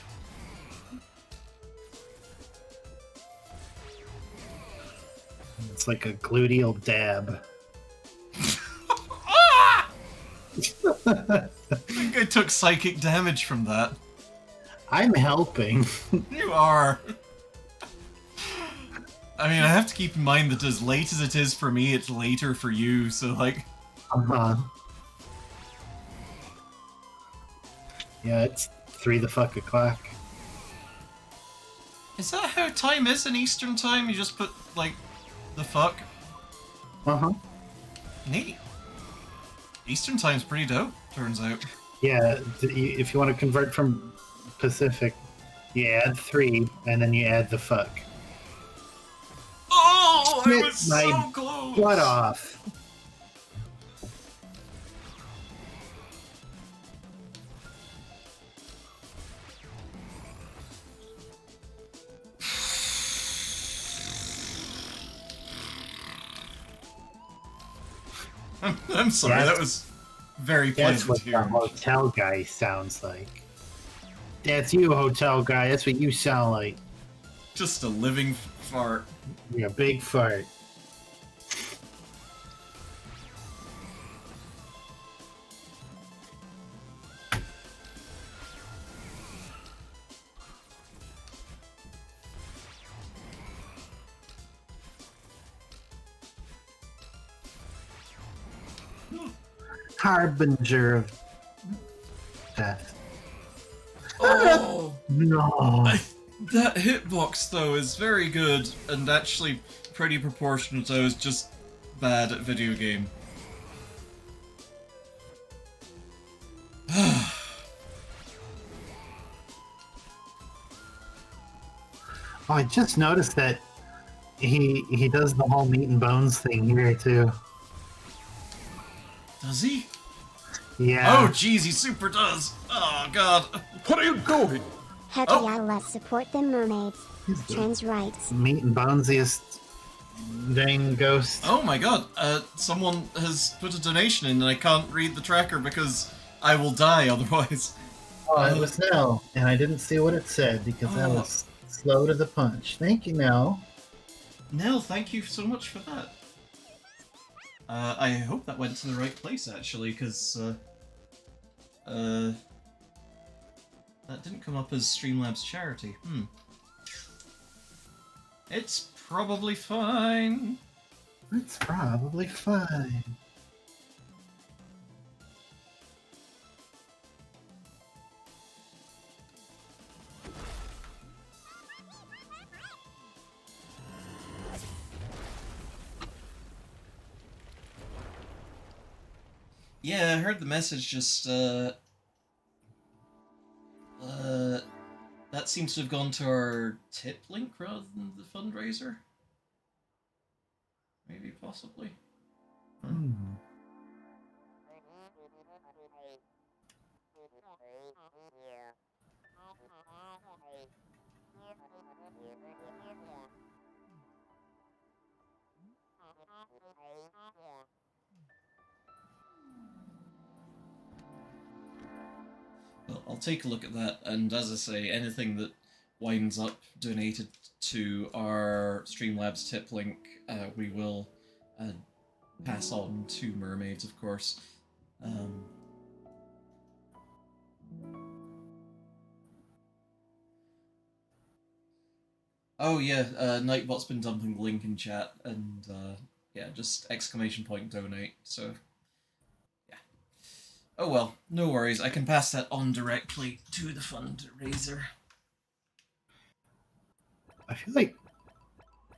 B: It's like a gluteal dab.
A: I think I took psychic damage from that.
B: I'm helping.
A: You are. I mean, I have to keep in mind that as late as it is for me, it's later for you, so like...
B: Uh-huh. Yeah, it's 3 the fuck o'clock.
A: Is that how time is in Eastern time? You just put, like, the fuck?
B: Uh-huh.
A: Neat. Eastern time's pretty dope, turns out.
B: Yeah, if you want to convert from Pacific, you add 3, and then you add the fuck.
A: Oh, I
B: Shit,
A: was
B: my
A: so close!
B: Butt off.
A: I'm sorry,
B: That's-
A: that was very
B: That's
A: pleasant
B: what
A: to
B: the
A: hear.
B: hotel guy sounds like. That's you, hotel guy. That's what you sound like.
A: Just a living fart.
B: You're a big fart. Harbinger of death.
A: Oh!
B: No.
A: That hitbox, though, is very good, and actually pretty proportionate. I was just bad at video game.
B: Oh, I just noticed that he does the whole meat and bones thing here too.
A: Does he?
B: Yeah.
A: Oh, jeez, he super does. Oh, God.
D: What are you doing? How
A: Oh.
D: can less support than mermaids?
B: He's the
D: Trans rights.
B: meat and bonesiest dang ghost.
A: Oh my god, someone has put a donation in and I can't read the tracker because I will die otherwise.
B: Oh, it was Nell, and I didn't see what it said because I was slow to the punch. Thank you, Nell.
A: Nell, thank you so much for that. I hope that went to the right place, actually, because, that didn't come up as Streamlabs charity. It's probably fine.
B: It's probably fine.
A: Yeah, I heard the message, just, that seems to have gone to our tip link rather than the fundraiser. Maybe, possibly. Well, I'll take a look at that, and as I say, anything that winds up donated to our Streamlabs tip link, we will pass on to mermaids, of course. Oh yeah, Nightbot's been dumping the link in chat, and yeah, just exclamation point donate. So yeah. Oh well, no worries. I can pass that on directly to the fundraiser.
B: I feel like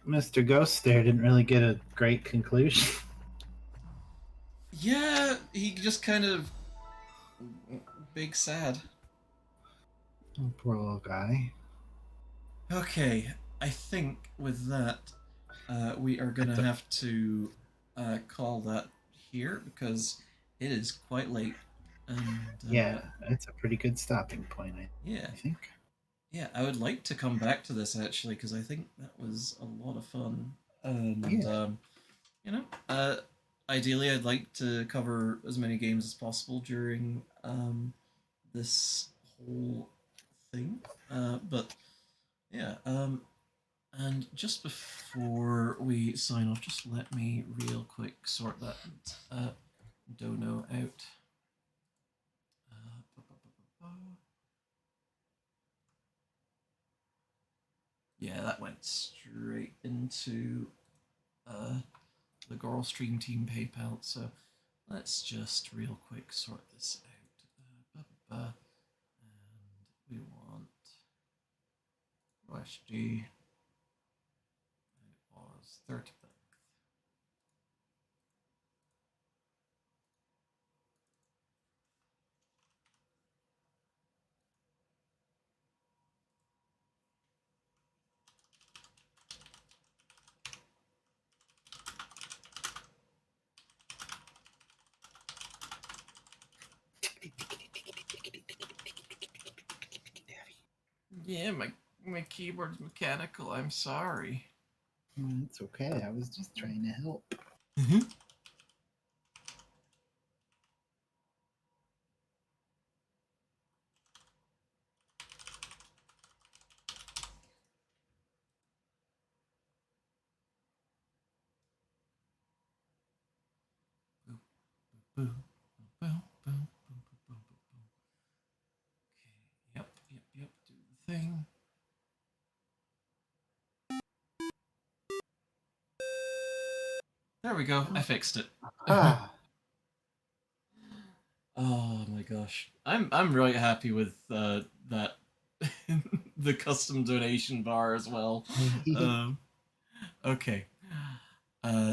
B: Mr. Ghost there didn't really get a great conclusion.
A: Yeah, he just kind of big sad.
B: Oh, poor little guy.
A: Okay, I think with that, we are gonna have to call that here because it is quite late. And
B: Yeah, it's a pretty good stopping point,
A: yeah,
B: I think.
A: yeah, I would like to come back to this actually because I think that was a lot of fun. And
B: Yeah.
A: you know, ideally, I'd like to cover as many games as possible during this whole thing. But yeah, and just before we sign off, just let me real quick sort that dono out. Yeah, that went straight into the Goral Stream Team PayPal. So let's just real quick sort this out. And we want USD. It was 30. Yeah, my keyboard's mechanical. I'm sorry.
B: It's okay. I was just trying to help.
A: Okay, yep, do the thing. There we go, I fixed it.
B: Ah,
A: Oh my gosh. I'm really happy with that the custom donation bar as well. Okay.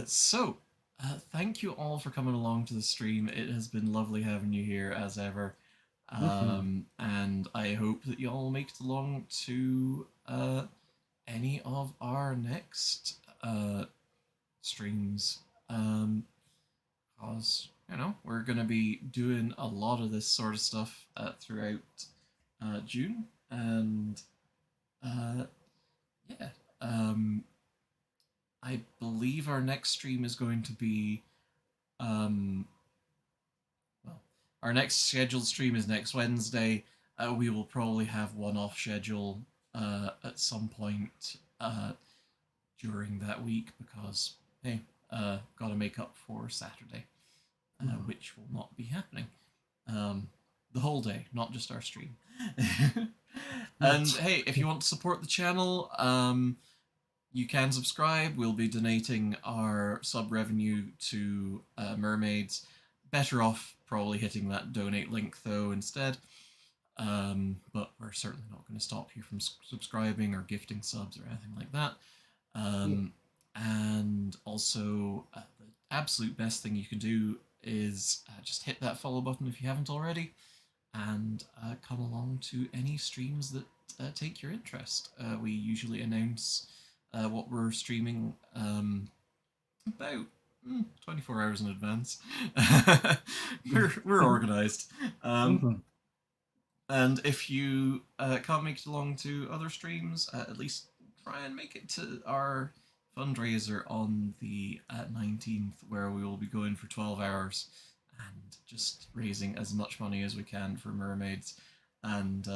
A: So thank you all for coming along to the stream. It has been lovely having you here as ever. And I hope that you all make it along to any of our next streams. Because, you know, we're going to be doing a lot of this sort of stuff throughout June. And yeah, I believe our next stream is going to be well, our next scheduled stream is next Wednesday. We will probably have one off schedule at some point during that week because hey, got to make up for Saturday, which will not be happening. The whole day, not just our stream. And hey, if you want to support the channel, you can subscribe. We'll be donating our sub revenue to mermaids. Better off probably hitting that donate link though instead. But we're certainly not going to stop you from subscribing or gifting subs or anything like that. And also, the absolute best thing you can do is just hit that follow button if you haven't already, and come along to any streams that take your interest. We usually announce what we're streaming about 24 hours in advance. we're organized. And if you can't make it along to other streams, at least try and make it to our fundraiser on the 19th, where we will be going for 12 hours and just raising as much money as we can for mermaids. And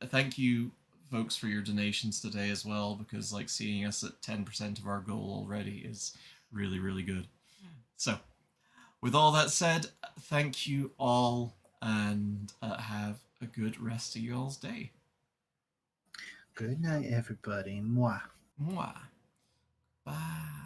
A: thank you folks for your donations today as well, because like seeing us at 10% of our goal already is really, really good. So with all that said, thank you all, and have a good rest of y'all's day.
B: Good night, everybody. Mwah.
A: Mwah. Bye.